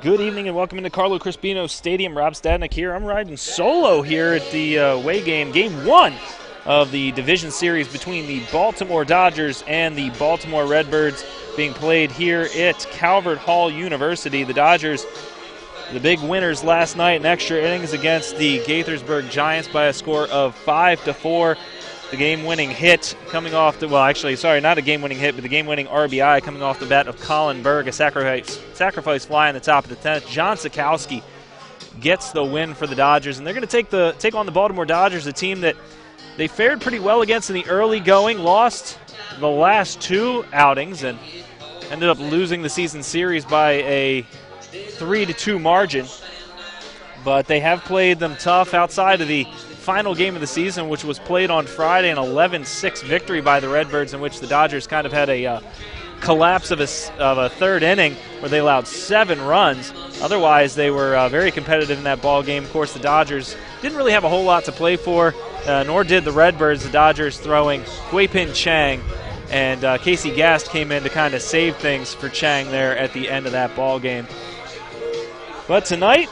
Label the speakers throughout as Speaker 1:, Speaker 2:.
Speaker 1: Good evening and welcome into Carlo Crispino Stadium. Rob Stadnick here. I'm riding solo here at the away game, game one of the division series between the Baltimore Dodgers and the Baltimore Redbirds, being played here at Calvert Hall University. The Dodgers, the big winners last night in extra innings against the Gaithersburg Giants by a score of 5-4. The game-winning hit coming off the, not a game-winning hit, but the game-winning RBI coming off the bat of Colin Berg, a sacrifice fly in the top of the 10th. John Sikowski gets the win for the Dodgers, and they're going to take on the Baltimore Dodgers, a team that they fared pretty well against in the early going, lost the last two outings, and ended up losing the season series by a 3-2 margin. But they have played them tough outside of the final game of the season, which was played on Friday, an 11-6 victory by the Redbirds, in which the Dodgers kind of had a collapse of a third inning where they allowed 7 runs. Otherwise, they were very competitive in that ball game. Of course, the Dodgers didn't really have a whole lot to play for, nor did the Redbirds. The Dodgers throwing Wei-Pin Chang, and Casey Gast came in to kind of save things for Chang there at the end of that ball game. But tonight,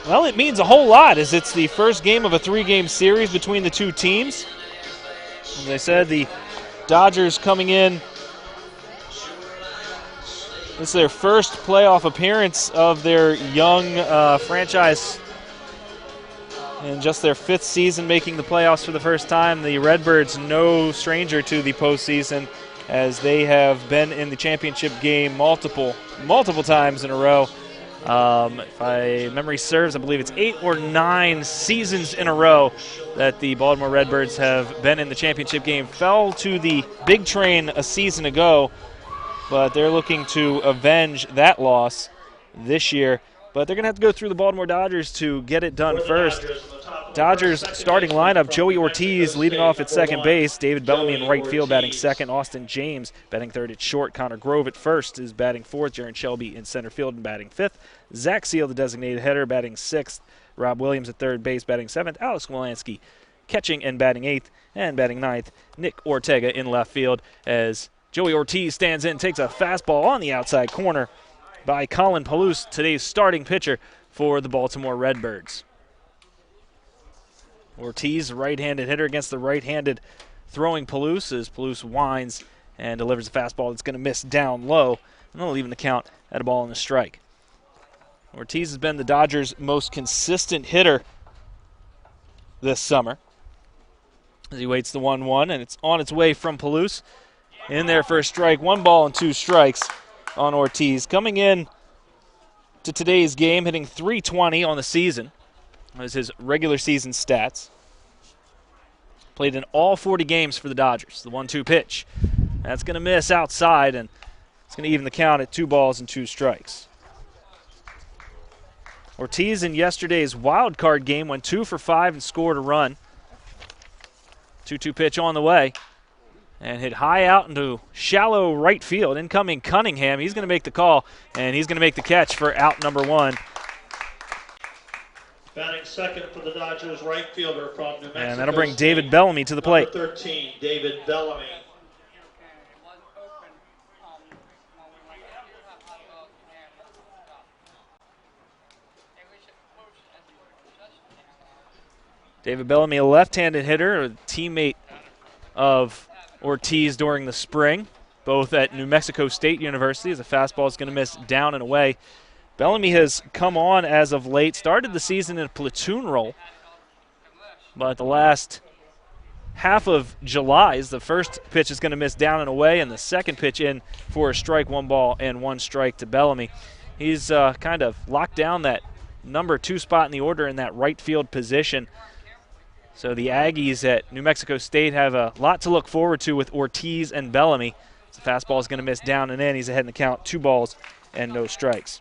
Speaker 1: well, it means a whole lot, as it's the first game of a 3-game series between the two teams. As I said, the Dodgers coming in, this is their first playoff appearance of their young franchise, and just their 5th season making the playoffs for the first time. The Redbirds, no stranger to the postseason, as they have been in the championship game multiple times in a row. If my memory serves, I believe it's 8 or 9 seasons in a row that the Baltimore Redbirds have been in the championship game. Fell to the Big Train a season ago, but they're looking to avenge that loss this year. But they're going to have to go through the Baltimore Dodgers to get it done first. Dodgers starting lineup: Joey Ortiz leading off at second base, David Bellamy in right field batting second, Austin James batting third at short, Connor Grove at first is batting fourth, Jaron Shelby in center field and batting fifth, Zach Seal, the designated hitter, batting sixth, Rob Williams at third base batting seventh, Alex Wolanski catching and batting eighth, and batting ninth, Nick Ortega in left field, as Joey Ortiz stands in, takes a fastball on the outside corner by Colin Palouse, today's starting pitcher for the Baltimore Redbirds. Ortiz, right-handed hitter against the right-handed throwing Palouse, as Palouse winds and delivers a fastball that's going to miss down low, and they'll leave the count at a ball and a strike. Ortiz has been the Dodgers' most consistent hitter this summer, as he waits the 1-1, and it's on its way from Palouse. In there for a strike, 1 ball and 2 strikes on Ortiz. Coming in to today's game, hitting .320 on the season. As his regular season stats. Played in all 40 games for the Dodgers. The 1-2 pitch. That's going to miss outside, and it's going to even the count at 2 balls and 2 strikes. Ortiz in yesterday's wild card game went 2 for 5 and scored a run. 2-2 pitch on the way. And hit high out into shallow right field. Incoming Cunningham. He's going to make the call, and he's going to make the catch for out number 1.
Speaker 2: Batting second for the Dodgers, right fielder from New Mexico.
Speaker 1: And that'll bring David Bellamy to the plate.
Speaker 2: Number 13, David Bellamy.
Speaker 1: David Bellamy, a left-handed hitter, a teammate of Ortiz during the spring, both at New Mexico State University, as a fastball is going to miss down and away. Bellamy has come on as of late, started the season in a platoon role, but the last half of July is the first pitch is going to miss down and away, and the second pitch in for a strike, 1 ball and 1 strike to Bellamy. He's kind of locked down that number 2 spot in the order in that right field position. So the Aggies at New Mexico State have a lot to look forward to with Ortiz and Bellamy. The fastball is going to miss down and in. He's ahead in the count, 2 balls and no strikes.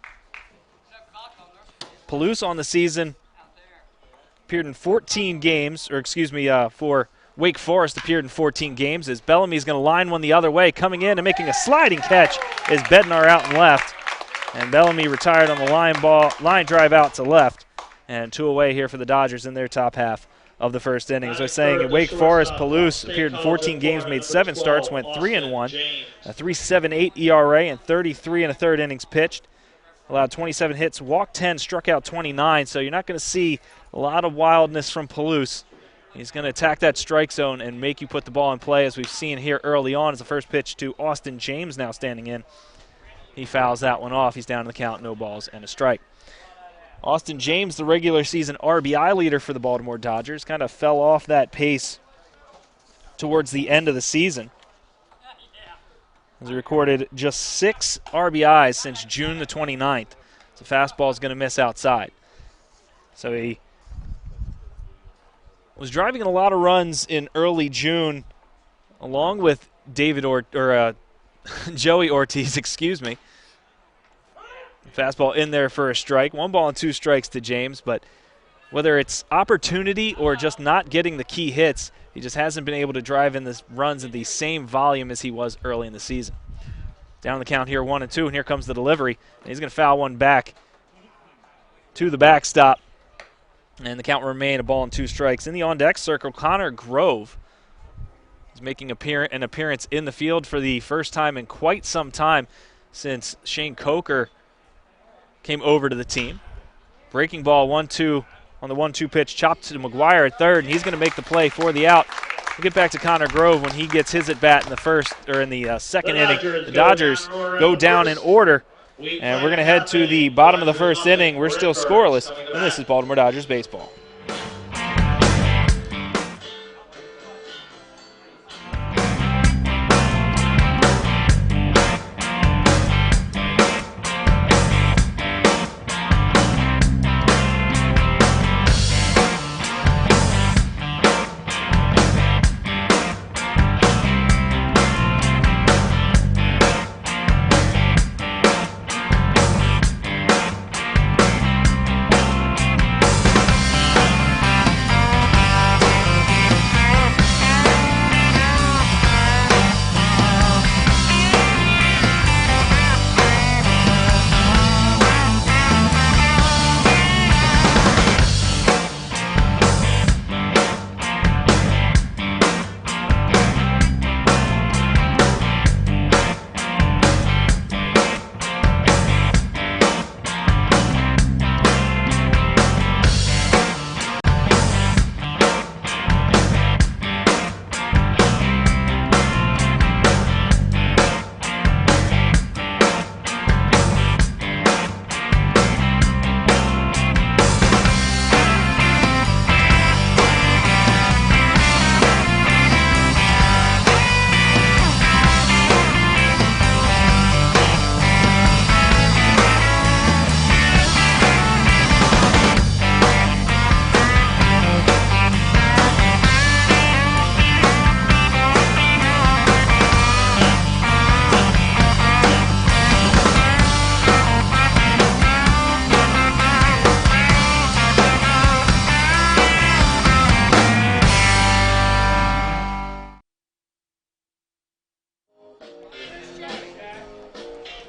Speaker 1: Palouse on the season appeared in 14 games, for Wake Forest appeared in 14 games, as Bellamy's going to line one the other way. Coming in and making a sliding catch is Bednar out and left. And Bellamy retired on the line drive out to left. And 2 away here for the Dodgers in their top half of the first inning. As I was saying, at Wake Forest, Palouse appeared in 14 games, made 7 starts, went 3-1, a 3.78 ERA, and 33 1/3 innings pitched. allowed 27 hits, walked 10, struck out 29, so you're not going to see a lot of wildness from Palouse. He's going to attack that strike zone and make you put the ball in play, as we've seen here early on as the first pitch to Austin James now standing in. He fouls that one off. He's down to the count, no balls and a strike. Austin James, the regular season RBI leader for the Baltimore Dodgers, kind of fell off that pace towards the end of the season. He recorded just 6 RBIs since June the 29th. The fastball is going to miss outside. So he was driving in a lot of runs in early June, along with Joey Ortiz, excuse me. Fastball in there for a strike. 1 ball and 2 strikes to James, but whether it's opportunity or just not getting the key hits, he just hasn't been able to drive in the runs at the same volume as he was early in the season. Down the count here, 1-2, and here comes the delivery. And he's going to foul one back to the backstop. And the count will remain a ball and 2 strikes. In the on-deck circle, Connor Grove is making an appearance in the field for the first time in quite some time since Shane Coker came over to the team. Breaking ball 1-2 on the 1-2 pitch, chopped to McGuire at third, and he's going to make the play for the out. We'll get back to Connor Grove when he gets his at bat in the second inning. The Dodgers go down in order, and we're going to head to the bottom of the first inning. We're still scoreless, and this is Baltimore Dodgers baseball.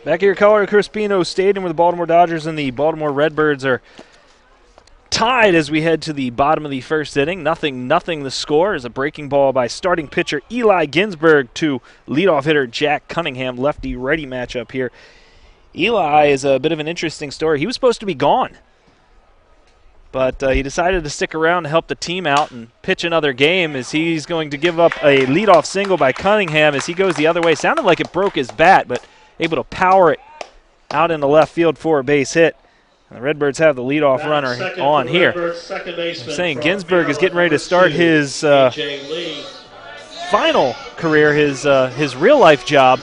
Speaker 1: Back here at Colorado Crispino Stadium, where the Baltimore Dodgers and the Baltimore Redbirds are tied as we head to the bottom of the first inning. 0-0 the score is a breaking ball by starting pitcher Eli Ginsberg to leadoff hitter Jack Cunningham. Lefty-righty matchup here. Eli is a bit of an interesting story. He was supposed to be gone, but he decided to stick around to help the team out and pitch another game, as he's going to give up a leadoff single by Cunningham as he goes the other way. Sounded like it broke his bat, but able to power it out in the left field for a base hit. And the Redbirds have the leadoff runner on here. I'm saying Ginsberg is getting ready to start his final career, his real-life job,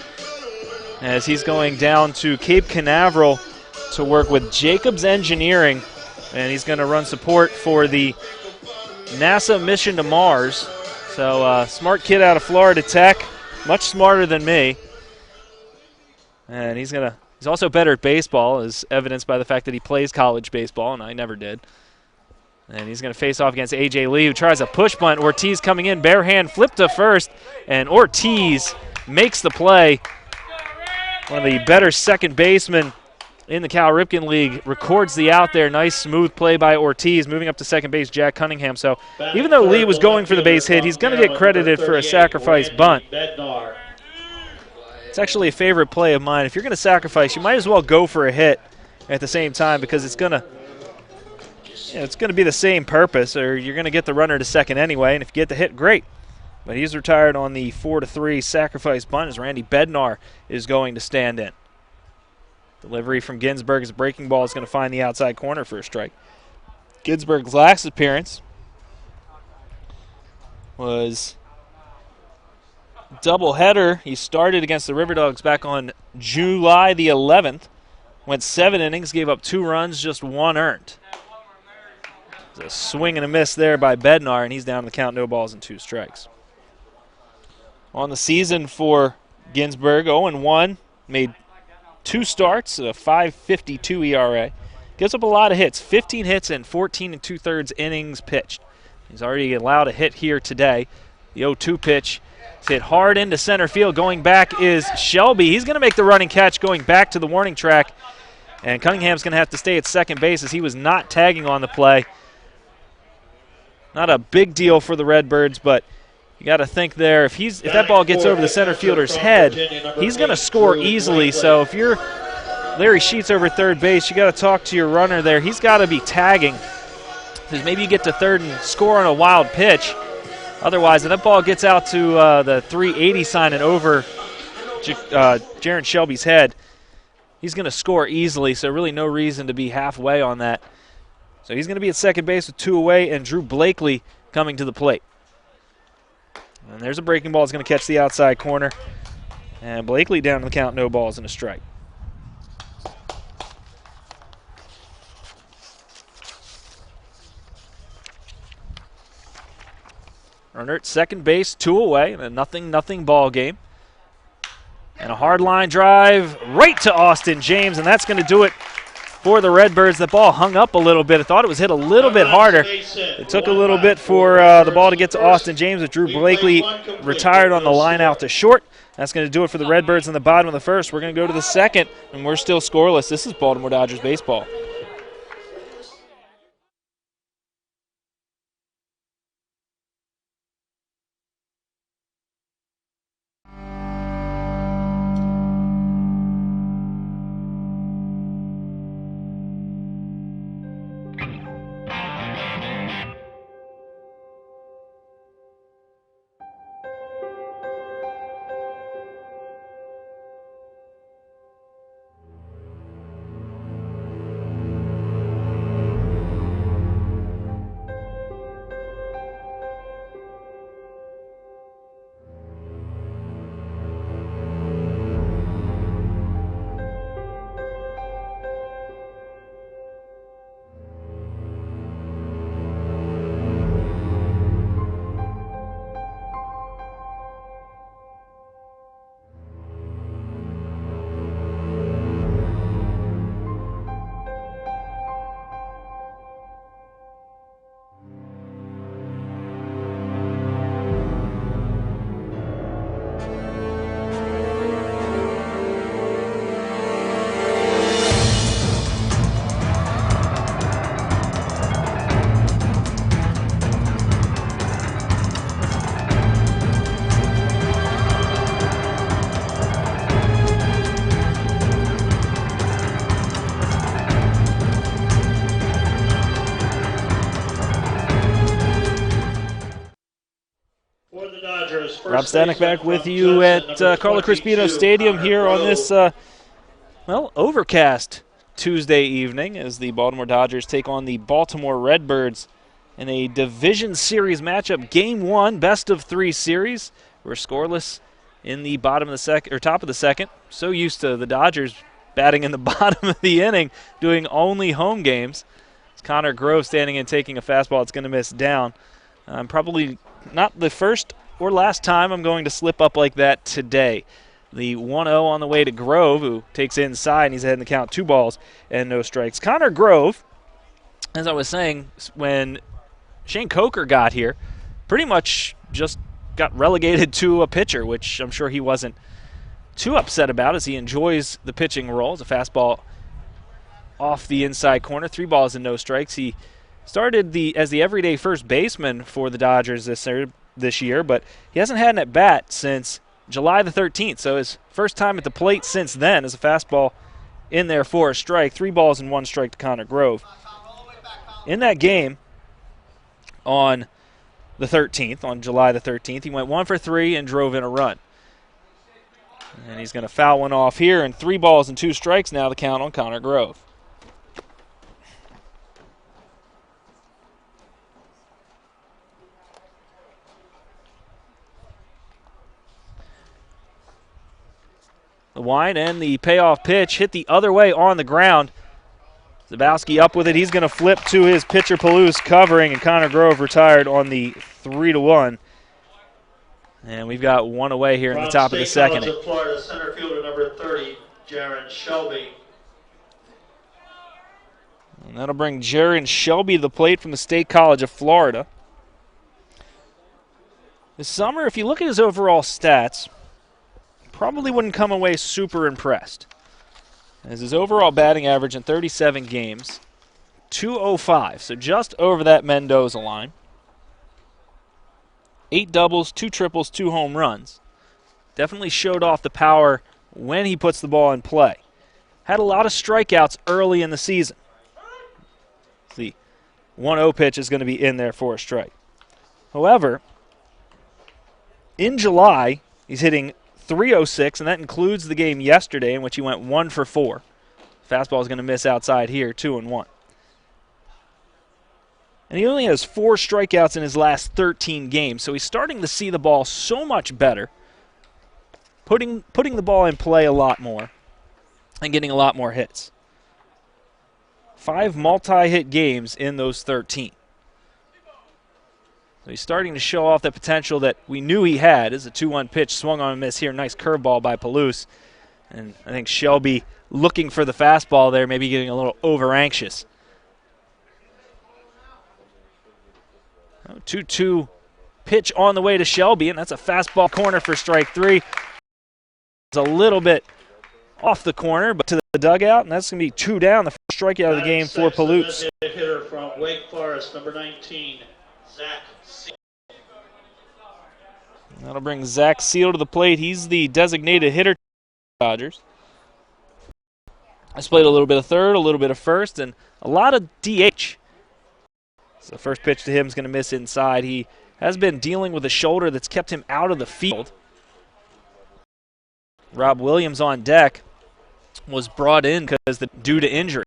Speaker 1: as he's going down to Cape Canaveral to work with Jacobs Engineering, and he's going to run support for the NASA mission to Mars. So smart kid out of Florida Tech, much smarter than me. And he's also better at baseball, as evidenced by the fact that he plays college baseball, and I never did. And he's going to face off against A.J. Lee, who tries a push bunt. Ortiz coming in, bare hand, flip to first, and Ortiz makes the play. One of the better second basemen in the Cal Ripken League records the out there. Nice, smooth play by Ortiz. Moving up to second base, Jack Cunningham. So even though Lee was going for the base hit, he's going to get credited for a sacrifice bunt. It's actually a favorite play of mine. If you're going to sacrifice, you might as well go for a hit at the same time because it's going to be the same purpose, or you're going to get the runner to second anyway, and if you get the hit, great. But he's retired on the 4-3 sacrifice bunt as Randy Bednar is going to stand in. Delivery from Ginsberg's breaking ball is going to find the outside corner for a strike. Ginsberg's last appearance was doubleheader. He started against the River Dogs back on July the 11th. Went 7 innings, gave up 2 runs, just 1 earned. A swing and a miss there by Bednar, and he's down to the count, no balls and 2 strikes. On the season for Ginsberg, 0-1, made 2 starts, a 5.52 ERA. Gives up a lot of hits, 15 hits and 14 2/3 innings pitched. He's already allowed a hit here today. The 0-2 pitch is hit hard into center field. Going back is Shelby. He's going to make the running catch going back to the warning track, and Cunningham's going to have to stay at second base as he was not tagging on the play. Not a big deal for the Redbirds, but you got to think there, if that ball gets over the center fielder's head, he's going to score easily. So if you're Larry Sheets over third base, you got to talk to your runner there. He's got to be tagging, because maybe you get to third and score on a wild pitch. Otherwise, if that ball gets out to the 380 sign and over Jaron Shelby's head, he's going to score easily. So really no reason to be halfway on that. So he's going to be at second base with 2 away, and Drew Blakely coming to the plate. And there's a breaking ball. It's going to catch the outside corner. And Blakely down to the count, no balls and a strike. Runner at second base, 2 away, and a 0-0 ball game. And a hard line drive right to Austin James, and that's going to do it for the Redbirds. The ball hung up a little bit. I thought it was hit a little bit harder. It took a little bit for the ball to get to Austin James, with Drew Blakely retired on the line out to short. That's going to do it for the Redbirds in the bottom of the first. We're going to go to the second, and we're still scoreless. This is Baltimore Dodgers baseball. Rob Stanek back with you at Carlo Crispino Stadium here on this, overcast Tuesday evening as the Baltimore Dodgers take on the Baltimore Redbirds in a Division Series matchup. Game 1, best-of-3 series. We're scoreless in the bottom of the second, or top of the second. So used to the Dodgers batting in the bottom of the inning, doing only home games. It's Connor Grove standing and taking a fastball. It's going to miss down. Probably not the first or last time I'm going to slip up like that today. The 1-0 on the way to Grove, who takes inside, and he's ahead in the count, 2 balls and no strikes. Connor Grove, as I was saying, when Shane Coker got here, pretty much just got relegated to a pitcher, which I'm sure he wasn't too upset about as he enjoys the pitching role. It's a fastball off the inside corner, 3 balls and no strikes. He started as the everyday first baseman for the Dodgers this year, but he hasn't had an at-bat since July the 13th, so his first time at the plate since then is a fastball in there for a strike. 3 balls and 1 strike to Connor Grove. In that game on the 13th, on July the 13th, he went 1 for 3 and drove in a run. And he's going to foul one off here, and 3 balls and 2 strikes now the count on Connor Grove. The wind and the payoff pitch hit the other way on the ground. Zabowski up with it. He's going to flip to his pitcher, Palouse, covering, and Connor Grove retired on the 3-1. And we've got one away here in the top of the second.
Speaker 2: From State College of Florida, center fielder number 30, Jaron Shelby.
Speaker 1: And that'll bring Jaron Shelby to the plate from the State College of Florida. This summer, if you look at his overall stats, probably wouldn't come away super impressed. As his overall batting average in 37 games, .205, so just over that Mendoza line. 8 doubles, 2 triples, 2 home runs. Definitely showed off the power when he puts the ball in play. Had a lot of strikeouts early in the season. The 1-0 pitch is going to be in there for a strike. However, in July, he's hitting .306, and that includes the game yesterday in which he went 1 for 4. Fastball is going to miss outside here, 2-1. And he only has 4 strikeouts in his last 13 games, so he's starting to see the ball so much better, putting the ball in play a lot more, and getting a lot more hits. 5 multi-hit games in those 13. So he's starting to show off the potential that we knew he had as a 2-1 pitch swung on a miss here. Nice curveball by Palouse. And I think Shelby looking for the fastball there, maybe getting a little over-anxious. 2-2 pitch on the way to Shelby, and that's a fastball corner for strike 3. It's a little bit off the corner, but to the dugout, and that's going to be 2 down, the first strikeout of the game for Palouse.
Speaker 2: Hitter from Wake Forest, number 19, Zach.
Speaker 1: That'll bring Zach Seal to the plate. He's the designated hitter for the Dodgers. He's played a little bit of third, a little bit of first, and a lot of DH. So the first pitch to him is going to miss inside. He has been dealing with a shoulder that's kept him out of the field. Rob Williams on deck was brought in due to injury.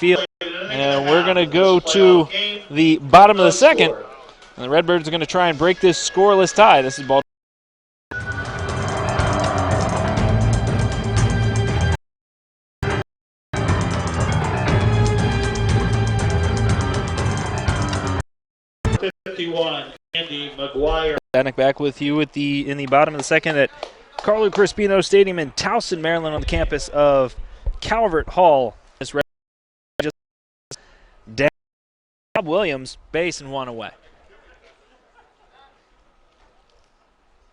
Speaker 1: And we're going to go to the bottom of the second. And the Redbirds are going to try and break this scoreless tie. This is Baltimore.
Speaker 2: Andy McGuire.
Speaker 1: Back with you in the bottom of the second at Carlo Crispino Stadium in Towson, Maryland, on the campus of Calvert Hall. This just down. Rob Williams, base and 1 away.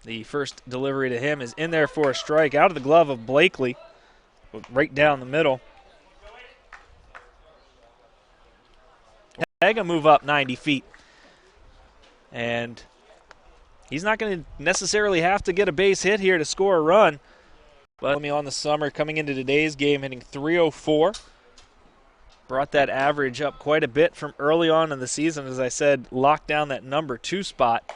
Speaker 1: The first delivery to him is in there for a strike, out of the glove of Blakely, right down the middle. They're going to move up 90 feet. And he's not going to necessarily have to get a base hit here to score a run. But on the summer, coming into today's game, hitting .304. Brought that average up quite a bit from early on in the season. As I said, locked down that number 2 spot.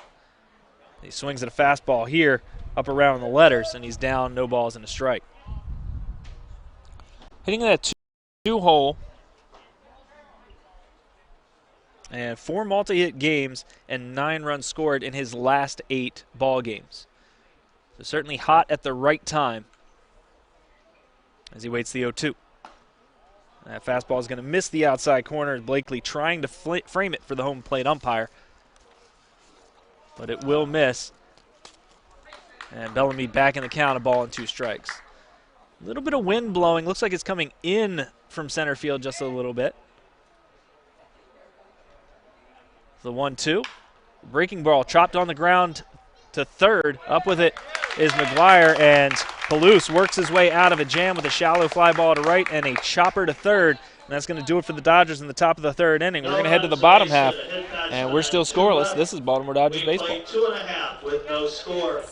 Speaker 1: He swings at a fastball here, up around the letters, and he's down, no balls and a strike. Hitting that 2-hole. And 4 multi-hit games and 9 runs scored in his last 8 ball games. So certainly hot at the right time as he waits the 0-2. That fastball is going to miss the outside corner. Blakely trying to frame it for the home plate umpire. But it will miss. And Bellamy back in the count, a ball and 2 strikes. A little bit of wind blowing. Looks like it's coming in from center field just a little bit. The 1-2. Breaking ball chopped on the ground to third. Up with it is McGuire, and Palouse works his way out of a jam with a shallow fly ball to right and a chopper to third. And that's going to do it for the Dodgers in the top of the 3rd inning. We're going to head to the bottom half, and we're still scoreless. This is Baltimore Dodgers baseball.
Speaker 2: 2.5 with no score.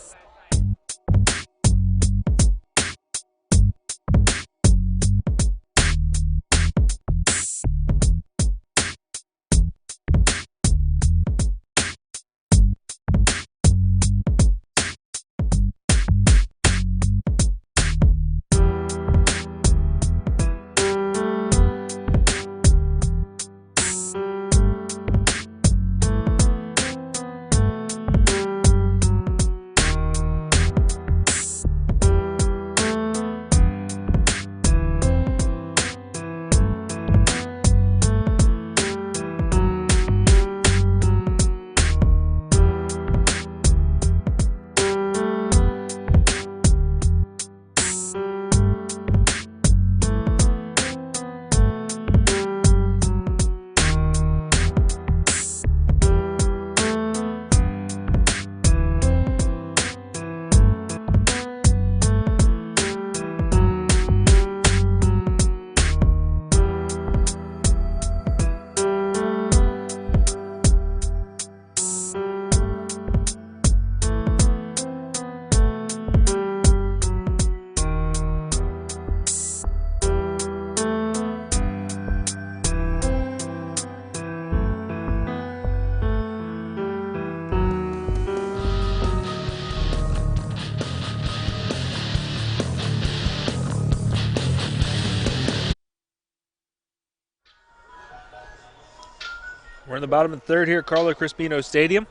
Speaker 1: We're in the bottom of the third here at Carlo Crispino Stadium.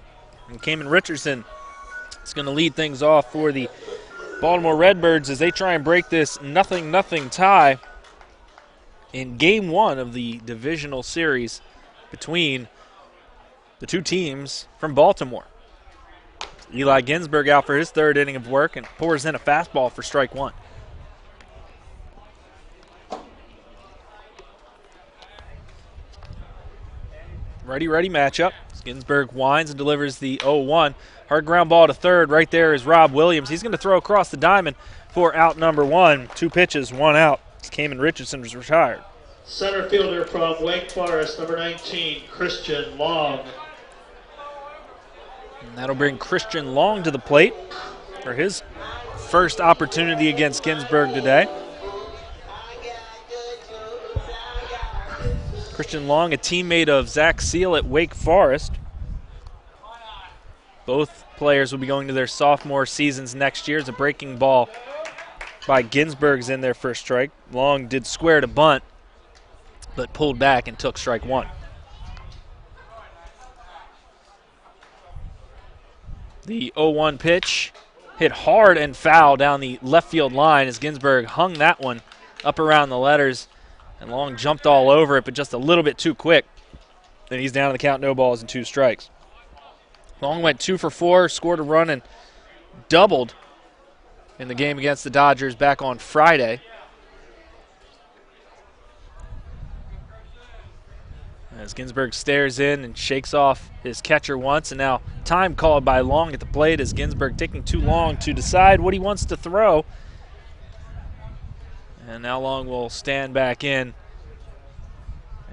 Speaker 1: And Kamen Richardson is going to lead things off for the Baltimore Redbirds as they try and break this 0-0 tie in Game 1 of the divisional series between the two teams from Baltimore. Eli Ginsberg out for his third inning of work and pours in a fastball for strike one. Righty-righty matchup. Ginsberg winds and delivers the 0-1. Hard ground ball to third. Right there is Rob Williams. He's going to throw across the diamond for out number one. 2 pitches, 1 out. Kamen Richardson was retired.
Speaker 2: Center fielder from Wake Forest, number 19, Christian Long.
Speaker 1: And that'll bring Christian Long to the plate for his first opportunity against Ginsberg today. Christian Long, a teammate of Zach Seal at Wake Forest. Both players will be going to their sophomore seasons next year as a breaking ball by Ginsberg's in there for a strike. Long did square to bunt, but pulled back and took strike one. The 0-1 pitch hit hard and foul down the left field line as Ginsberg hung that one up around the letters. And Long jumped all over it, but just a little bit too quick. Then he's down to the count, no balls and 2 strikes. Long went 2 for 4, scored a run, and doubled in the game against the Dodgers back on Friday. As Ginsberg stares in and shakes off his catcher once, and now time called by Long at the plate as Ginsberg taking too long to decide what he wants to throw. And now Long will stand back in.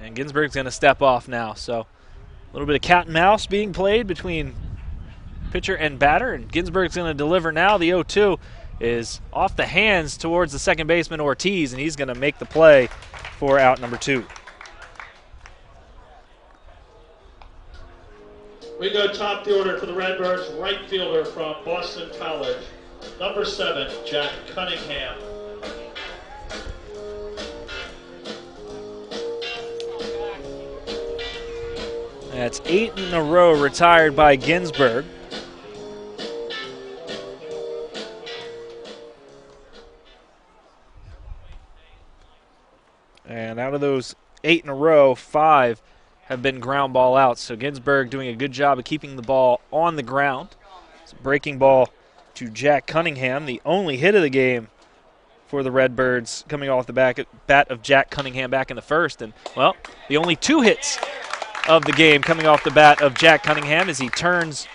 Speaker 1: And Ginsberg's going to step off now. So a little bit of cat and mouse being played between pitcher and batter. And Ginsberg's going to deliver now. The 0-2 is off the hands towards the second baseman Ortiz, and he's going to make the play for out number 2.
Speaker 2: We go top the order for the Redbirds, right fielder from Boston College, number 7, Jack Cunningham.
Speaker 1: That's 8 in a row retired by Ginsberg. And out of those 8 in a row, 5 have been ground ball outs. So Ginsberg doing a good job of keeping the ball on the ground. It's a breaking ball to Jack Cunningham, the only hit of the game for the Redbirds, coming off the bat of Jack Cunningham back in the first. And, well, the only 2 hits of the game coming off the bat of Jack Cunningham as he turns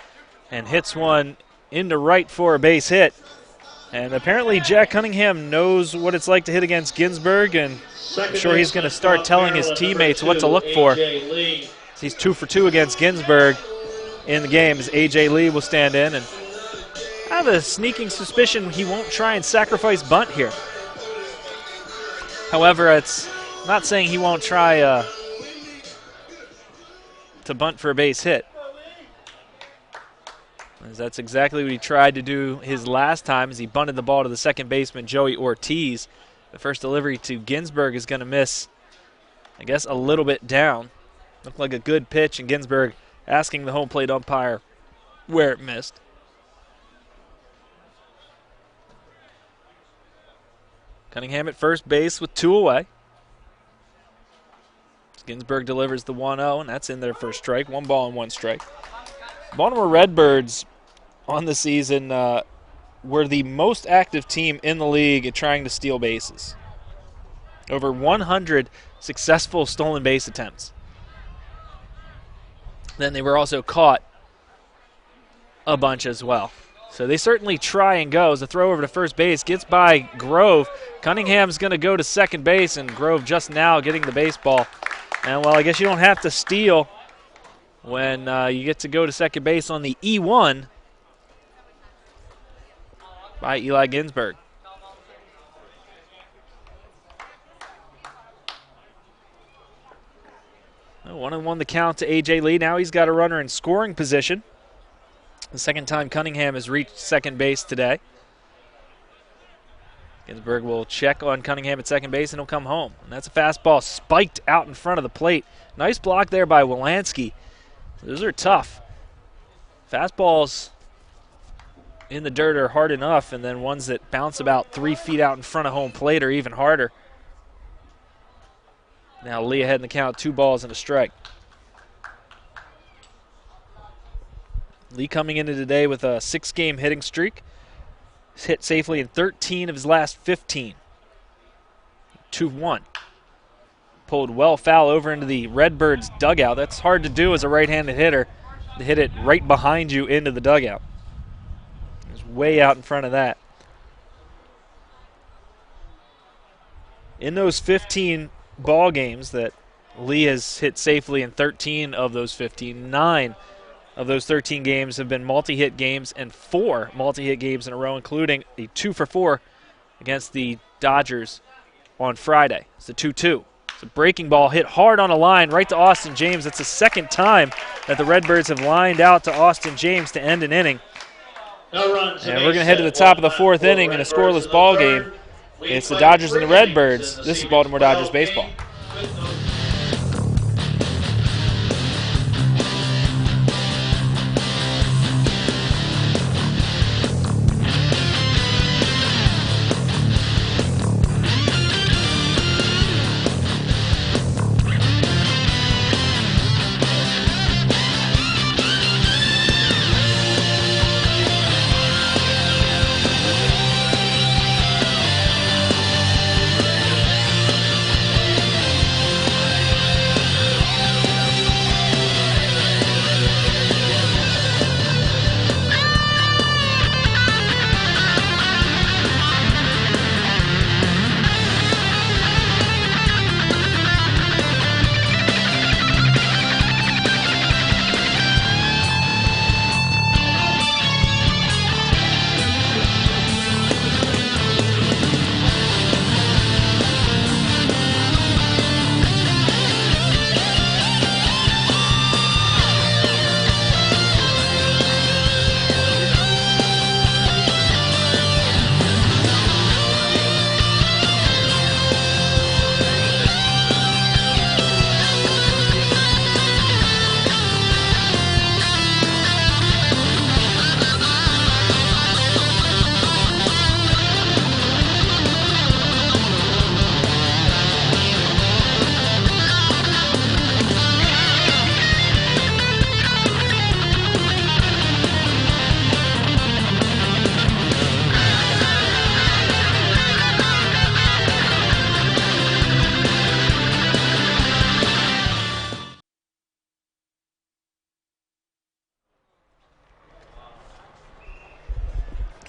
Speaker 1: and hits one into right for a base hit. And apparently Jack Cunningham knows what it's like to hit against Ginsberg, and I'm sure he's going to start telling his teammates what to look for. He's 2 for 2 against Ginsberg in the game as A.J. Lee will stand in. And I have a sneaking suspicion he won't try and sacrifice bunt here. However, it's not saying he won't try to bunt for a base hit, as that's exactly what he tried to do his last time as he bunted the ball to the second baseman Joey Ortiz. The first delivery to Ginsberg is going to miss, I guess, a little bit down. Looked like a good pitch, and Ginsberg asking the home plate umpire where it missed. Cunningham at first base with 2 away. Ginsberg delivers the 1-0, and that's in there for a strike. 1 ball and 1 strike. Baltimore Redbirds on the season were the most active team in the league at trying to steal bases. Over 100 successful stolen base attempts. Then they were also caught a bunch as well. So they certainly try and go. As a throw over to first base gets by Grove. Cunningham's going to go to second base, and Grove just now getting the baseball. And, well, I guess you don't have to steal when you get to go to second base on the E1 by Eli Ginsberg. Well, 1-1 the count to A.J. Lee. Now he's got a runner in scoring position. The second time Cunningham has reached second base today. Ginsberg will check on Cunningham at second base, and he'll come home. And that's a fastball spiked out in front of the plate. Nice block there by Wilansky Those are tough. Fastballs in the dirt are hard enough, and then ones that bounce about 3 feet out in front of home plate are even harder. Now Lee ahead in the count, 2 balls and a strike. Lee coming into today with a 6-game hitting streak. He's hit safely in 13 of his last 15. 2-1. Pulled well foul over into the Redbirds dugout. That's hard to do as a right-handed hitter, to hit it right behind you into the dugout. It's way out in front of that. In those 15 ball games that Lee has hit safely in 13 of those 15, 9 of those 13 games have been multi-hit games, and 4 multi-hit games in a row, including a 2-for-4 against the Dodgers on Friday. It's a 2-2. It's a breaking ball hit hard on a line right to Austin James. That's the second time that the Redbirds have lined out to Austin James to end an inning.
Speaker 2: No runs.
Speaker 1: And we're going to head to the top of the 4th inning in a scoreless ball game. It's the Dodgers and the Redbirds. This is Baltimore Dodgers baseball.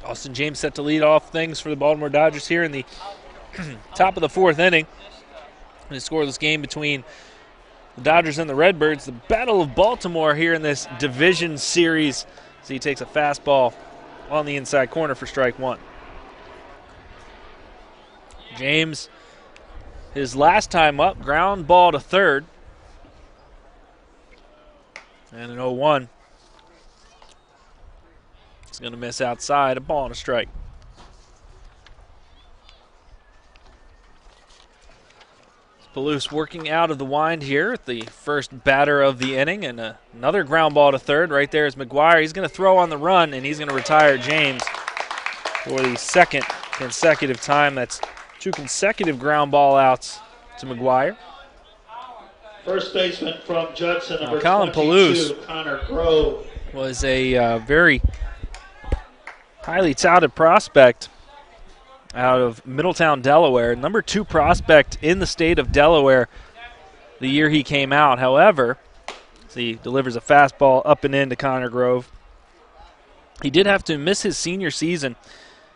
Speaker 1: Austin James set to lead off things for the Baltimore Dodgers here in the top of the 4th inning. In a scoreless game between the Dodgers and the Redbirds. The Battle of Baltimore here in this division series. So he takes a fastball on the inside corner for strike 1. James, his last time up, ground ball to third. And an 0-1. He's going to miss outside, a ball and a strike. Palouse working out of the wind here at the first batter of the inning, and another ground ball to third. Right there is McGuire. He's going to throw on the run, and he's going to retire James for the second consecutive time. That's 2 consecutive ground ball outs to McGuire.
Speaker 2: First baseman from Judson, number
Speaker 1: Colin
Speaker 2: 22,
Speaker 1: Palouse
Speaker 2: Connor Grove.
Speaker 1: Was a very highly touted prospect out of Middletown, Delaware. Number 2 prospect in the state of Delaware the year he came out. However, he delivers a fastball up and in to Connor Grove. He did have to miss his senior season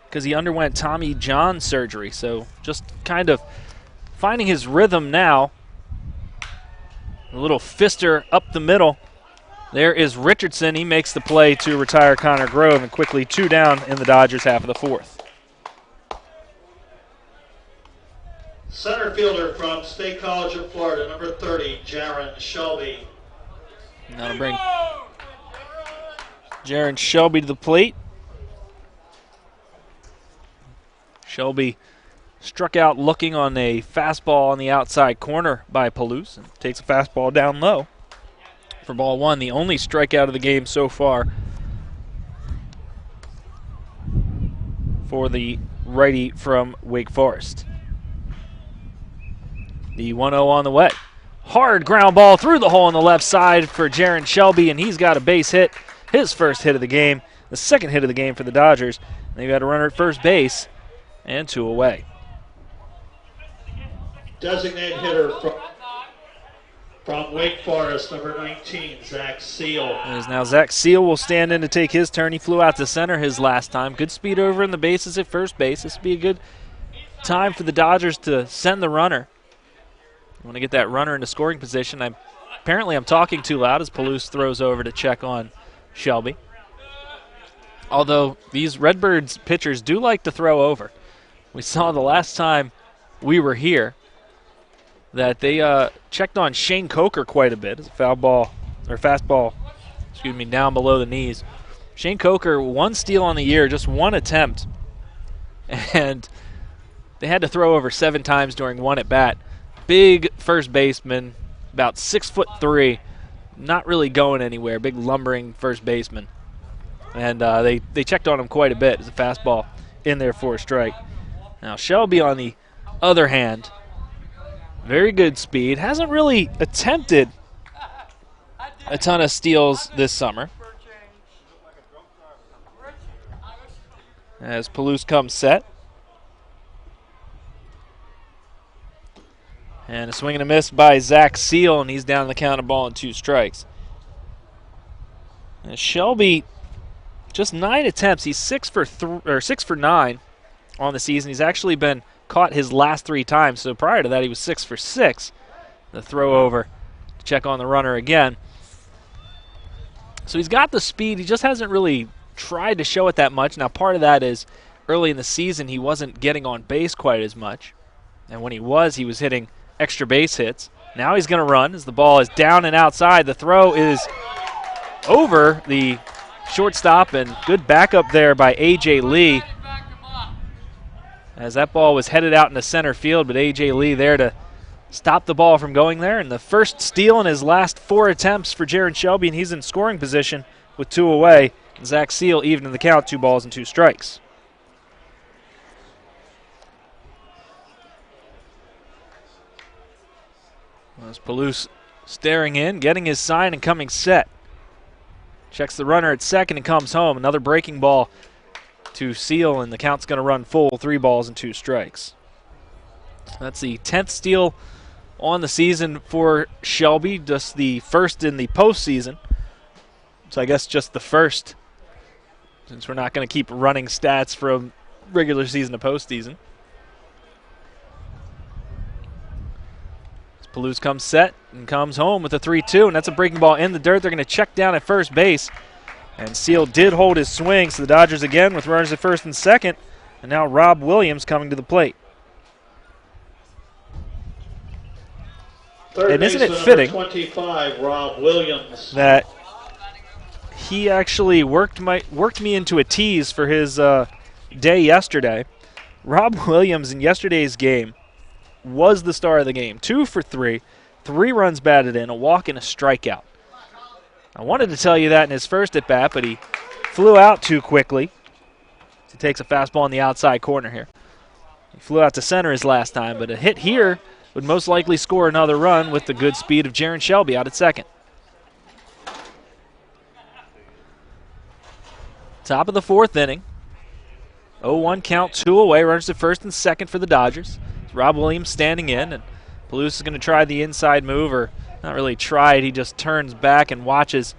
Speaker 1: because he underwent Tommy John surgery. So just kind of finding his rhythm now. A little fister up the middle. There is Richardson. He makes the play to retire Connor Grove, and quickly 2 down in the Dodgers half of the 4th.
Speaker 2: Center fielder from State College of Florida, number 30, Jaron Shelby.
Speaker 1: Now to bring Jaron Shelby to the plate. Shelby struck out looking on a fastball on the outside corner by Palouse and takes a fastball down low. for ball one, the only strikeout of the game so far for the righty from Wake Forest. The 1-0 on the way. Hard ground ball through the hole on the left side for Jaron Shelby, and he's got a base hit, his first hit of the game, the second hit of the game for the Dodgers. They've got a runner at first base and 2 away.
Speaker 2: Designated hitter from Wake Forest, number 19, Zach Seal.
Speaker 1: As now Zach Seal will stand in to take his turn. He flew out to center his last time. Good speed over in the bases at first base. This would be a good time for the Dodgers to send the runner. I want to get that runner into scoring position. Apparently I'm talking too loud as Palouse throws over to check on Shelby. Although these Redbirds pitchers do like to throw over. We saw the last time we were here that they checked on Shane Coker quite a bit as a fastball, down below the knees. Shane Coker, 1 steal on the year, just 1 attempt. And they had to throw over 7 times during 1 at bat. Big first baseman, about 6'3", not really going anywhere. Big lumbering first baseman. And they checked on him quite a bit as a fastball in there for a strike. Now Shelby, on the other hand, very good speed. Hasn't really attempted a ton of steals this summer. As Palouse comes set. And a swing and a miss by Zach Seal, and he's down the count of ball and 2 strikes. And Shelby, just 9 attempts. He's 6 for 9 on the season. He's actually been caught his last 3 times, so prior to that he was 6 for 6. The throw over to check on the runner again. So he's got the speed. He just hasn't really tried to show it that much. Now part of that is early in the season he wasn't getting on base quite as much. And when he was hitting extra base hits. Now he's going to run as the ball is down and outside. The throw is over the shortstop, and good backup there by A.J. Lee. As that ball was headed out into center field, but A.J. Lee there to stop the ball from going there. And the first steal in his last 4 attempts for Jaron Shelby, and he's in scoring position with 2 away. And Zach Seal even in the count, 2 balls and 2 strikes. As Palouse staring in, getting his sign and coming set. Checks the runner at second and comes home. Another breaking ball to Seal, and the count's going to run full, 3 balls and 2 strikes. That's the 10th steal on the season for Shelby, just the first in the postseason. So I guess just the first, since we're not going to keep running stats from regular season to postseason. Palouse comes set and comes home with a 3-2, and that's a breaking ball in the dirt. They're going to check down at first base, and Seal did hold his swing, so the Dodgers again with runners at first and second, and now Rob Williams coming to the plate.
Speaker 2: Third
Speaker 1: and isn't it
Speaker 2: baseman,
Speaker 1: fitting
Speaker 2: 25, Rob Williams,
Speaker 1: that he actually worked me into a tease for his day yesterday. Rob Williams in yesterday's game was the star of the game. 2 for 3, 3 runs batted in, a walk and a strikeout. I wanted to tell you that in his first at bat, but he flew out too quickly. He takes a fastball in the outside corner here. He flew out to center his last time, but a hit here would most likely score another run with the good speed of Jaron Shelby out at second. Top of the 4th inning. 0-1 count, 2 away. Runners at first and second for the Dodgers. Rob Williams standing in, and Palouse is going to try the inside move, or not really try it. He just turns back and watches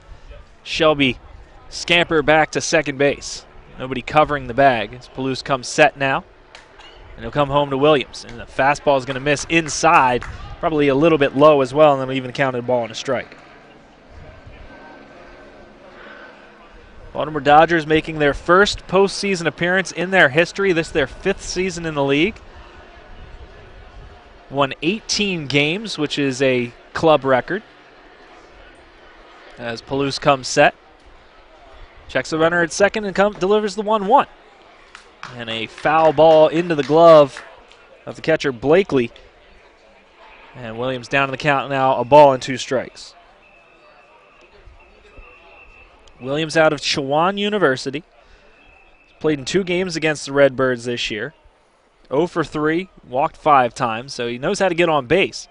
Speaker 1: Shelby scamper back to second base. Nobody covering the bag as Palouse comes set now, and he'll come home to Williams. And the fastball is going to miss inside, probably a little bit low as well, and then we'll even count a ball and a strike. Baltimore Dodgers making their first postseason appearance in their history. This is their 5th season in the league. Won 18 games, which is a club record. As Palouse comes set. Checks the runner at second and delivers the 1-1. And a foul ball into the glove of the catcher, Blakely. And Williams down in the count now, a ball and 2 strikes. Williams out of Chowan University. Played in 2 games against the Redbirds this year. 0 for 3, walked 5 times, so he knows how to get on base.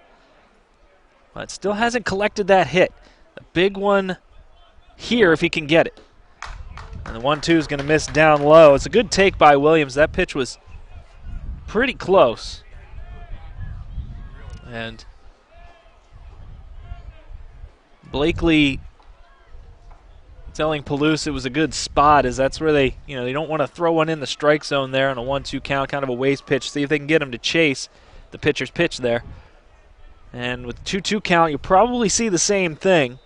Speaker 1: But still hasn't collected that hit. A big one here if he can get it. And the 1-2 is going to miss down low. It's a good take by Williams. That pitch was pretty close. And Blakely telling Palouse it was a good spot, as that's where they don't want to throw one in the strike zone there on a 1-2 count, kind of a waste pitch. See if they can get him to chase the pitcher's pitch there. And with 2-2 count, you'll probably see the same thing.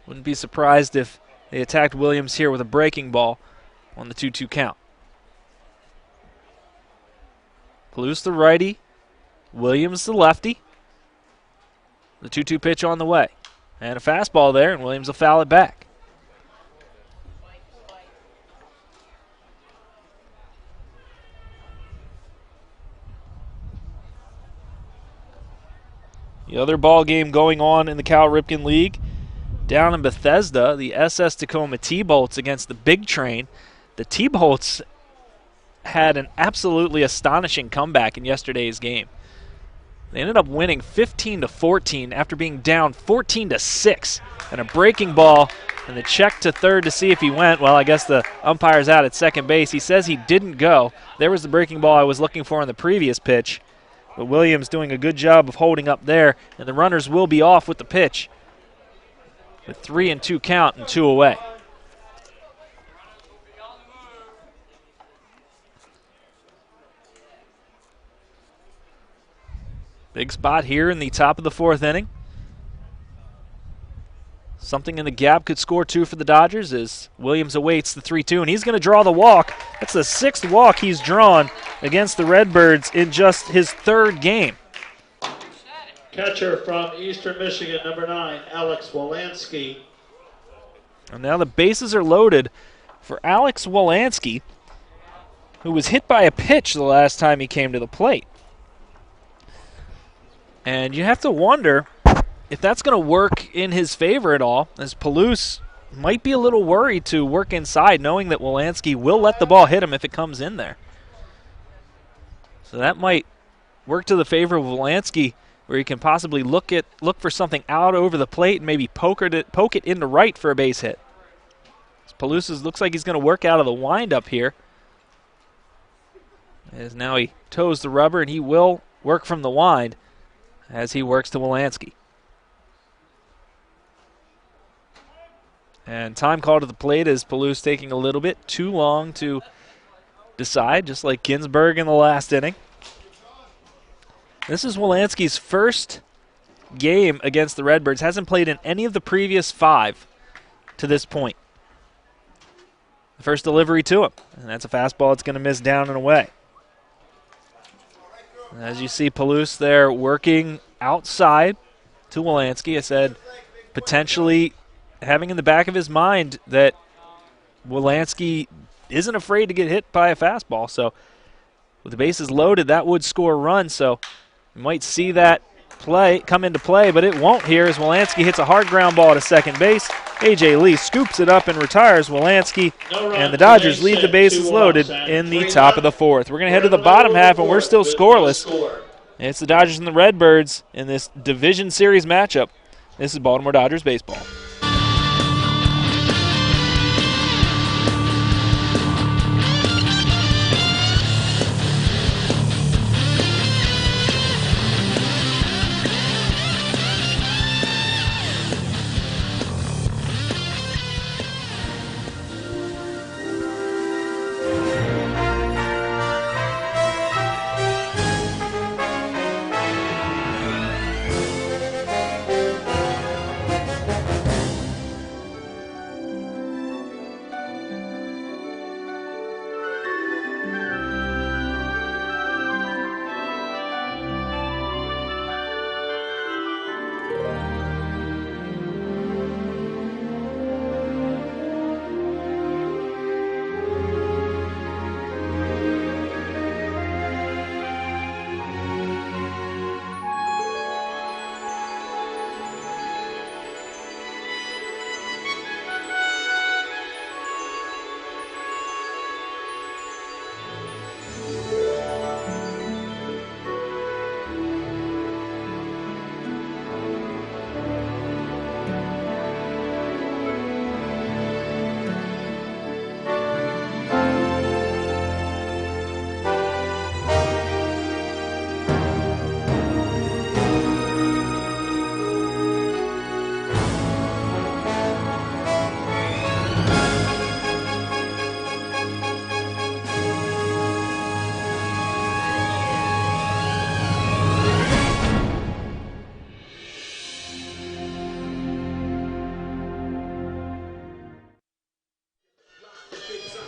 Speaker 1: Wouldn't be surprised if they attacked Williams here with a breaking ball on the 2-2 count. Palouse the righty, Williams the lefty. The 2-2 pitch on the way. And a fastball there, and Williams will foul it back. The other ball game going on in the Cal Ripken League. Down in Bethesda, the SS Tacoma T-Bolts against the Big Train. The T-Bolts had an absolutely astonishing comeback in yesterday's game. They ended up winning 15-14 after being down 14-6. And a breaking ball and the check to third to see if he went. Well, I guess the umpire's out at second base. He says he didn't go. There was the breaking ball I was looking for in the previous pitch. But Williams doing a good job of holding up there. And the runners will be off with the pitch. With 3-2 count and 2 away. Big spot here in the top of the 4th inning. Something in the gap could score 2 for the Dodgers as Williams awaits the 3-2, and he's going to draw the walk. That's the 6th walk he's drawn against the Redbirds in just his 3rd game.
Speaker 2: Catcher from Eastern Michigan, number 9, Alex Wolanski.
Speaker 1: And now the bases are loaded for Alex Wolanski, who was hit by a pitch the last time he came to the plate. And you have to wonder if that's going to work in his favor at all, as Palouse might be a little worried to work inside, knowing that Wolanski will let the ball hit him if it comes in there. So that might work to the favor of Wolanski, where he can possibly look for something out over the plate and maybe poke it into right for a base hit. Palouse looks like he's going to work out of the windup here. As now he toes the rubber, and he will work from the wind as he works to Wolanski. And time called to the plate as Palouse taking a little bit too long to decide, just like Ginsburg in the last inning. This is Wolanski's first game against the Redbirds. Hasn't played in any of the previous 5 to this point. The first delivery to him, and that's a fastball that's going to miss down and away. As you see Palouse there working outside to Wolanski, I said potentially having in the back of his mind that Wolanski isn't afraid to get hit by a fastball. So with the bases loaded, that would score a run. So you might see that come into play, but it won't here as Wolanski hits a hard ground ball to second base. A.J. Lee scoops it up and retires Wolanski, and the Dodgers leave the bases loaded in the top of the 4th. We're going to head to the bottom half, and we're still scoreless. It's the Dodgers and the Redbirds in this Division Series matchup. This is Baltimore Dodgers baseball.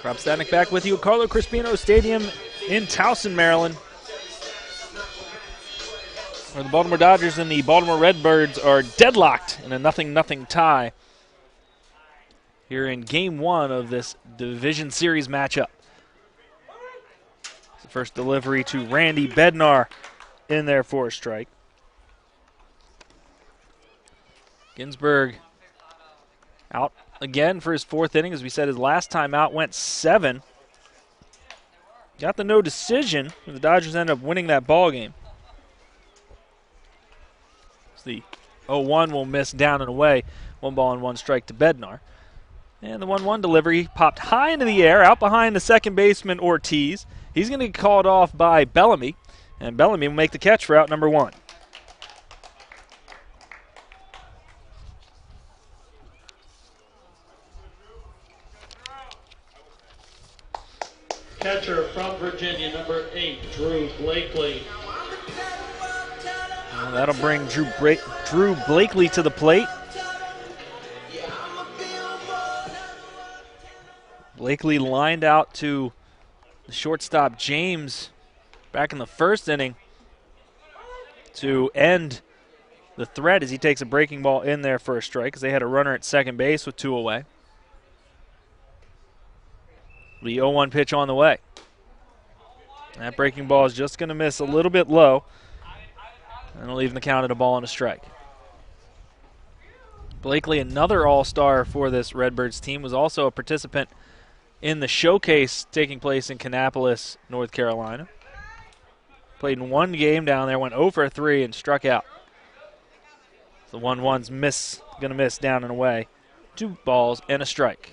Speaker 1: Rob Stadnick back with you at Carlo Crispino Stadium in Towson, Maryland, where the Baltimore Dodgers and the Baltimore Redbirds are deadlocked in a 0-0 tie here in Game 1 of this Division Series matchup. It's the first delivery to Randy Bednar in there for a strike. Ginsburg out again for his 4th inning. As we said, his last time out went 7. Got the no decision, and the Dodgers end up winning that ball game. The 0-1 will miss down and away. 1 ball and 1 strike to Bednar. And the 1-1 delivery popped high into the air, out behind the second baseman Ortiz. He's going to get called off by Bellamy, and Bellamy will make the catch for out number 1.
Speaker 2: Catcher from Virginia, number 8, Drew Blakely.
Speaker 1: And that'll bring Drew Blakely to the plate. Blakely lined out to the shortstop James back in the 1st inning to end the threat as he takes a breaking ball in there for a strike, because they had a runner at second base with 2 away. The 0-1 pitch on the way. That breaking ball is just going to miss a little bit low, and it'll leave the count at a ball and a strike. Blakely, another all-star for this Redbirds team, was also a participant in the showcase taking place in Kannapolis, North Carolina. Played in 1 game down there, went 0 for 3 and struck out. The 1-1's going to miss down and away. 2 balls and a strike.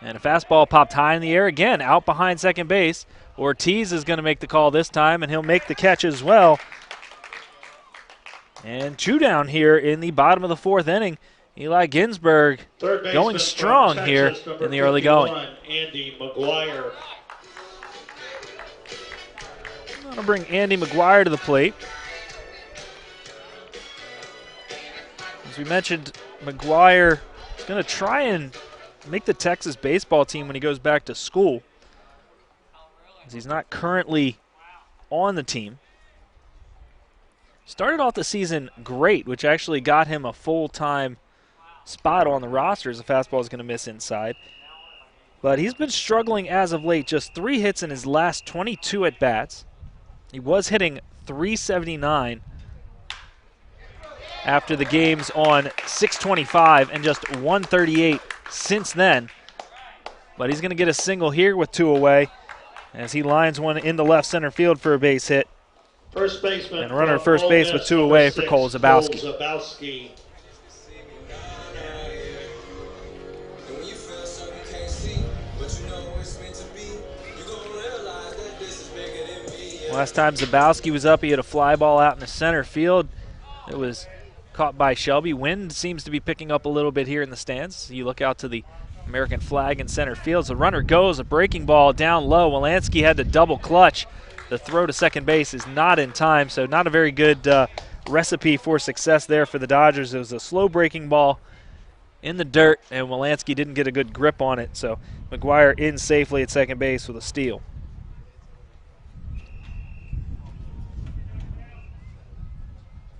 Speaker 1: And a fastball popped high in the air again, out behind second base. Ortiz is going to make the call this time, and he'll make the catch as well. And 2 down here in the bottom of the 4th inning. Eli Ginsburg going strong here in the early going.
Speaker 2: Andy McGuire.
Speaker 1: I'm going to bring Andy McGuire to the plate. As we mentioned, McGuire is going to try and make the Texas baseball team when he goes back to school, as he's not currently on the team. Started off the season great, which actually got him a full-time spot on the roster as the fastball is going to miss inside. But he's been struggling as of late. Just 3 hits in his last 22 at-bats. He was hitting .379 after the games on 625 and just .138 since then. But he's going to get a single here with 2 away as he lines one into left center field for a base hit.
Speaker 2: First baseman
Speaker 1: and runner at first base with 2 away for Cole Zabowski. Last time Zabowski was up, he had a fly ball out in the center field. It was caught by Shelby. Wind seems to be picking up a little bit here in the stands. You look out to the American flag in center field. So the runner goes, a breaking ball down low. Wolanski had to double clutch. The throw to second base is not in time, so not a very good recipe for success there for the Dodgers. It was a slow breaking ball in the dirt, and Wolanski didn't get a good grip on it. So McGuire in safely at second base with a steal.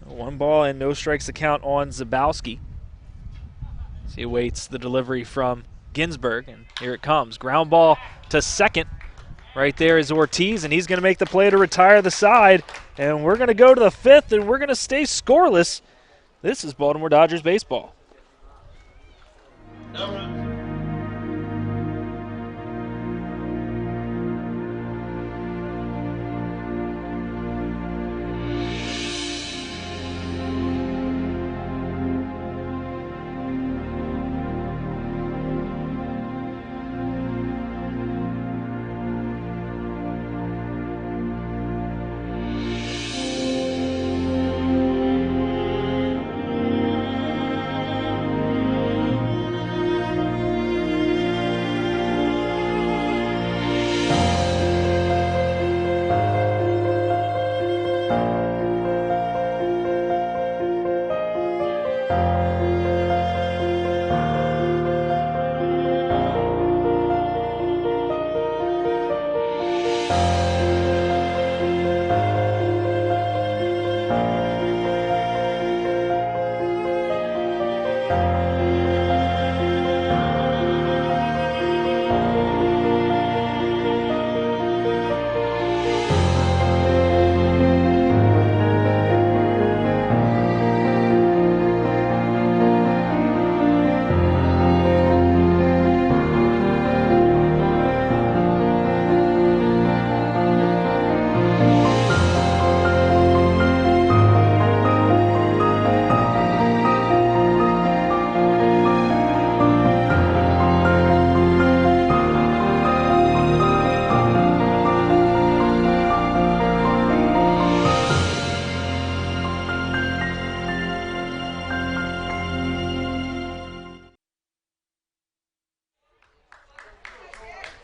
Speaker 1: One ball and no strikes to count on Zabowski. So he awaits the delivery from Ginsburg, and here it comes. Ground ball to second. Right there is Ortiz, and he's going to make the play to retire the side. And we're going to go to the 5th, and we're going to stay scoreless. This is Baltimore Dodgers baseball.
Speaker 2: No run.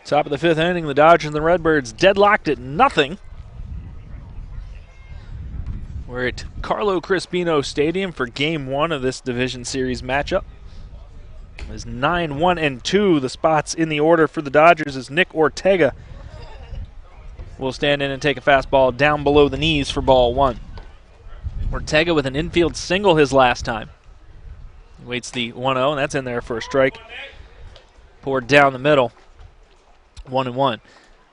Speaker 1: Top of the 5th inning, the Dodgers and the Redbirds deadlocked at nothing. We're at Carlo Crispino Stadium for Game 1 of this Division Series matchup. It's 9-1-2 the spots in the order for the Dodgers as Nick Ortega will stand in and take a fastball down below the knees for ball 1. Ortega with an infield single his last time. He waits the 1-0, and that's in there for a strike. Poured down the middle. 1-1.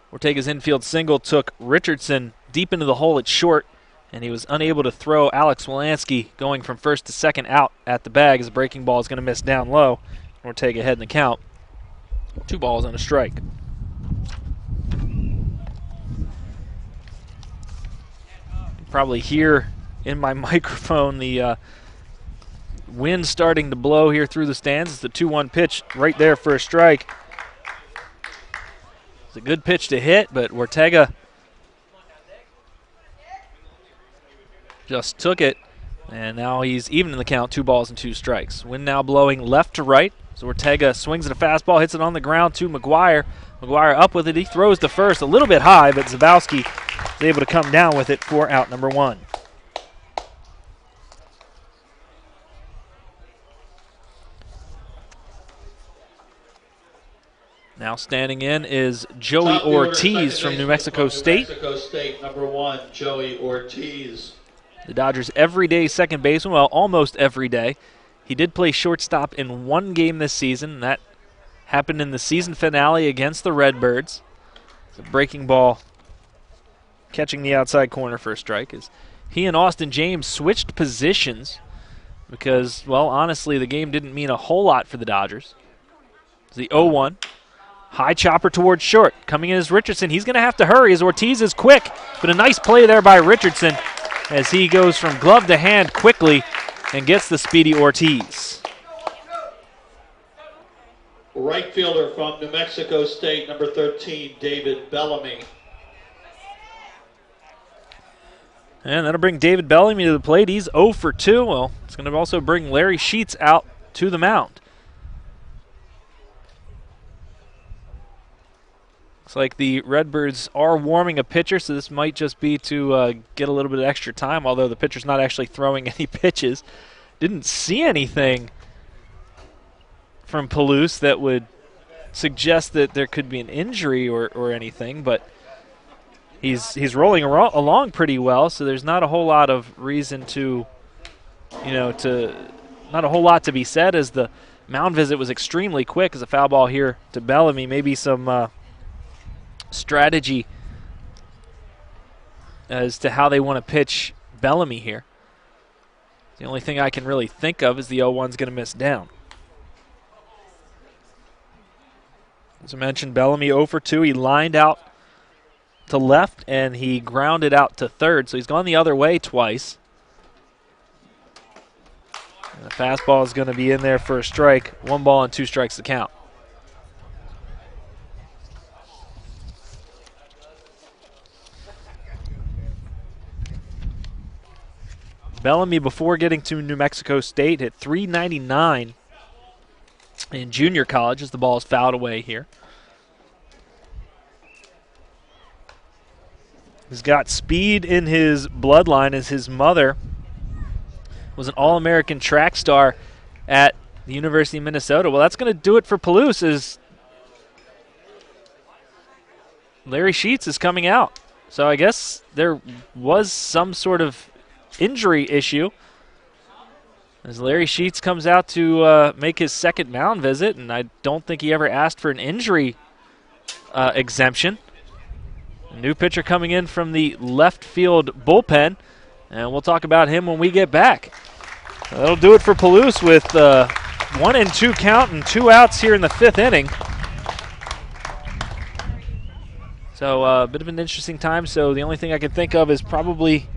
Speaker 1: Ortega's infield single took Richardson deep into the hole at short, and he was unable to throw Alex Wilansky going from first to second out at the bag as the breaking ball is going to miss down low. Ortega ahead in the count. 2 balls and a strike. You probably hear in my microphone the wind starting to blow here through the stands. It's the 2-1 pitch right there for a strike. It's a good pitch to hit, but Ortega just took it, and now he's even in the count, 2 balls and 2 strikes. Wind now blowing left to right. So Ortega swings at a fastball, hits it on the ground to McGuire. McGuire up with it. He throws to first a little bit high, but Zabowski is able to come down with it for out number 1. Now standing in is Joey Ortiz from New Mexico State.
Speaker 2: Number 1, Joey Ortiz.
Speaker 1: The Dodgers' everyday second baseman, well, almost every day. He did play shortstop in 1 game this season, and that happened in the season finale against the Redbirds. The breaking ball catching the outside corner for a strike. As he and Austin James switched positions because, well, honestly, the game didn't mean a whole lot for the Dodgers. It's the 0-1. High chopper towards short. Coming in is Richardson. He's going to have to hurry as Ortiz is quick, but a nice play there by Richardson as he goes from glove to hand quickly and gets the speedy Ortiz.
Speaker 2: Right fielder from New Mexico State, number 13, David Bellamy.
Speaker 1: And that'll bring David Bellamy to the plate. He's 0 for 2. Well, it's going to also bring Larry Sheets out to the mound. Looks like the Redbirds are warming a pitcher, so this might just be to get a little bit of extra time, although the pitcher's not actually throwing any pitches. Didn't see anything from Palouse that would suggest that there could be an injury or anything, but he's rolling along pretty well, so there's not a whole lot of reason to, not a whole lot to be said as the mound visit was extremely quick as a foul ball here to Bellamy. Maybe some strategy as to how they want to pitch Bellamy here. The only thing I can really think of is the 0-1's going to miss down. As I mentioned, Bellamy 0 for 2. He lined out to left and he grounded out to third, so he's gone the other way twice. And the fastball is going to be in there for a strike. 1 ball and 2 strikes to count. Bellamy, before getting to New Mexico State, hit .399 in junior college as the ball is fouled away here. He's got speed in his bloodline as his mother was an All-American track star at the University of Minnesota. Well, that's going to do it for Palouse as Larry Sheets is coming out. So I guess there was some sort of injury issue as Larry Sheets comes out to make his second mound visit, and I don't think he ever asked for an injury exemption. A new pitcher coming in from the left field bullpen, and we'll talk about him when we get back. That'll do it for Palouse with 1-2 count and 2 outs here in the 5th inning. So a bit of an interesting time. So the only thing I can think of is probably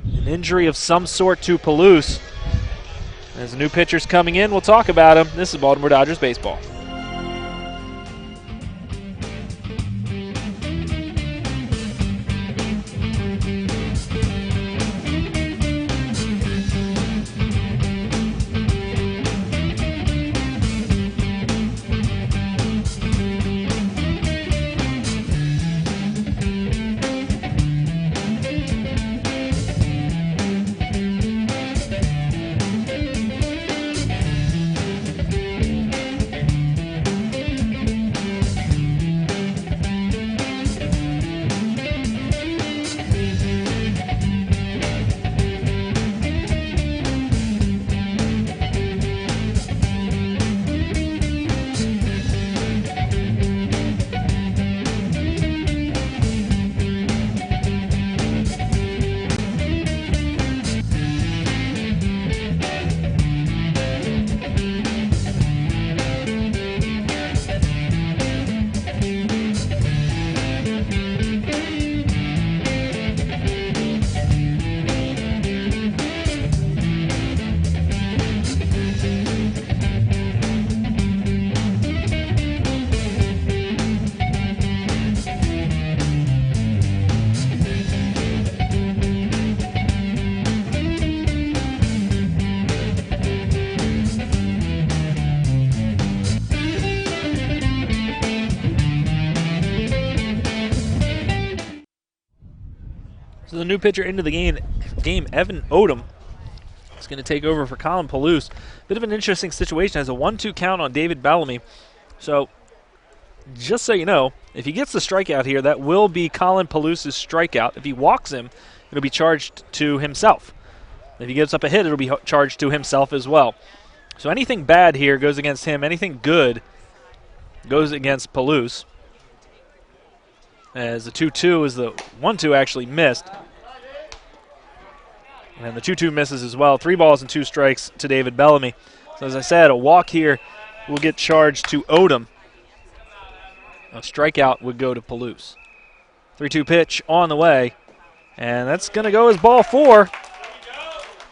Speaker 1: an injury of some sort to Palouse. As the new pitcher's coming in, we'll talk about him. This is Baltimore Dodgers baseball. So the new pitcher into the game Evan Odom, is going to take over for Colin Palouse. Bit of an interesting situation. Has a 1-2 count on David Bellamy. So just so you know, if he gets the strikeout here, that will be Colin Palouse's strikeout. If he walks him, it'll be charged to himself. If he gives up a hit, it'll be charged to himself as well. So anything bad here goes against him. Anything good goes against Palouse. As the 2-2 is the 1-2 actually missed. And the 2-2 misses as well. 3 balls and 2 strikes to David Bellamy. So as I said, a walk here will get charged to Odom. A strikeout would go to Palouse. 3-2 pitch on the way. And that's going to go as ball 4.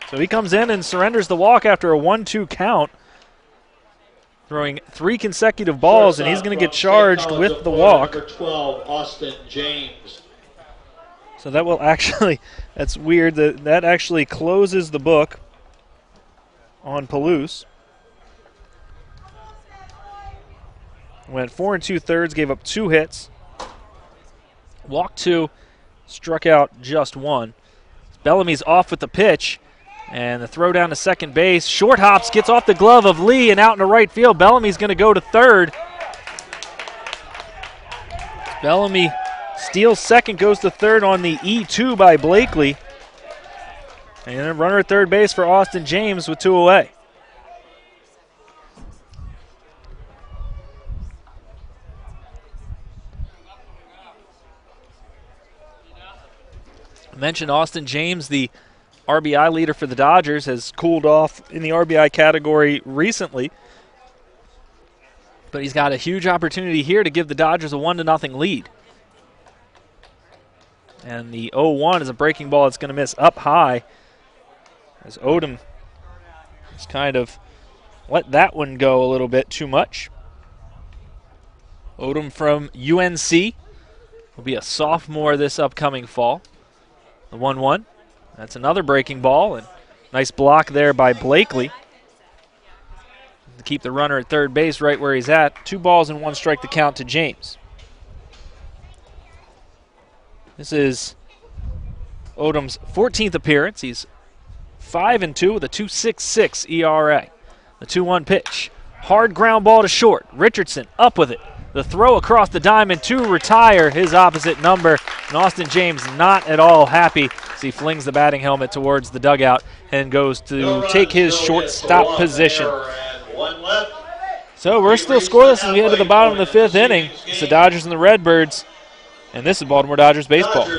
Speaker 1: So he comes in and surrenders the walk after a 1-2 count. Throwing 3 consecutive balls, and he's going to get charged with the walk.
Speaker 2: Number 12, Austin James.
Speaker 1: So that will actually, that's weird, that actually closes the book on Palouse. Went 4 2/3, gave up 2 hits. Walked 2, struck out just 1. Bellamy's off with the pitch. And the throw down to second base. Short hops, gets off the glove of Lee and out into right field. Bellamy's going to go to third. Bellamy steals second, goes to third on the E2 by Blakely. And a runner at third base for Austin James with 2 away. I mentioned Austin James, the RBI leader for the Dodgers, has cooled off in the RBI category recently. But he's got a huge opportunity here to give the Dodgers a 1-0 lead. And the 0-1 is a breaking ball that's going to miss up high. As Odom has kind of let that one go a little bit too much. Odom from UNC will be a sophomore this upcoming fall. The 1-1. That's another breaking ball, and nice block there by Blakely to keep the runner at third base right where he's at. 2 balls and 1 strike to count to James. This is Odom's 14th appearance. He's 5-2 with a 2.66 ERA. The 2-1 pitch. Hard ground ball to short. Richardson up with it. The throw across the diamond to retire his opposite number. And Austin James not at all happy as he flings the batting helmet towards the dugout and goes to take his shortstop position. So we're still scoreless as we head to the bottom of the 5th inning. It's the Dodgers and the Redbirds, and this is Baltimore Dodgers baseball.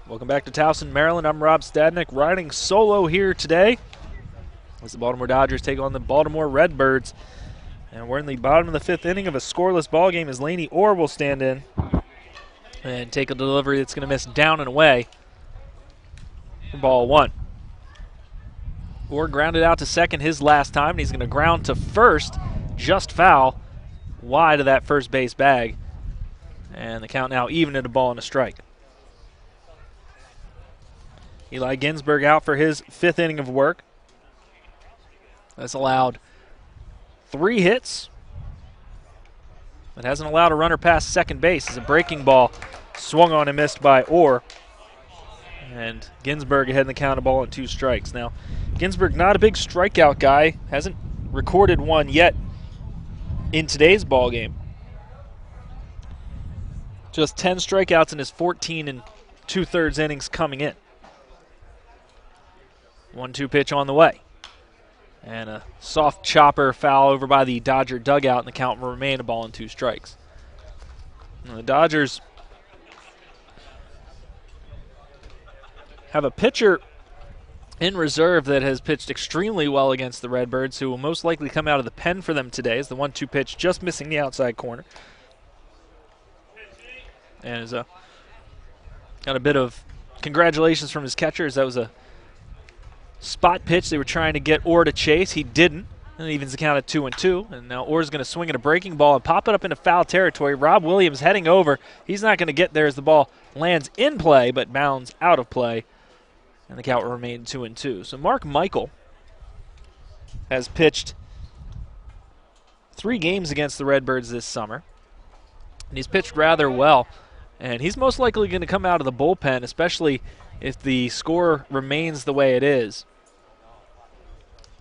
Speaker 1: Welcome back to Towson, Maryland. I'm Rob Stadnick, riding solo here today as the Baltimore Dodgers take on the Baltimore Redbirds. And we're in the bottom of the 5th inning of a scoreless ball game as Laney Orr will stand in and take a delivery that's going to miss down and away for ball 1. Orr grounded out to second his last time, and he's going to ground to first just foul wide of that first base bag. And the count now even at a ball and a strike. Eli Ginsberg out for his 5th inning of work. That's allowed 3 hits. It hasn't allowed a runner past second base as a breaking ball swung on and missed by Orr. And Ginsberg ahead in the count, a ball and 2 strikes. Now, Ginsberg not a big strikeout guy, hasn't recorded one yet in today's ball game. Just 10 strikeouts in his 14 2/3 innings coming in. 1-2 pitch on the way. And a soft chopper foul over by the Dodger dugout, and the count will remain a ball and 2 strikes. And the Dodgers have a pitcher in reserve that has pitched extremely well against the Redbirds, who will most likely come out of the pen for them today as the 1-2 pitch just missing the outside corner. And is got a bit of congratulations from his catchers. That was a spot pitch. They were trying to get Orr to chase. He didn't. And it evens the count at 2-2. And now Orr's going to swing at a breaking ball and pop it up into foul territory. Rob Williams heading over. He's not going to get there as the ball lands in play, but bounds out of play. And the count will remain 2-2. So Mark Michael has pitched 3 games against the Redbirds this summer. And he's pitched rather well. And he's most likely going to come out of the bullpen, especially if the score remains the way it is.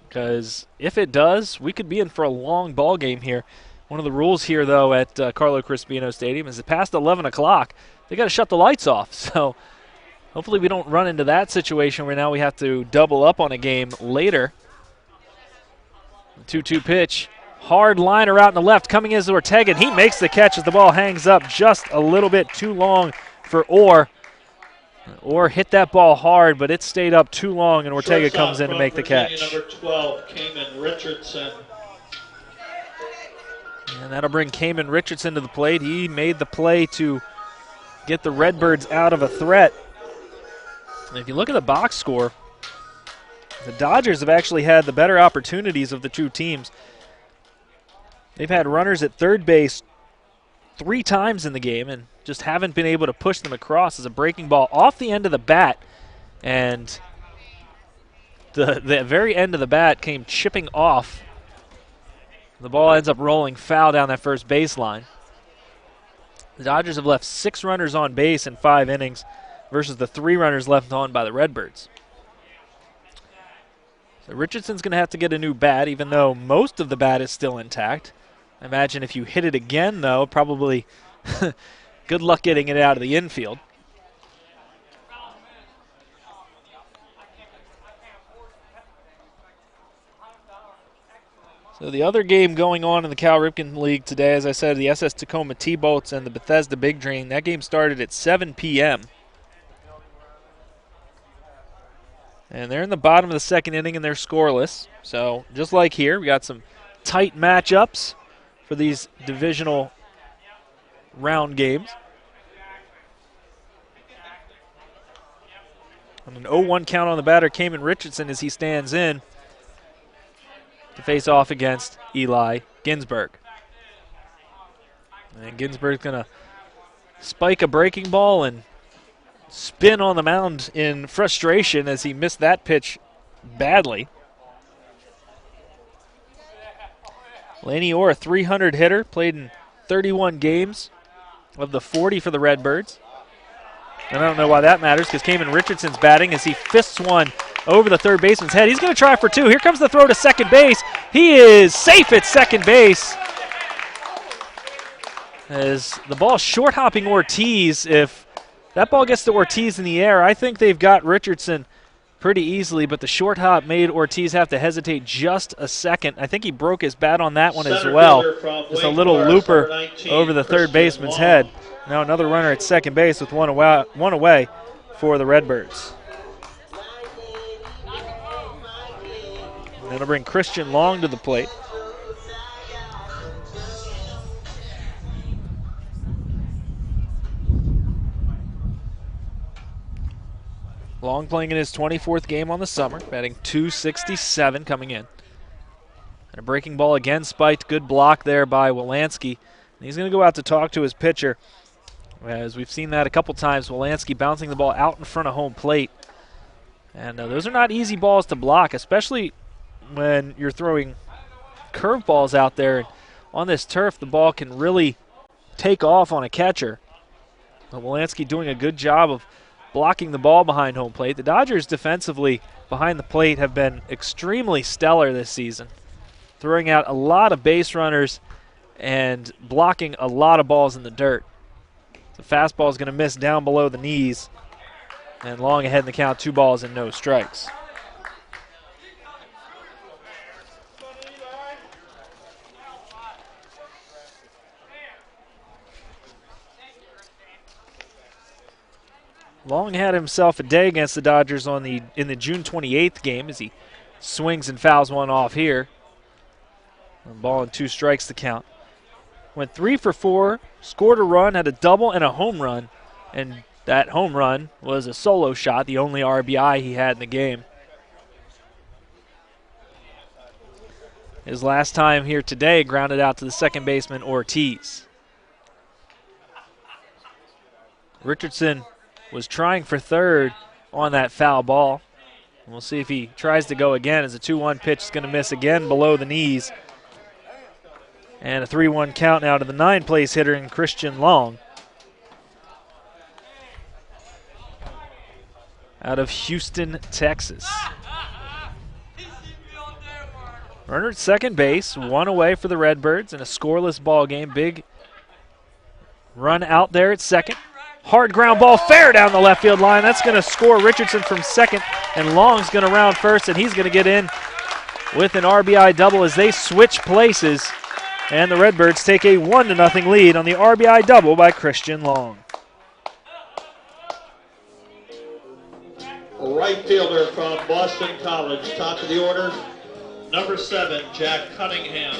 Speaker 1: Because if it does, we could be in for a long ball game here. One of the rules here, though, at Carlo Crispino Stadium is that past 11 o'clock, they got to shut the lights off. So hopefully we don't run into that situation where now we have to double up on a game later. 2-2 pitch. Hard liner out in the left. Coming is Ortega, and he makes the catch as the ball hangs up just a little bit too long for Orr. Orr hit that ball hard, but it stayed up too long, and Ortega comes in to make the catch.
Speaker 2: Number 12, Kamen Richardson.
Speaker 1: And that'll bring Kamen Richardson to the plate. He made the play to get the Redbirds out of a threat. And if you look at the box score, the Dodgers have actually had the better opportunities of the 2 teams. They've had runners at third base 3 times in the game and just haven't been able to push them across as a breaking ball off the end of the bat. And the very end of the bat came chipping off. The ball ends up rolling foul down that first baseline. The Dodgers have left 6 runners on base in 5 innings versus the 3 runners left on by the Redbirds. So Richardson's going to have to get a new bat, even though most of the bat is still intact. I imagine if you hit it again, though, probably good luck getting it out of the infield. So the other game going on in the Cal Ripken League today, as I said, the SS Tacoma T-Bolts and the Bethesda Big Drain. That game started at 7 p.m. And they're in the bottom of the 2nd inning and they're scoreless. So just like here, we got some tight matchups for these divisional round games. And an 0-1 count on the batter, Kamen Richardson, as he stands in to face off against Eli Ginsberg. And Ginsberg's going to spike a breaking ball and spin on the mound in frustration as he missed that pitch badly. Laney Orr, a 300 hitter, played in 31 games of the 40 for the Redbirds. And I don't know why that matters because Kamen Richardson's batting as he fists one over the third baseman's head. He's going to try for 2. Here comes the throw to second base. He is safe at second base. As the ball short hopping Ortiz. If that ball gets to Ortiz in the air, I think they've got Richardson pretty easily, but the short hop made Ortiz have to hesitate just a second. I think he broke his bat on that one as well. Just a little looper over the third baseman's head. Now another runner at second base with one away for the Redbirds. And that'll bring Christian Long to the plate. Long playing in his 24th game on the summer, batting .267 coming in. And a breaking ball again spiked. Good block there by Wolanski. And he's going to go out to talk to his pitcher. As we've seen that a couple times, Wolanski bouncing the ball out in front of home plate. And those are not easy balls to block, especially when you're throwing curveballs out there. And on this turf, the ball can really take off on a catcher. But Wolanski doing a good job of blocking the ball behind home plate. The Dodgers defensively behind the plate have been extremely stellar this season, throwing out a lot of base runners and blocking a lot of balls in the dirt. The fastball is going to miss down below the knees, and Long ahead in the count, 2 balls and no strikes. Long had himself a day against the Dodgers in the June 28th game as he swings and fouls one off here. A ball and 2 strikes to count. Went 3 for 4, scored a run, had a double and a home run, and that home run was a solo shot, the only RBI he had in the game. His last time here today grounded out to the second baseman Ortiz. Richardson was trying for third on that foul ball. We'll see if he tries to go again as a 2-1 pitch is going to miss again below the knees. And a 3-1 count now to the 9th-place hitter in Christian Long. Out of Houston, Texas. Runner at second base, 1 away for the Redbirds in a scoreless ball game. Big run out there at second. Hard ground ball fair down the left field line. That's going to score Richardson from second, and Long's going to round first, and he's going to get in with an RBI double as they switch places. And the Redbirds take a 1-0 lead on the RBI double by Christian Long.
Speaker 2: Right fielder from Boston College, top of the order, number 7, Jack Cunningham.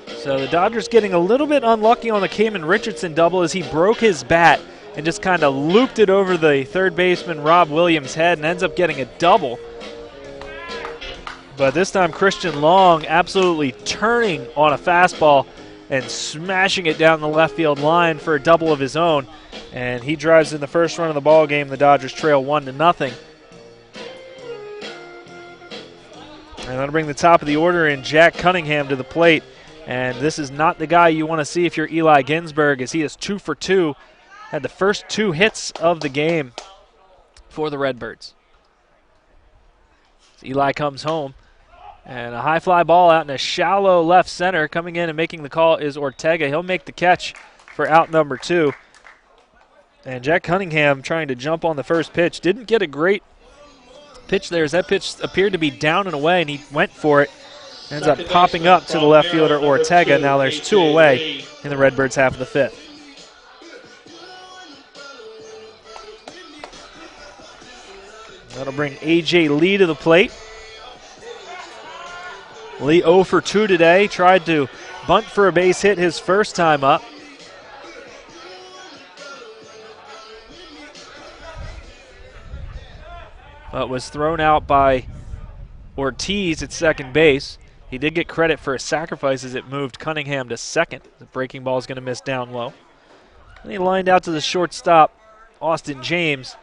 Speaker 1: So the Dodgers getting a little bit unlucky on the Cayman Richardson double as he broke his bat and just kind of looped it over the third baseman Rob Williams' head and ends up getting a double. But this time Christian Long absolutely turning on a fastball and smashing it down the left field line for a double of his own. And he drives in the first run of the ball game. The Dodgers trail 1-0. And that'll bring the top of the order in Jack Cunningham to the plate. And this is not the guy you want to see if you're Eli Ginsberg, as he is 2 for 2. Had the first 2 hits of the game for the Redbirds. So Eli comes home. And a high fly ball out in a shallow left center. Coming in and making the call is Ortega. He'll make the catch for out number 2. And Jack Cunningham trying to jump on the first pitch. Didn't get a great pitch there as that pitch appeared to be down and away, and he went for it. Ends up popping up to the left fielder Ortega. Now there's 2 away in the Redbirds' half of the 5th. That'll bring A.J. Lee to the plate. Lee 0 for 2 today. Tried to bunt for a base hit his first time up. But was thrown out by Ortiz at second base. He did get credit for a sacrifice as it moved Cunningham to second. The breaking ball is going to miss down low. And he lined out to the shortstop, Austin James,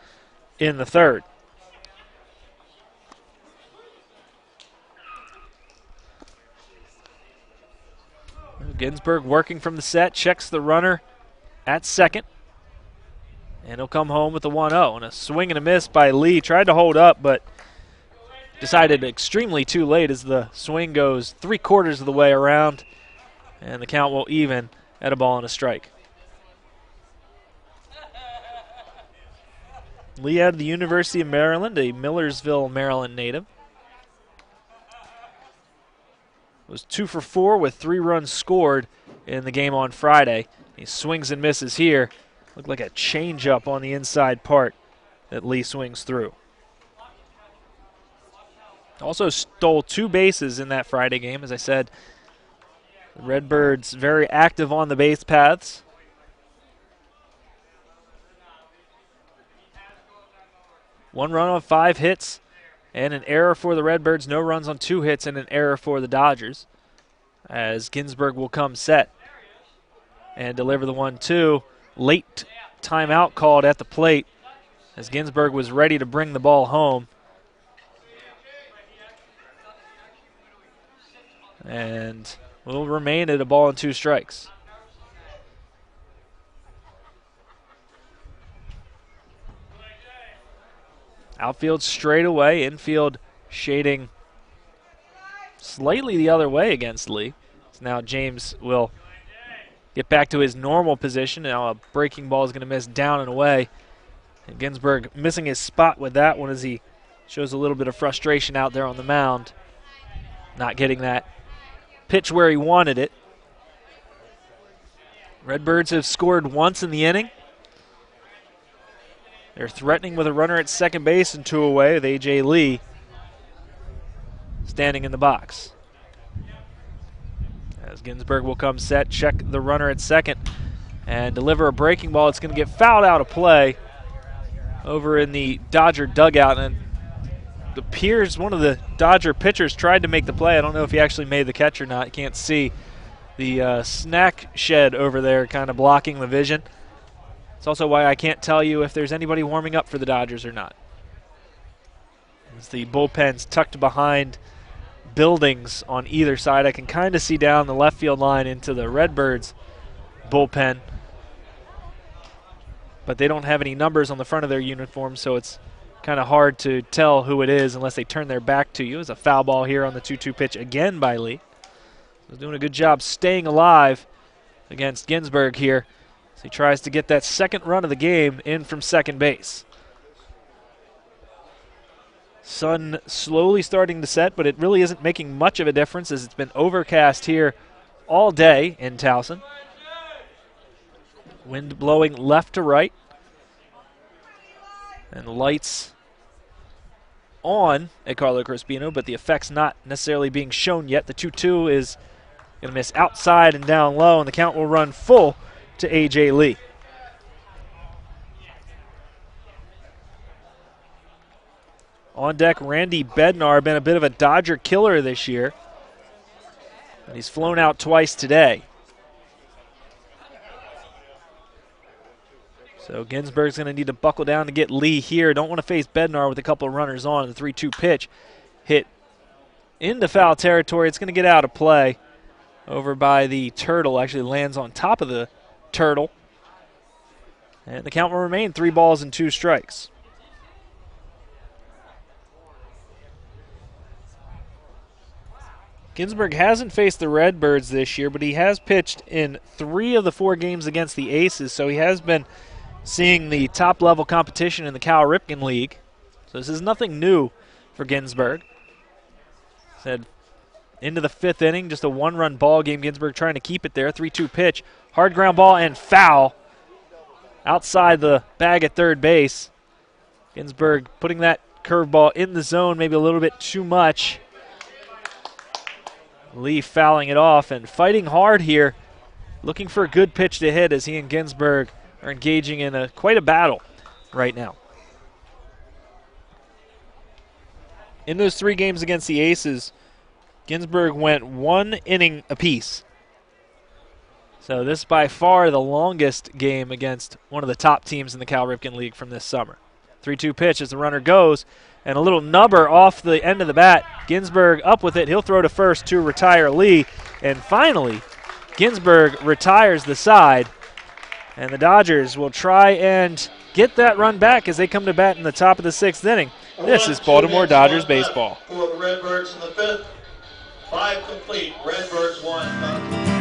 Speaker 1: in the third. Ginsberg working from the set, checks the runner at second. And he'll come home with the 1-0. And a swing and a miss by Lee. Tried to hold up, but decided extremely too late as the swing goes 3/4 of the way around. And the count will even at a ball and a strike. Lee out of the University of Maryland, a Millersville, Maryland native. Was 2 for 4 with 3 runs scored in the game on Friday. He swings and misses here. Looked like a changeup on the inside part that Lee swings through. Also stole 2 bases in that Friday game. As I said, the Redbirds very active on the base paths. One run on 5 hits And an error for the Redbirds. No runs on 2 hits and an error for the Dodgers. As Ginsburg will come set and deliver the 1-2. Late timeout called at the plate as Ginsburg was ready to bring the ball home. And will remain at a ball and 2 strikes. Outfield straight away, infield shading slightly the other way against Lee. So now James will get back to his normal position. Now a breaking ball is going to miss down and away. And Ginsburg missing his spot with that one as he shows a little bit of frustration out there on the mound. Not getting that pitch where he wanted it. Redbirds have scored once in the inning. They're threatening with a runner at second base and 2 away with A.J. Lee standing in the box. As Ginsburg will come set, check the runner at second, and deliver a breaking ball. It's going to get fouled out of play over in the Dodger dugout. And it appears one of the Dodger pitchers tried to make the play. I don't know if he actually made the catch or not. You can't see the snack shed over there kind of blocking the vision. It's also why I can't tell you if there's anybody warming up for the Dodgers or not. As the bullpen's tucked behind buildings on either side, I can kind of see down the left field line into the Redbirds bullpen. But they don't have any numbers on the front of their uniform, so it's kind of hard to tell who it is unless they turn their back to you. It's a foul ball here on the 2-2 pitch again by Lee. He's doing a good job staying alive against Ginsburg here. So he tries to get that second run of the game in from second base. Sun slowly starting to set, but it really isn't making much of a difference as it's been overcast here all day in Towson. Wind blowing left to right. And the lights on at Carlo Crispino, but the effect's not necessarily being shown yet. The 2-2 is going to miss outside and down low, and the count will run full to A.J. Lee. On deck, Randy Bednar, been a bit of a Dodger killer this year. And he's flown out twice today. So Ginsburg's going to need to buckle down to get Lee here. Don't want to face Bednar with a couple of runners on. The 3-2 pitch hit into foul territory. It's going to get out of play over by the Turtle. Actually lands on top of the Turtle. And the count will remain 3 balls and 2 strikes. Ginsburg hasn't faced the Redbirds this year, but he has pitched in 3 of the 4 games against the Aces, so he has been seeing the top-level competition in the Cal Ripken League. So this is nothing new for Ginsburg. Said into the 5th inning, just a 1-run ball game. Ginsburg trying to keep it there. 3-2 pitch, hard ground ball and foul outside the bag at third base. Ginsburg putting that curveball in the zone, maybe a little bit too much. Lee fouling it off and fighting hard here, looking for a good pitch to hit as he and Ginsburg are engaging in quite a battle right now. In those 3 games against the Aces, Ginsburg went 1 inning apiece. So this is by far the longest game against one of the top teams in the Cal Ripken League from this summer. 3-2 pitch as the runner goes, and a little nubber off the end of the bat. Ginsburg up with it. He'll throw to first to retire Lee. And finally, Ginsburg retires the side. And the Dodgers will try and get that run back as they come to bat in the top of the 6th inning. This is Baltimore Dodgers baseball.
Speaker 2: For the Redbirds in the 5th, 5 complete. Redbirds 1.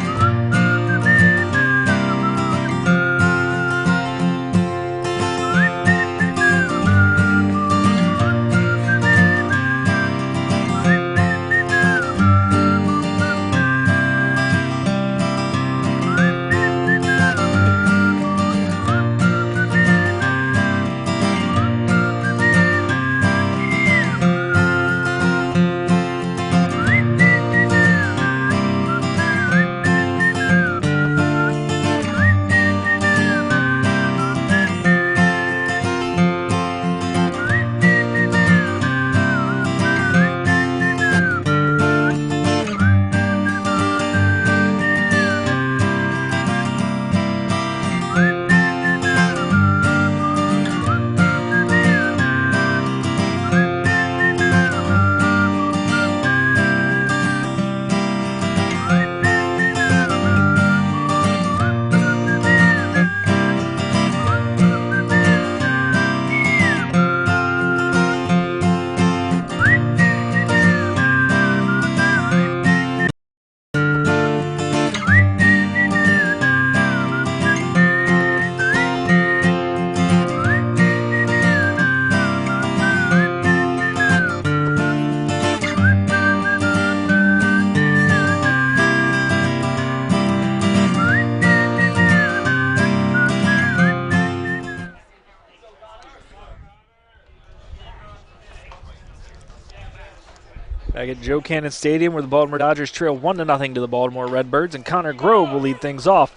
Speaker 1: Back at Joe Cannon Stadium, where the Baltimore Dodgers trail 1-0 to the Baltimore Redbirds, and Connor Grove will lead things off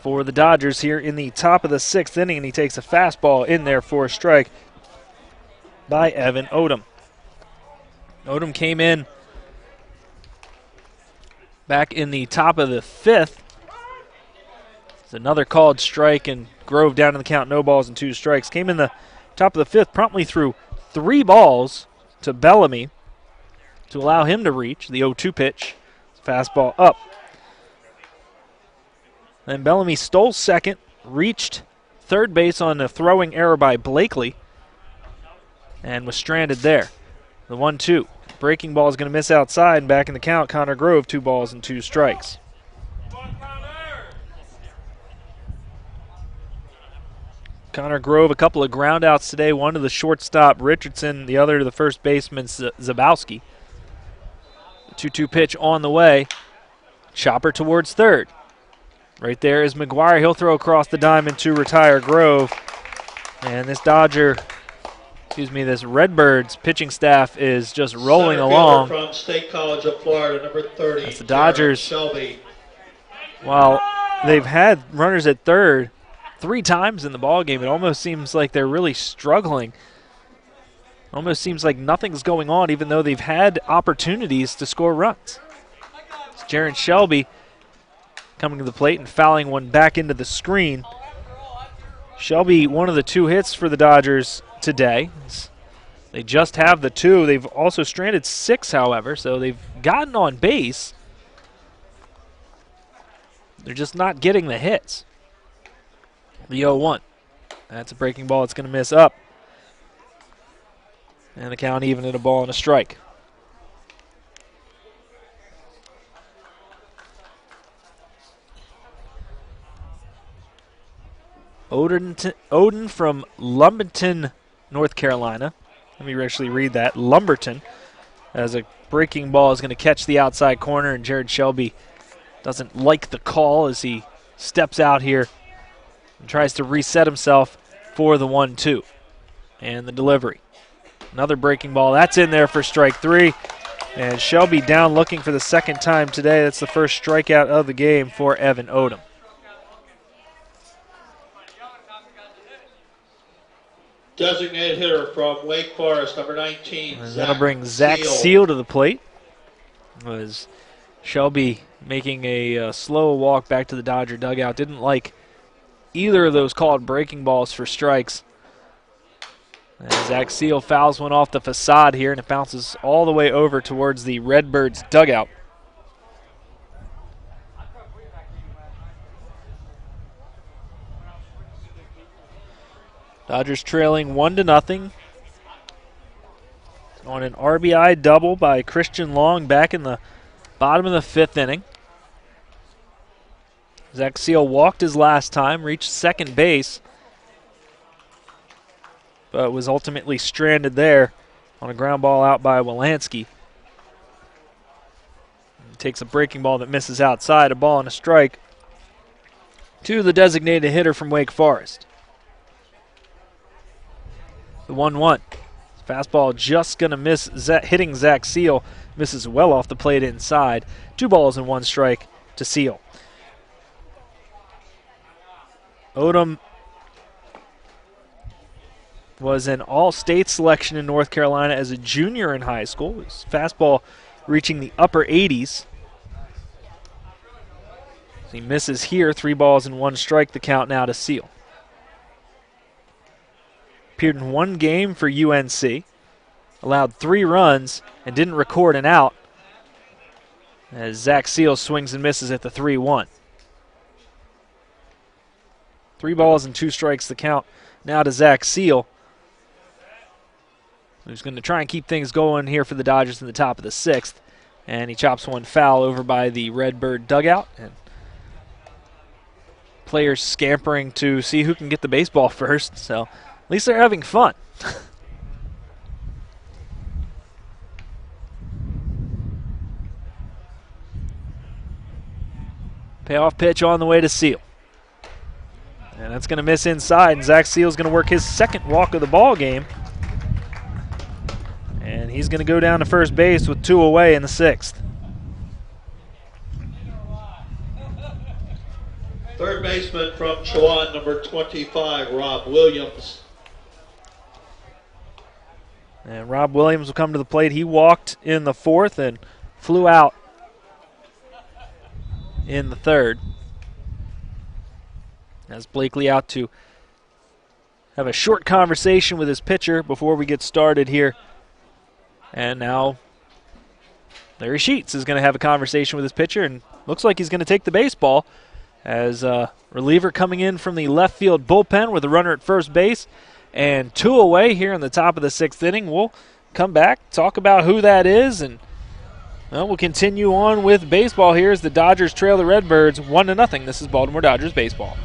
Speaker 1: for the Dodgers here in the top of the 6th inning, and he takes a fastball in there for a strike by Evan Odom. Odom came in back in the top of the 5th. It's another called strike, and Grove down in the count, no balls and 2 strikes. Came in the top of the 5th, promptly threw 3 balls to Bellamy to allow him to reach the 0-2 pitch. Fastball up. Then Bellamy stole second, reached third base on a throwing error by Blakely, and was stranded there. The 1-2. Breaking ball is going to miss outside, and back in the count, Connor Grove, 2 balls and 2 strikes. Connor Grove, a couple of groundouts today, one to the shortstop Richardson, the other to the first baseman Zabowski. The 2-2 pitch on the way. Chopper towards third. Right there is McGuire. He'll throw across the diamond to retire Grove. And this this Redbirds pitching staff is just rolling along.
Speaker 2: From State College of Florida, number 30.
Speaker 1: As the Dodgers,
Speaker 2: Shelby.
Speaker 1: while they've had runners at third 3 times in the ballgame, it almost seems like they're really struggling. Almost seems like nothing's going on, even though they've had opportunities to score runs. It's Jaron Shelby coming to the plate and fouling one back into the screen. Shelby, one of the 2 hits for the Dodgers today. They just have the 2. They've also stranded 6, however, so they've gotten on base. They're just not getting the hits. The 0-1. That's a breaking ball. It's going to miss up. And the count even at a ball and a strike. Odin from Lumberton, North Carolina. Let me actually read that. Lumberton. As a breaking ball is going to catch the outside corner, and Jared Shelby doesn't like the call as he steps out here and tries to reset himself for the 1-2. And the delivery. Another breaking ball. That's in there for strike 3. And Shelby down looking for the 2nd time today. That's the first strikeout of the game for Evan Odom.
Speaker 2: Designated hitter from Wake Forest, number 19.
Speaker 1: And that'll bring Zach Seal to the plate. Was Shelby making a slow walk back to the Dodger dugout. Didn't like either of those called breaking balls for strikes. And Zach Seal fouls one off the facade here, and it bounces all the way over towards the Redbirds dugout. Dodgers trailing 1-0 on an RBI double by Christian Long back in the bottom of the 5th inning. Zach Seal walked his last time, reached second base, but was ultimately stranded there on a ground ball out by Wilansky. Takes a breaking ball that misses outside, a ball and a strike to the designated hitter from Wake Forest. The 1-1. Fastball just going to miss, hitting Zach Seal. Misses well off the plate inside. 2 balls and 1 strike to Seal. Odom was an all-state selection in North Carolina as a junior in high school. His fastball reaching the upper 80s. He misses here, 3 balls and 1 strike, the count now to Seal. Appeared in 1 game for UNC, allowed 3 runs, and didn't record an out as Zach Seal swings and misses at the 3-1. 3 balls and 2 strikes, the count now to Zach Seal, who's going to try and keep things going here for the Dodgers in the top of the 6th. And he chops one foul over by the Redbird dugout. And players scampering to see who can get the baseball first. So at least they're having fun. Payoff pitch on the way to Seal. And that's going to miss inside. And Zach Seal's going to work his 2nd walk of the ball game. And he's going to go down to first base with 2 away in the 6th.
Speaker 2: Third baseman from Chowan, number 25, Rob Williams.
Speaker 1: And Rob Williams will come to the plate. He walked in the 4th and flew out in the 3rd. As Blakely out to have a short conversation with his pitcher before we get started here. And now Larry Sheets is going to have a conversation with his pitcher, and looks like he's going to take the baseball as a reliever coming in from the left field bullpen with a runner at first base and 2 away here in the top of the 6th inning. We'll come back, talk about who that is, and we'll continue on with baseball here as the Dodgers trail the Redbirds 1-0. This is Baltimore Dodgers baseball.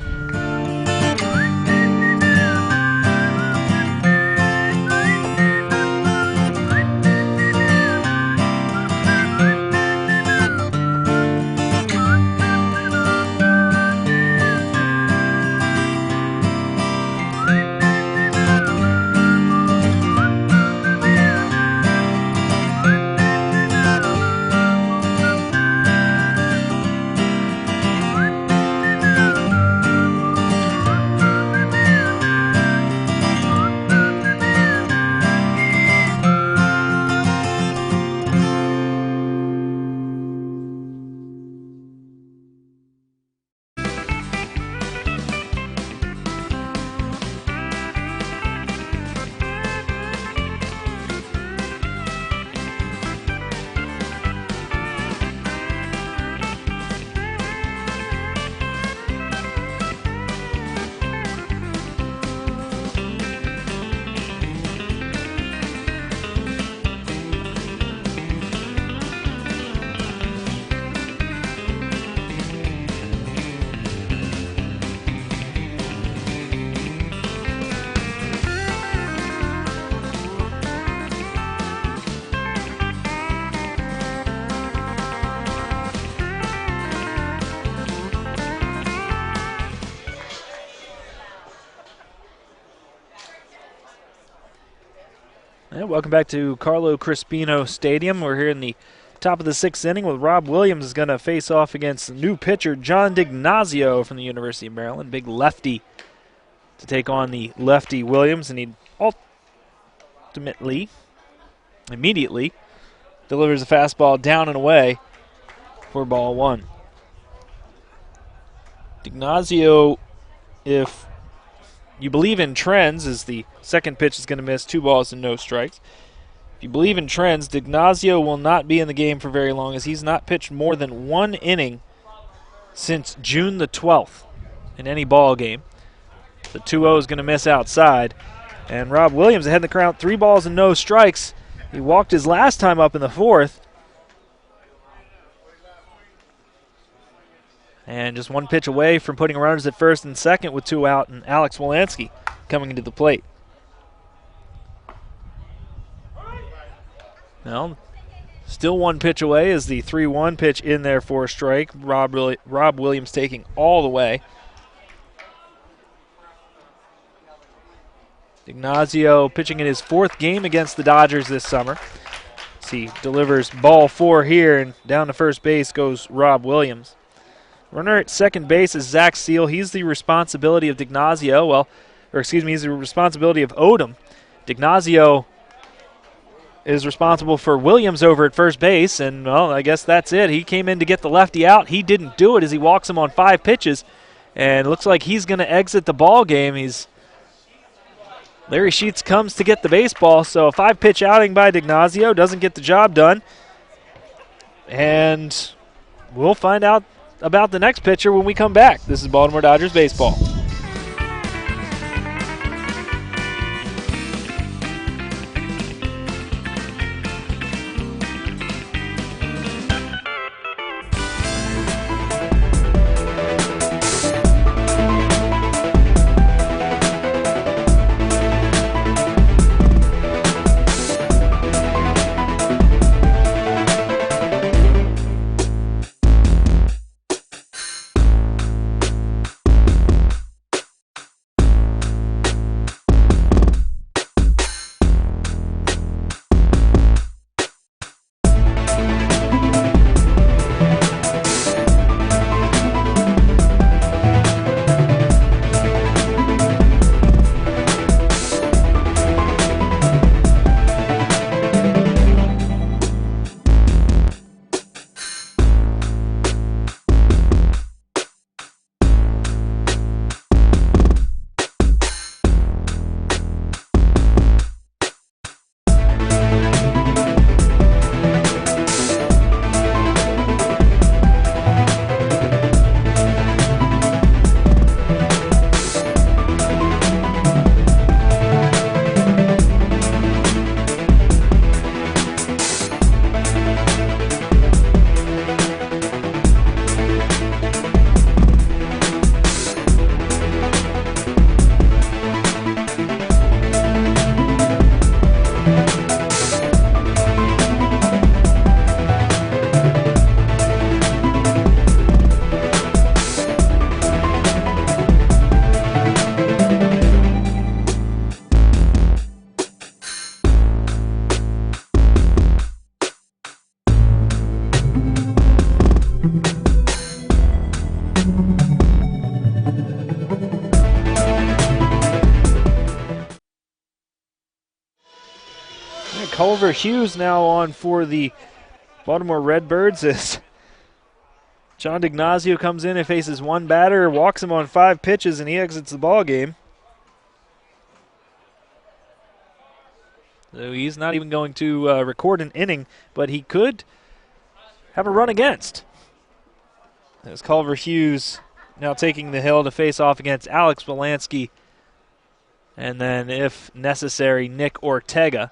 Speaker 1: And welcome back to Carlo Crispino Stadium. We're here in the top of the 6th inning with Rob Williams is going to face off against new pitcher John DiGnazio from the University of Maryland. Big lefty to take on the lefty Williams, and he immediately delivers a fastball down and away for ball 1. DiGnazio, if you believe in trends, as the second pitch is going to miss 2 balls and no strikes. If you believe in trends, DiGnazio will not be in the game for very long, as he's not pitched more than 1 inning since June the 12th in any ball game. The 2-0 is going to miss outside. And Rob Williams ahead in the count, 3 balls and no strikes. He walked his last time up in the 4th. And just 1 pitch away from putting runners at first and second with 2 out, and Alex Wolanski coming into the plate. Now, still 1 pitch away is the 3-1 pitch in there for a strike. Rob Williams taking all the way. DiGnazio pitching in his 4th game against the Dodgers this summer. So he delivers ball 4 here, and down to first base goes Rob Williams. Runner at second base is Zach Seal. He's the responsibility of DiGnazio. He's the responsibility of Odom. DiGnazio is responsible for Williams over at first base, and, well, I guess that's it. He came in to get the lefty out. He didn't do it as he walks him on 5 pitches, and looks like he's going to exit the ball game. Larry Sheets comes to get the baseball, so a 5-pitch outing by DiGnazio doesn't get the job done. And we'll find out about the next pitcher when we come back. This is Baltimore Dodgers baseball. Culver Hughes now on for the Baltimore Redbirds as John DiGnazio comes in and faces one batter, walks him on 5 pitches, and he exits the ball game. So he's not even going to record an inning, but he could have a run against. As Culver Hughes now taking the hill to face off against Alex Wolanski, and then, if necessary, Nick Ortega.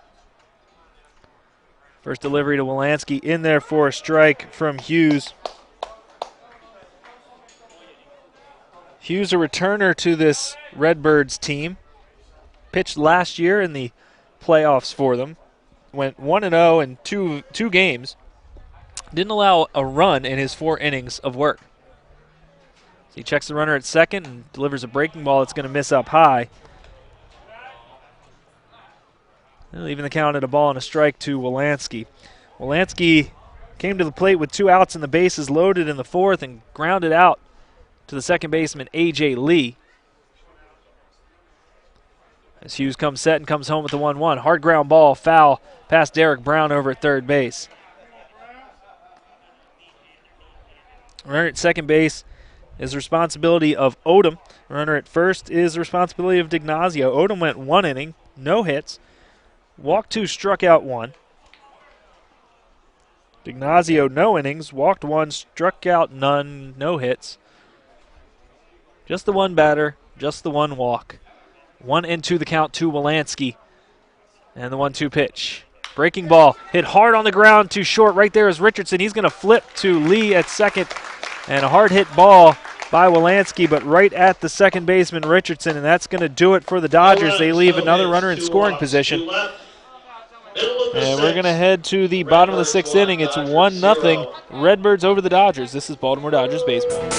Speaker 1: First delivery to Wolanski in there for a strike from Hughes. Hughes, a returner to this Redbirds team. Pitched last year in the playoffs for them. Went 1-0 in two games. Didn't allow a run in his 4 innings of work. So he checks the runner at second and delivers a breaking ball that's going to miss up high. Leaving the count at a ball and a strike to Wolanski. Wolanski came to the plate with 2 outs and the bases loaded in the 4th and grounded out to the second baseman, A.J. Lee. As Hughes comes set and comes home with the 1-1. Hard ground ball, foul past Derek Brown over at third base. Runner at second base is the responsibility of Odom. Runner at first is the responsibility of DiGnazio. Odom went 1 inning, no hits. Walked 2, struck out 1. DiGnazio, no innings, walked 1, struck out none, no hits. Just the 1 batter, just the 1 walk. 1-2 the count to Wolanski. And the 1-2 pitch. Breaking ball, hit hard on the ground, too short. Right there is Richardson. He's going to flip to Lee at second. And a hard hit ball by Wolanski, but right at the second baseman, Richardson. And that's going to do it for the Dodgers. They leave another runner in scoring position. And we're going to head to the bottom of the 6th inning. It's 1-0 Redbirds over the Dodgers. This is Baltimore Dodgers baseball.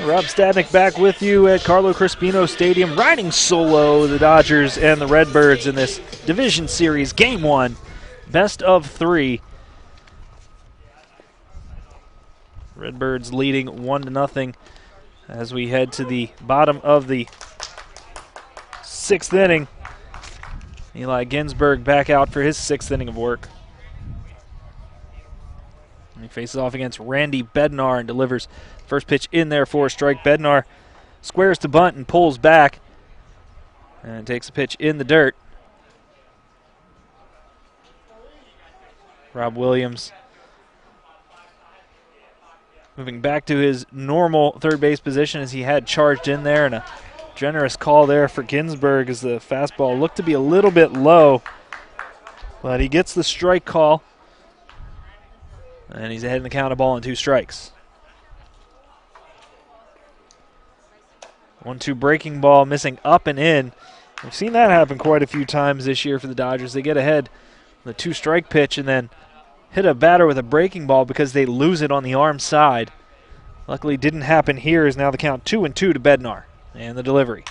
Speaker 1: Rob Stadnick back with you at Carlo Crispino Stadium, riding solo the Dodgers and the Redbirds in this Division Series Game 1, best of 3. Redbirds leading 1-0 as we head to the bottom of the 6th inning. Eli Ginsberg back out for his 6th inning of work. And he faces off against Randy Bednar and delivers first pitch in there for a strike. Bednar squares to bunt and pulls back and takes a pitch in the dirt. Rob Williams moving back to his normal third base position as he had charged in there, and a generous call there for Ginsberg as the fastball looked to be a little bit low, but he gets the strike call, and he's ahead in the count of ball and 2 strikes. 1-2 breaking ball, missing up and in. We've seen that happen quite a few times this year for the Dodgers. They get ahead with a 2-strike pitch and then hit a batter with a breaking ball because they lose it on the arm side. Luckily, didn't happen here. Is now the count 2-2 to Bednar. And the delivery.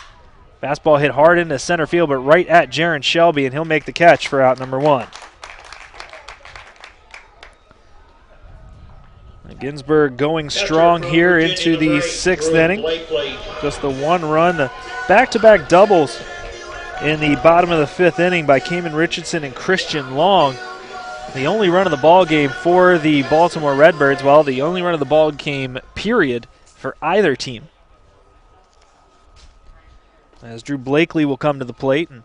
Speaker 1: Fastball hit hard into center field, but right at Jaron Shelby, and he'll make the catch for out number 1. Ginsburg going strong here into the 6th inning. Just the 1 run. The back-to-back doubles in the bottom of the 5th inning by Kamen Richardson and Christian Long. The only run of the ball game for the Baltimore Redbirds, well, the only run of the ball game, period, for either team. As Drew Blakely will come to the plate and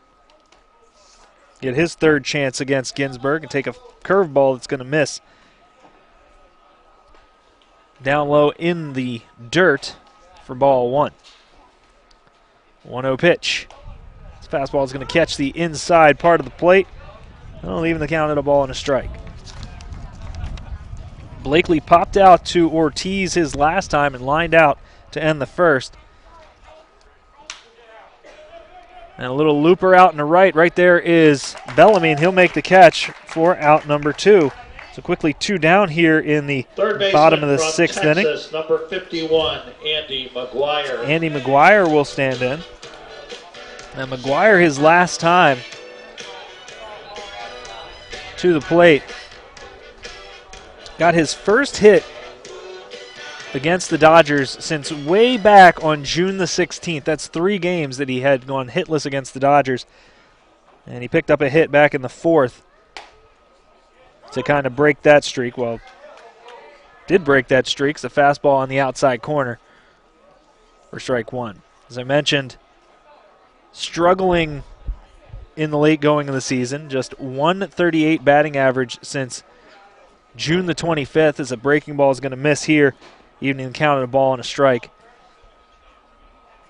Speaker 1: get his 3rd chance against Ginsburg and take a curveball that's going to miss. Down low in the dirt for ball 1. 1-0 pitch. This fastball is going to catch the inside part of the plate. Leaving the count at a ball and a strike. Blakely popped out to Ortiz his last time and lined out to end the 1st. And a little looper out in the right. Right there is Bellamy, and he'll make the catch for out number 2. So quickly 2 down here in the bottom of the 6th inning.
Speaker 2: Number 51, Andy McGuire.
Speaker 1: Andy McGuire will stand in. And McGuire, his last time to the plate, got his first hit against the Dodgers since way back on June the 16th. That's 3 games that he had gone hitless against the Dodgers. And he picked up a hit back in the 4th to kind of break that streak. Well, did break that streak. It's a fastball on the outside corner for strike 1. As I mentioned, struggling in the late going of the season. Just 138 batting average since June the 25th, as a breaking ball is going to miss here, even counted a ball and a strike.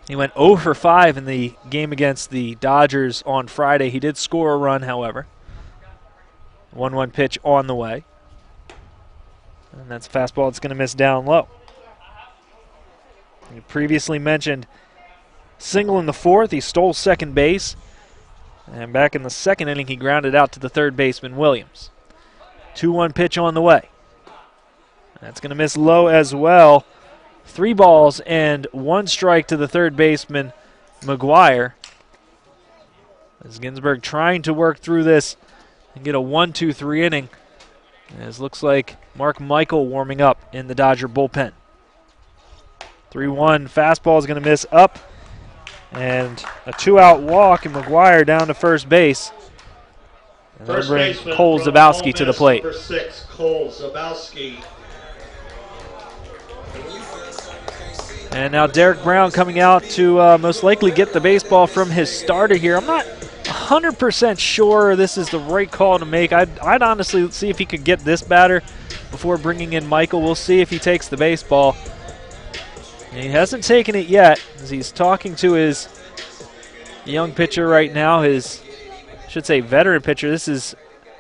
Speaker 1: He went 0 for 5 in the game against the Dodgers on Friday. He did score a run, however. 1-1 pitch on the way. And that's a fastball that's going to miss down low. You previously mentioned single in the 4th. He stole second base. And back in the 2nd inning, he grounded out to the 3rd baseman, Williams. 2-1 pitch on the way. That's going to miss low as well. 3 balls and 1 strike to the 3rd baseman, McGuire. As Ginsburg trying to work through this and get a 1-2-3 inning. As looks like Mark Michael warming up in the Dodger bullpen. 3-1 fastball is going to miss up. And a 2-out walk, and McGuire down to first base. And they'll bring Cole Zabowski to the plate.
Speaker 2: Number 6, Cole Zabowski.
Speaker 1: And now Derek Brown coming out to most likely get the baseball from his starter here. I'm not 100% sure this is the right call to make. I'd honestly see if he could get this batter before bringing in Michael. We'll see if he takes the baseball. And he hasn't taken it yet, as he's talking to his young pitcher right now, his, I should say, veteran pitcher. This is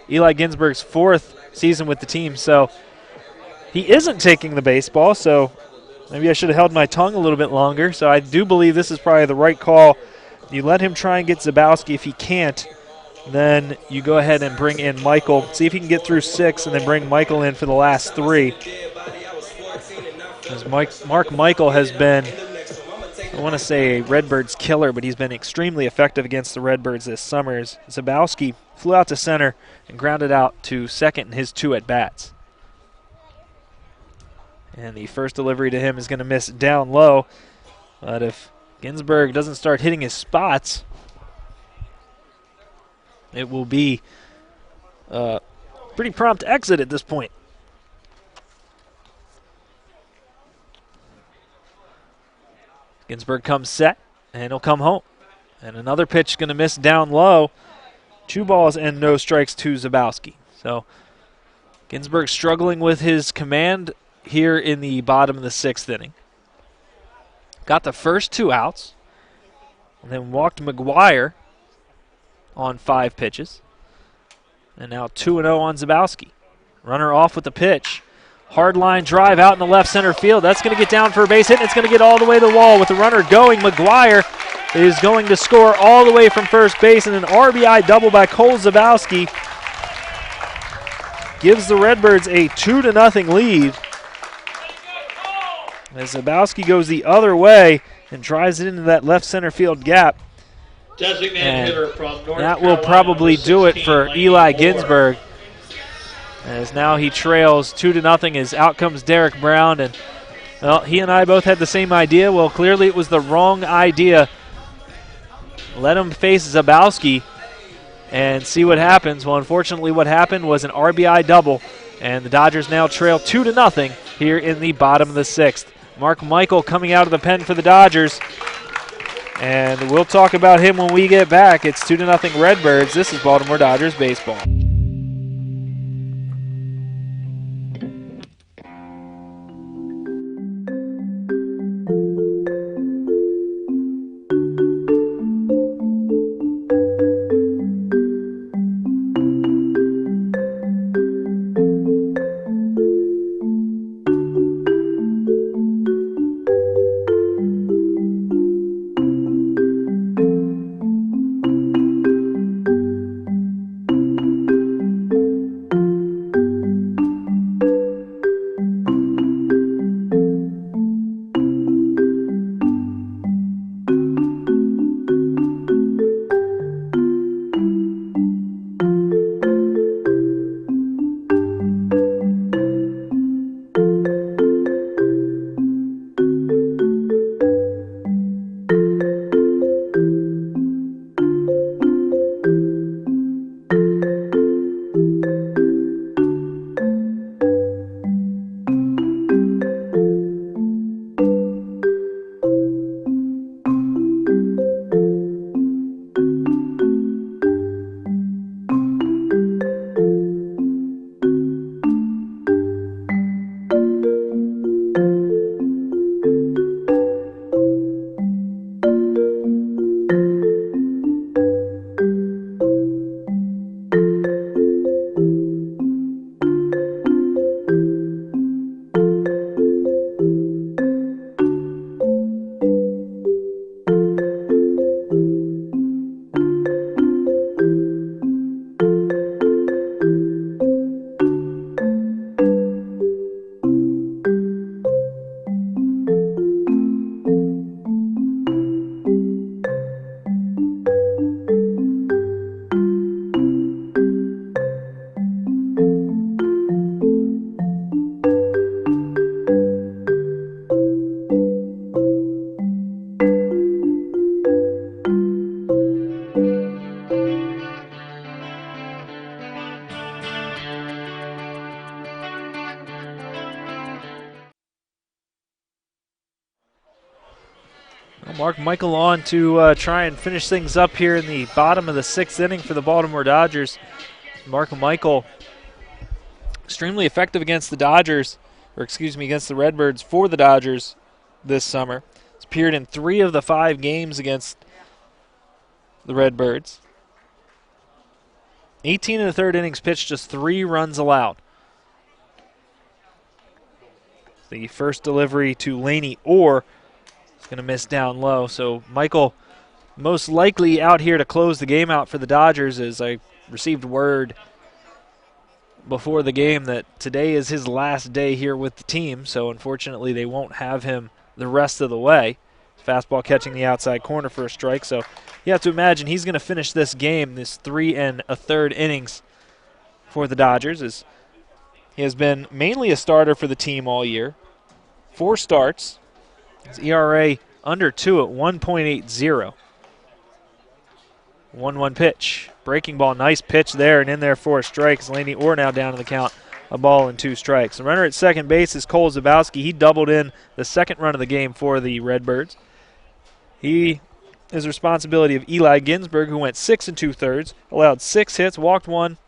Speaker 1: Eli Ginsburg's 4th season with the team, so he isn't taking the baseball, so maybe I should have held my tongue a little bit longer. So I do believe this is probably the right call. You let him try and get Zabowski. If he can't, then you go ahead and bring in Michael. See if he can get through 6 and then bring Michael in for the last 3. As Mark Michael has been, I want to say, a Redbirds killer, but he's been extremely effective against the Redbirds this summer. As Zabowski flew out to center and grounded out to 2nd in his 2 at-bats. And the first delivery to him is going to miss down low. But if Ginsburg doesn't start hitting his spots, it will be a pretty prompt exit at this point. Ginsburg comes set, and he'll come home. And another pitch going to miss down low. 2 balls and no strikes to Zabowski. So Ginsburg struggling with his command here in the bottom of the 6th inning. Got the first 2 outs, and then walked McGuire on 5 pitches. And now 2-0 on Zabowski. Runner off with the pitch. Hard line drive out in the left center field. That's going to get down for a base hit, and it's going to get all the way to the wall with the runner going. McGuire is going to score all the way from first base, and an RBI double by Cole Zabowski gives the Redbirds a 2-0 lead. As Zabowski goes the other way and drives it into that left center field gap.
Speaker 2: Designated hitter from North
Speaker 1: that will
Speaker 2: Carolina,
Speaker 1: probably do it for
Speaker 2: Laney
Speaker 1: Eli
Speaker 2: Moore.
Speaker 1: Ginsberg. As now he trails 2-0, as out comes Derek Brown. And, well, he and I both had the same idea. Well, clearly it was the wrong idea. Let him face Zabowski and see what happens. Well, unfortunately what happened was an RBI double, and the Dodgers now trail 2-0 here in the bottom of the sixth. Mark Michael coming out of the pen for the Dodgers, and we'll talk about him when we get back. It's 2-0 Redbirds. This is Baltimore Dodgers baseball. Mark Michael on to try and finish things up here in the bottom of the sixth inning for the Baltimore Dodgers. Mark Michael extremely effective against the Dodgers, against the Redbirds for the Dodgers this summer. He's appeared in 3 of the 5 games against the Redbirds. 18 in the third innings pitched, just 3 runs allowed. The first delivery to Laney Orr is going to miss down low. So Michael most likely out here to close the game out for the Dodgers, as I received word before the game that today is his last day here with the team. So unfortunately they won't have him the rest of the way. Fastball catching the outside corner for a strike. So you have to imagine he's going to finish this game, this 3 1/3 innings for the Dodgers, as he has been mainly a starter for the team all year. 4 starts. His ERA under 2 at 1.80. 1-1 pitch. Breaking ball, nice pitch there, and in there for a strike. As Laney Orr now down in the count, a ball and 2 strikes. The runner at second base is Cole Zabowski. He doubled in the second run of the game for the Redbirds. He is responsibility of Eli Ginsberg, who went 6 2/3, allowed 6 hits, walked 1,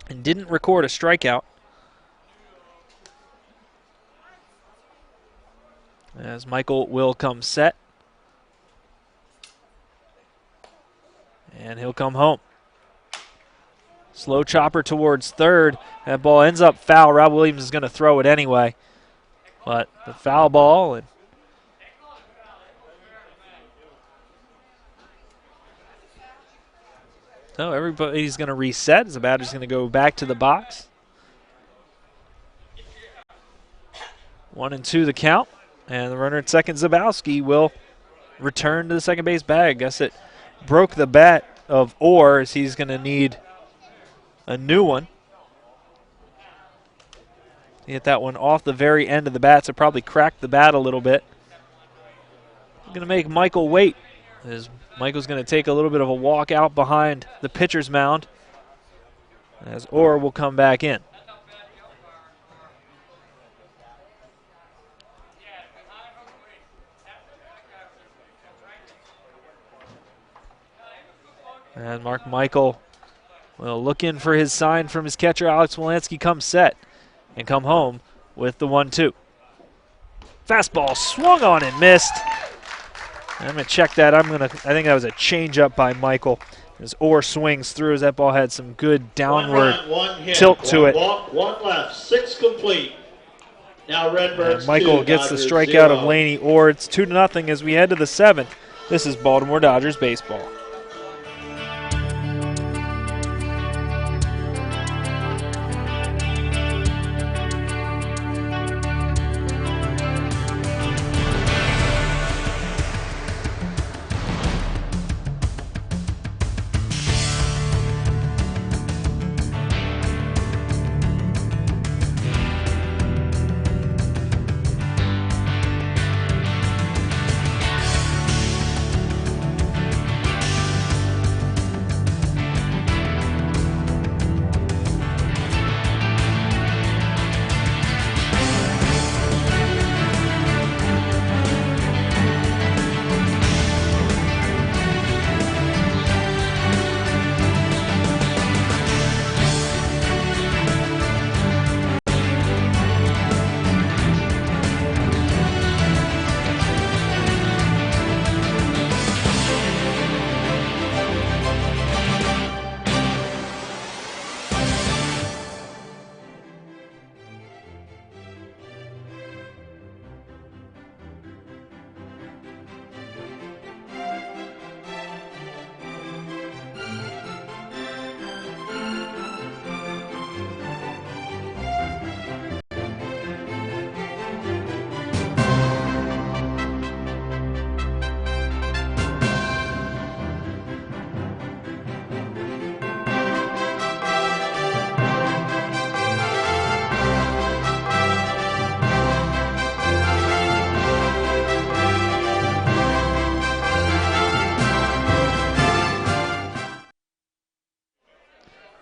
Speaker 1: and didn't record a strikeout. As Michael will come set. And he'll come home. Slow chopper towards third. That ball ends up foul. Rob Williams is going to throw it anyway. But the foul ball. And so everybody's going to reset. The batter's going to go back to the box. 1-2 the count. And the runner at second, Zabowski, will return to the second base bag. I guess it broke the bat of Orr, as he's going to need a new one. He hit that one off the very end of the bat, so probably cracked the bat a little bit. Going to make Michael wait, as Michael's going to take a little bit of a walk out behind the pitcher's mound, as Orr will come back in. And Mark Michael will look in for his sign from his catcher, Alex Wolanski, come set and come home with the 1-2. Fastball swung on and missed. I'm going to check that. I think that was a changeup by Michael. As Orr swings through, as that ball had some good downward tilt to it.
Speaker 2: Walk, one left, 6 complete. Now Redbirds.
Speaker 1: Michael gets the strikeout of Laney Orr. It's 2-0 as we head to the 7th. This is Baltimore Dodgers baseball.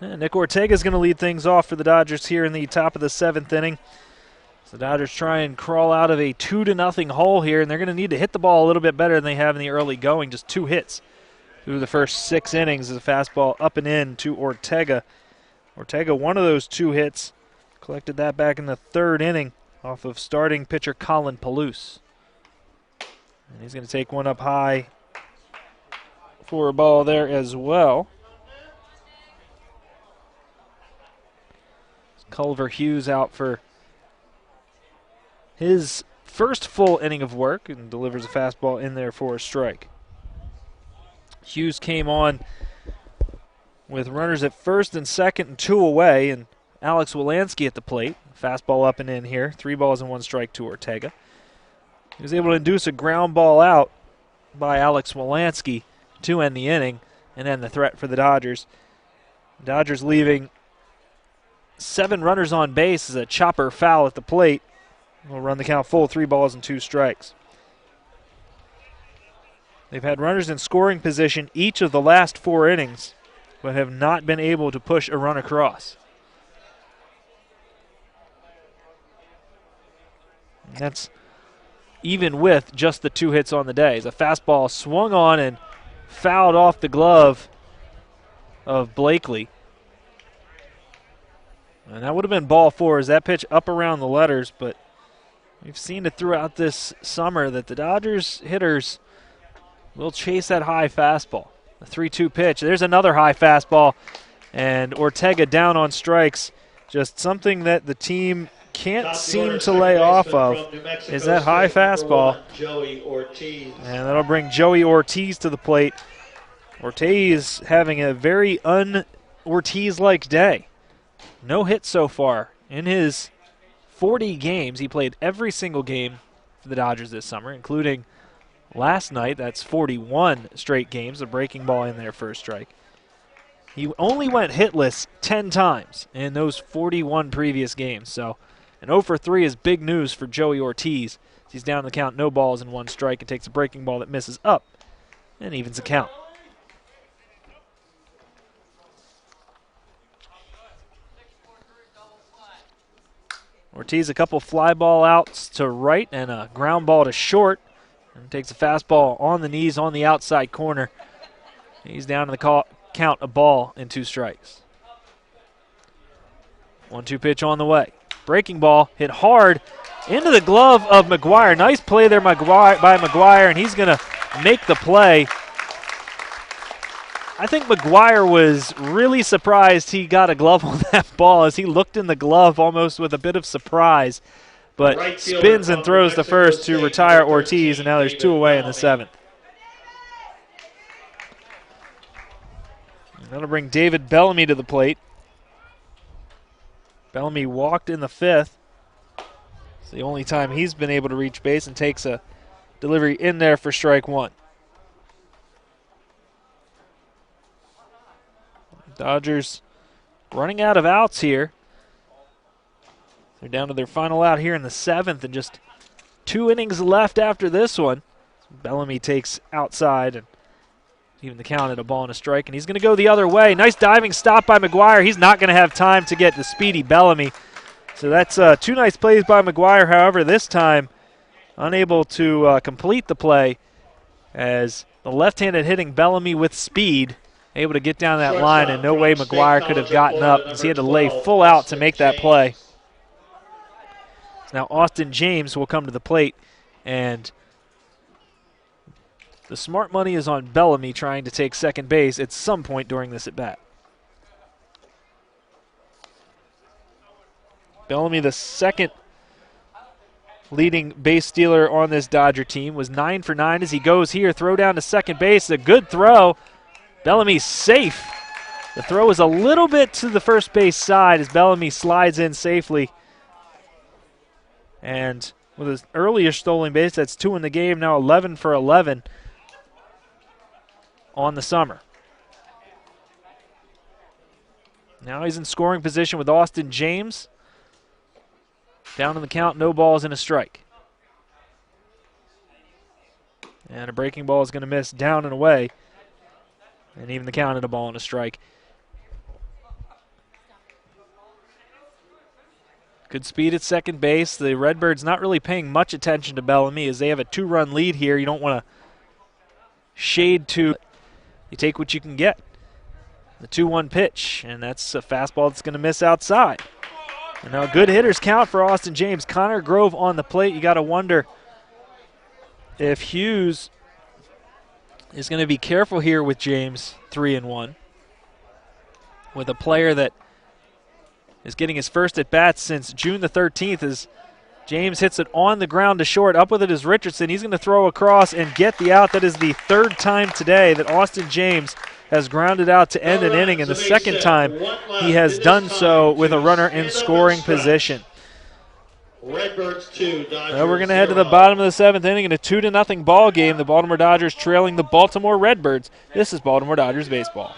Speaker 1: Nick Ortega is going to lead things off for the Dodgers here in the top of the 7th inning. So the Dodgers try and crawl out of a 2-0 hole here, and they're going to need to hit the ball a little bit better than they have in the early going. Just 2 hits through the first 6 innings as a fastball up and in to Ortega. Ortega, one of those 2 hits, collected that back in the 3rd inning off of starting pitcher Colin Palouse. And he's going to take one up high for a ball there as well. Culver Hughes out for his first full inning of work and delivers a fastball in there for a strike. Hughes came on with runners at first and second and 2 away, and Alex Wolanski at the plate. Fastball up and in here. 3 balls and 1 strike to Ortega. He was able to induce a ground ball out by Alex Wolanski to end the inning and end the threat for the Dodgers. Dodgers leaving 7 runners on base as a chopper foul at the plate. We'll run the count full, 3 balls and 2 strikes. They've had runners in scoring position each of the last 4 innings, but have not been able to push a run across. And that's even with just the 2 hits on the day. As a fastball swung on and fouled off the glove of Blakely. And that would have been ball 4 as that pitch up around the letters, but we've seen it throughout this summer that the Dodgers hitters will chase that high fastball. The 3-2 pitch. There's another high fastball And Ortega down on strikes. Just something that the team can't seem to lay off of is that high fastball.
Speaker 2: Joey Ortiz.
Speaker 1: And that'll bring Joey Ortiz to the plate. Ortiz having a very un-Ortiz-like day. No hits so far. In his 40 games, he played every single game for the Dodgers this summer, including last night. That's 41 straight games, a breaking ball in there for a strike. He only went hitless 10 times in those 41 previous games. So an 0 for 3 is big news for Joey Ortiz. He's down the count, no balls and 1 strike, and takes a breaking ball that misses up and evens the count. Ortiz a couple fly ball outs to right and a ground ball to short. And takes a fastball on the knees on the outside corner. He's down to the count, a ball and 2 strikes. 1-2 pitch on the way. Breaking ball hit hard into the glove of McGuire. Nice play there by McGuire, and he's going to make the play. I think McGuire was really surprised he got a glove on that ball as he looked in the glove almost with a bit of surprise, but spins and throws the first to retire Ortiz, and now there's 2 away in the 7th. That'll bring David Bellamy to the plate. Bellamy walked in the 5th. It's the only time he's been able to reach base, and takes a delivery in there for strike 1. Dodgers running out of outs here. They're down to their final out here in the 7th, and just 2 innings left after this one. Bellamy takes outside and even the count at a ball and a strike, and he's going to go the other way. Nice diving stop by McGuire. He's not going to have time to get the speedy Bellamy. So that's 2 nice plays by McGuire. However, this time unable to complete the play as the left-handed hitting Bellamy with speed able to get down that line, and no way McGuire could have gotten up because he had to lay full out to make that play. So now Austin James will come to the plate, and the smart money is on Bellamy trying to take second base at some point during this at-bat. Bellamy, the second leading base stealer on this Dodger team, was 9 for 9 as he goes here. Throw down to second base, a good throw. Bellamy's safe. The throw is a little bit to the first base side as Bellamy slides in safely. And with his earlier stolen base, that's 2 in the game, now 11 for 11 on the summer. Now he's in scoring position with Austin James. Down in the count, no balls and a strike. And a breaking ball is going to miss down and away. And even the count at a ball and a strike. Good speed at second base. The Redbirds not really paying much attention to Bellamy as they have a 2-run lead here. You don't want to shade to. You take what you can get. The 2-1 pitch, and that's a fastball that's going to miss outside. And now a good hitter's count for Austin James. Connor Grove on the plate. You got to wonder if Hughes is going to be careful here with James, 3-1, with a player that is getting his first at-bat since June the 13th as James hits it on the ground to short. Up with it is Richardson. He's going to throw across and get the out. That is the 3rd time today that Austin James has grounded out to end an inning, and the 2nd time he has done so with a runner in scoring position.
Speaker 2: Redbirds 2, Dodgers
Speaker 1: Well, we're going to head to the bottom of the 7th inning in a 2-0 ball game. The Baltimore Dodgers trailing the Baltimore Redbirds. This is Baltimore Dodgers baseball.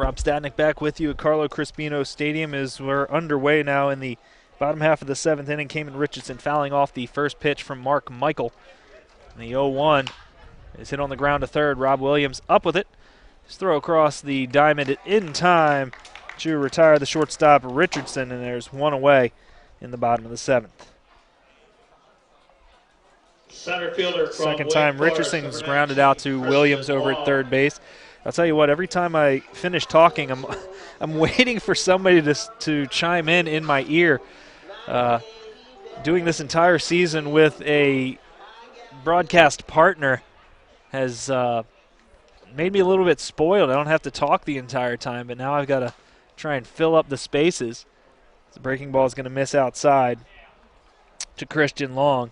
Speaker 1: Rob Stadnick back with you at Carlo Crispino Stadium as we're underway now in the bottom half of the 7th inning. Cayman Richardson fouling off the first pitch from Mark Michael. And the 0-1 is hit on the ground to third. Rob Williams up with it. His throw across the diamond in time to retire the shortstop Richardson, and there's one away in the bottom of the 7th.
Speaker 2: Center fielder from
Speaker 1: Second time Richardson's grounded out to Williams over at third base. I'll tell you what, every time I finish talking, I'm waiting for somebody to chime in my ear. Doing this entire season with a broadcast partner has made me a little bit spoiled. I don't have to talk the entire time, but now I've got to try and fill up the spaces. The breaking ball is going to miss outside to Christian Long.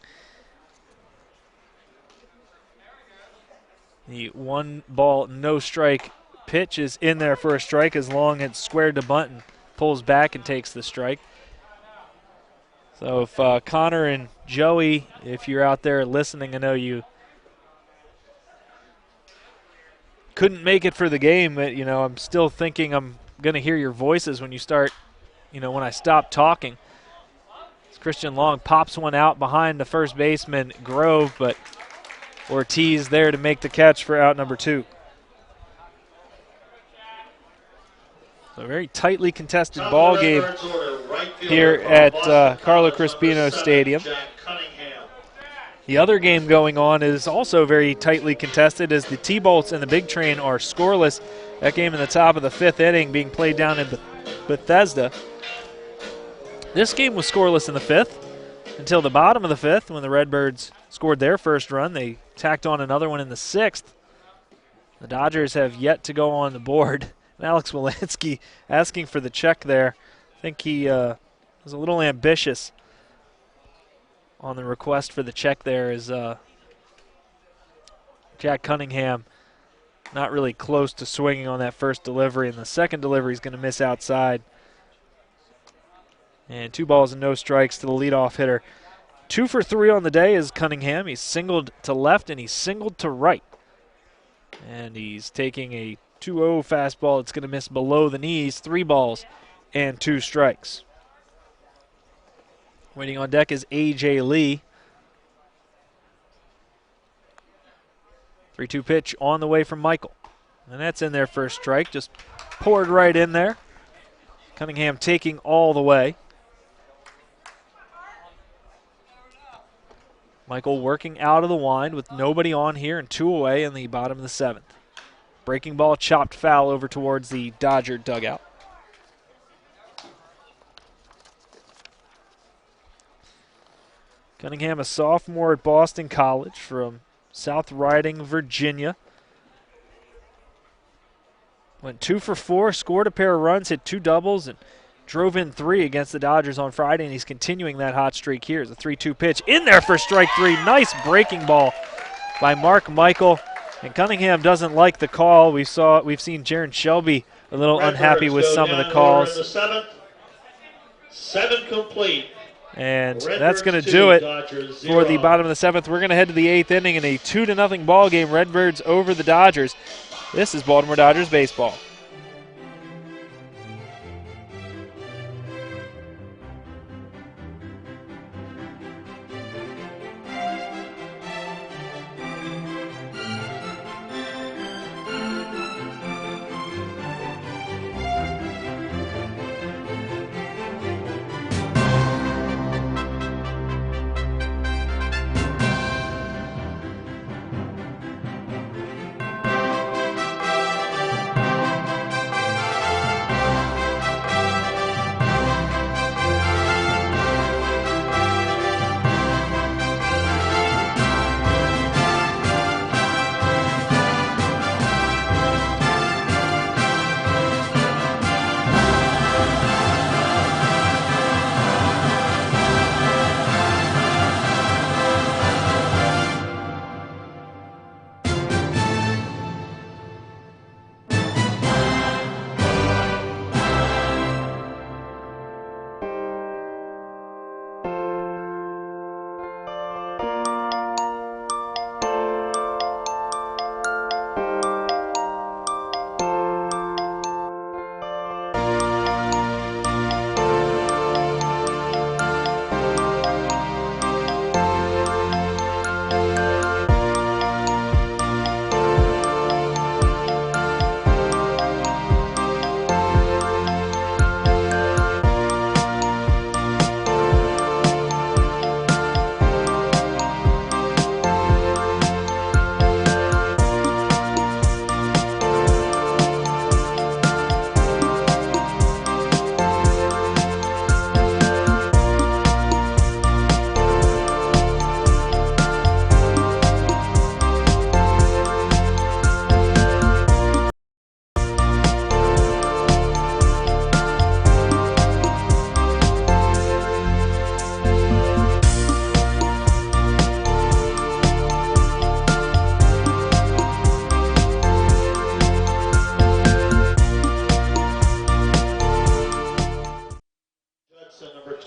Speaker 1: The 1-ball, no-strike pitch is in there for a strike as Long had squared the bunt and pulls back and takes the strike. So if Connor and Joey, if you're out there listening, I know you couldn't make it for the game, but, I'm still thinking I'm going to hear your voices when you start, when I stop talking. As Christian Long pops one out behind the first baseman, Grove, but Ortiz there to make the catch for out number 2. So a very tightly contested ball game here at Carlo Crispino Stadium. The other game going on is also very tightly contested as the T-Bolts and the Big Train are scoreless. That game in the top of the 5th inning being played down in Bethesda. This game was scoreless in the 5th until the bottom of the 5th when the Redbirds scored their first run. They tacked on another one in the 6th. The Dodgers have yet to go on the board. And Alex Walensky asking for the check there. I think he was a little ambitious on the request for the check there as Jack Cunningham not really close to swinging on that first delivery, and the second delivery is going to miss outside. And 2 balls and no strikes to the leadoff hitter. 2 for 3 on the day is Cunningham. He's singled to left and he's singled to right. And he's taking a 2-0 fastball. It's going to miss below the knees. 3 balls and 2 strikes. Waiting on deck is A.J. Lee. 3-2 pitch on the way from Michael. And that's in there for a strike. Just poured right in there. Cunningham taking all the way. Michael working out of the wind with nobody on here and 2 away in the bottom of the 7th. Breaking ball chopped foul over towards the Dodger dugout. Cunningham, a sophomore at Boston College from South Riding, Virginia. Went 2 for 4, scored a pair of runs, hit 2 doubles, and drove in 3 against the Dodgers on Friday, and he's continuing that hot streak here. It's a 3-2 pitch in there for strike 3. Nice breaking ball by Mark Michael. And Cunningham doesn't like the call. We've seen Jaron Shelby a little unhappy with some of the calls.
Speaker 2: The 7th. 7 complete.
Speaker 1: And that's going to do it for the bottom of the 7th. We're going to head to the 8th inning in a 2-0 ball game. Redbirds over the Dodgers. This is Baltimore Dodgers baseball.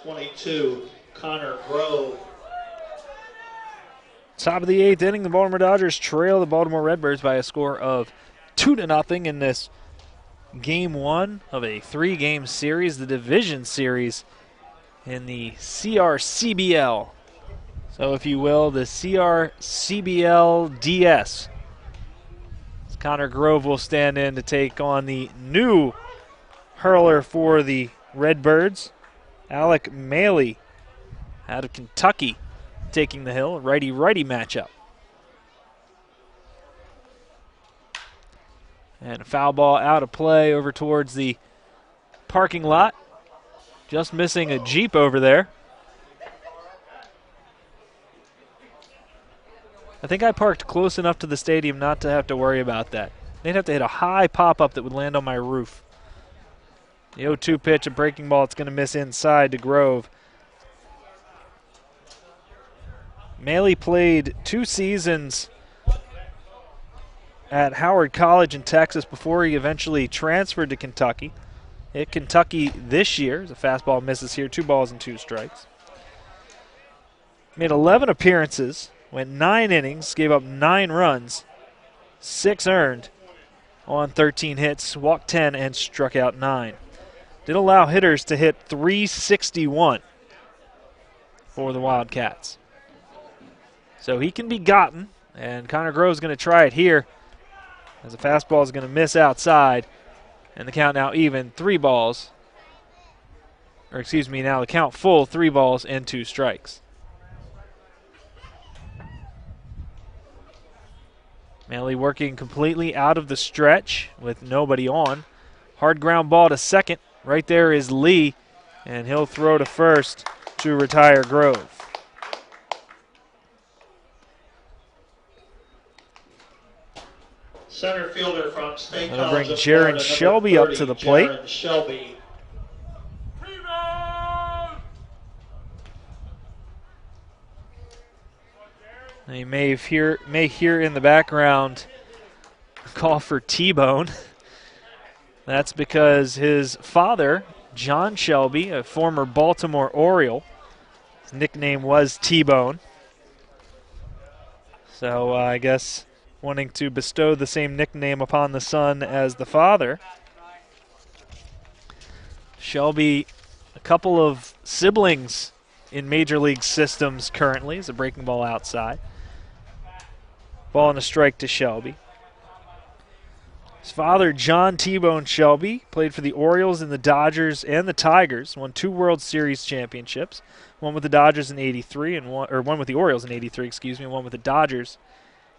Speaker 2: 22, Connor Grove.
Speaker 1: Top of the 8th inning, the Baltimore Dodgers trail the Baltimore Redbirds by a score of 2-0 in this Game 1 of a 3-game series, the Division Series in the CRCBL. So, if you will, the CRCBL DS. Connor Grove will stand in to take on the new hurler for the Redbirds, Alec Maley out of Kentucky, taking the hill, a righty-righty matchup. And a foul ball out of play over towards the parking lot. Just missing a Jeep over there. I think I parked close enough to the stadium not to have to worry about that. They'd have to hit a high pop-up that would land on my roof. The 0-2 pitch, a breaking ball. It's going to miss inside to Grove. Maley played 2 seasons at Howard College in Texas before he eventually transferred to Kentucky. Hit Kentucky this year. The fastball misses here, 2 balls and 2 strikes. Made 11 appearances, went 9 innings, gave up 9 runs, 6 earned on 13 hits, walked 10 and struck out 9. Did allow hitters to hit .361 for the Wildcats. So he can be gotten, and Connor Grove's going to try it here as the fastball is going to miss outside, and the count now even, 3 balls. Or excuse me, now the count full, 3 balls and 2 strikes. Maley working completely out of the stretch with nobody on. Hard ground ball to second. Right there is Lee, and he'll throw to first to retire Grove.
Speaker 2: Center fielder from State
Speaker 1: That'll
Speaker 2: College
Speaker 1: bring
Speaker 2: of
Speaker 1: Jaron
Speaker 2: Florida,
Speaker 1: Shelby
Speaker 2: number
Speaker 1: up to the
Speaker 2: 30,
Speaker 1: plate.
Speaker 2: Jaron Shelby.
Speaker 1: And you may hear in the background a call for T-Bone. That's because his father, John Shelby, a former Baltimore Oriole, his nickname was T-Bone. So I guess wanting to bestow the same nickname upon the son as the father. Shelby, a couple of siblings in Major League systems currently, is a breaking ball outside. Ball and a strike to Shelby. His father, John T-Bone Shelby, played for the Orioles and the Dodgers and the Tigers, won 2 World Series championships, one with the Dodgers in '83 and one with the Orioles in '83, excuse me, and one with the Dodgers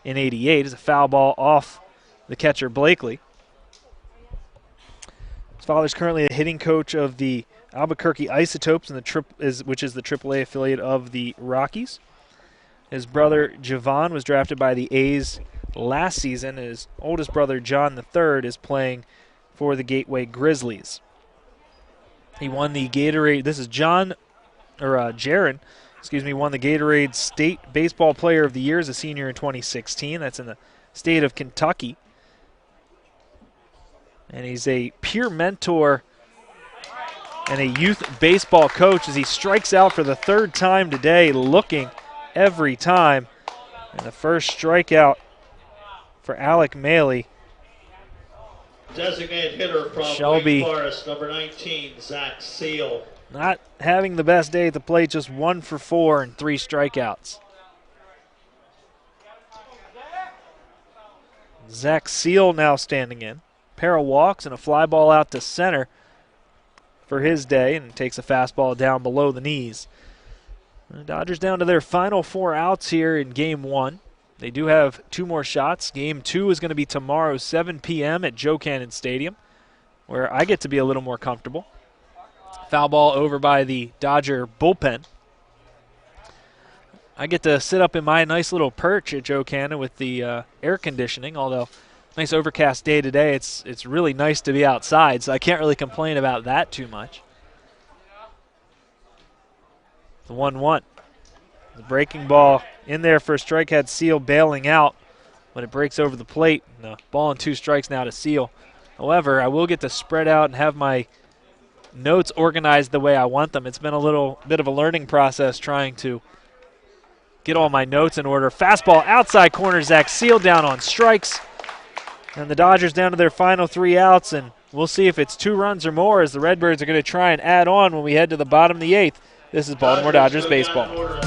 Speaker 1: in '88. Is a foul ball off the catcher Blakely. His father's currently a hitting coach of the Albuquerque Isotopes, which is the AAA affiliate of the Rockies. His brother Javon was drafted by the A's last season. His oldest brother John III is playing for the Gateway Grizzlies. He won the Gatorade. This is Jaron, won the Gatorade State Baseball Player of the Year as a senior in 2016. That's in the state of Kentucky. And he's a peer mentor and a youth baseball coach as he strikes out for the 3rd time today, looking every time. And the first strikeout for Alec Maley.
Speaker 2: Designated hitter from
Speaker 1: Shelby,
Speaker 2: Wake Forest, number 19, Zach Seal.
Speaker 1: Not having the best day at the plate, just 1 for 4 and 3 strikeouts. Zach Seal now standing in. Pair of walks and a fly ball out to center for his day, and takes a fastball down below the knees. The Dodgers down to their final 4 outs here in Game 1. They do have 2 more shots. Game 2 is going to be tomorrow, 7 p.m. at Joe Cannon Stadium, where I get to be a little more comfortable. Foul ball over by the Dodger bullpen. I get to sit up in my nice little perch at Joe Cannon with the air conditioning, although nice overcast day today. It's really nice to be outside, so I can't really complain about that too much. The 1-1. The breaking ball in there for a strike, had Seal bailing out when it breaks over the plate. The ball and 2 strikes now to Seal. However, I will get to spread out and have my notes organized the way I want them. It's been a little bit of a learning process trying to get all my notes in order. Fastball outside corner, Zach Seal down on strikes. And the Dodgers down to their final 3 outs, and we'll see if it's 2 runs or more as the Redbirds are going to try and add on when we head to the bottom of the 8th. This is Baltimore Dodgers baseball.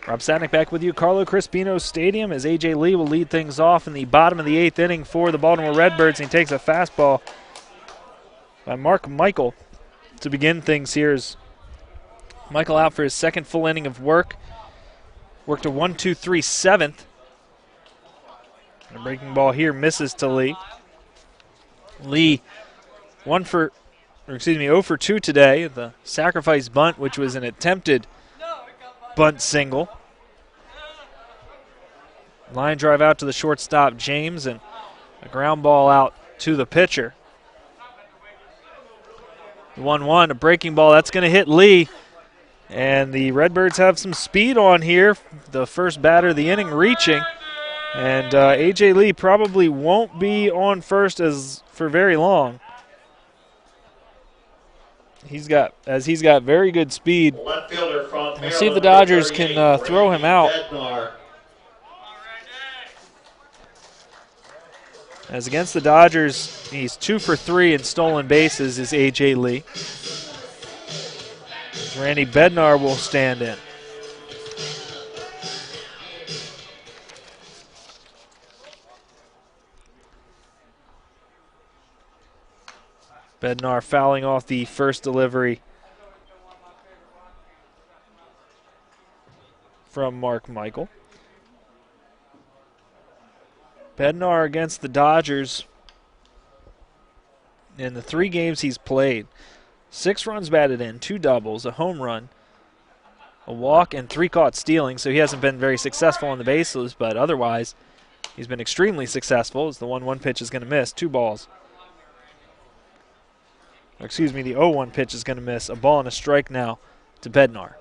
Speaker 1: Rob Sadnick back with you. Carlo Crispino Stadium as A.J. Lee will lead things off in the bottom of the 8th inning for the Baltimore Redbirds. And he takes a fastball by Mark Michael to begin things here. As Michael out for his second full inning of work. Worked a 1-2-3 7th. And a breaking ball here misses to Lee. Lee 0 for 2 today. The sacrifice bunt, which was an attempted bunt single. Line drive out to the shortstop, James, and a ground ball out to the pitcher. 1-1, a breaking ball. That's going to hit Lee. And the Redbirds have some speed on here. The first batter of the inning reaching. And A.J. Lee probably won't be on first for very long. He's got very good speed. We'll see if the Dodgers can throw him out. As against the Dodgers, he's 2 for 3 in stolen bases is A.J. Lee. Randy Bednar will stand in. Bednar fouling off the first delivery from Mark Michael. Bednar against the Dodgers in the 3 games he's played. 6 runs batted in, 2 doubles, a home run, a walk, and 3 caught stealing. So he hasn't been very successful on the bases, but otherwise he's been extremely successful as the 1-1 pitch is going to miss. 2 balls. The 0-1 pitch is going to miss. A ball and a strike now to Bednar.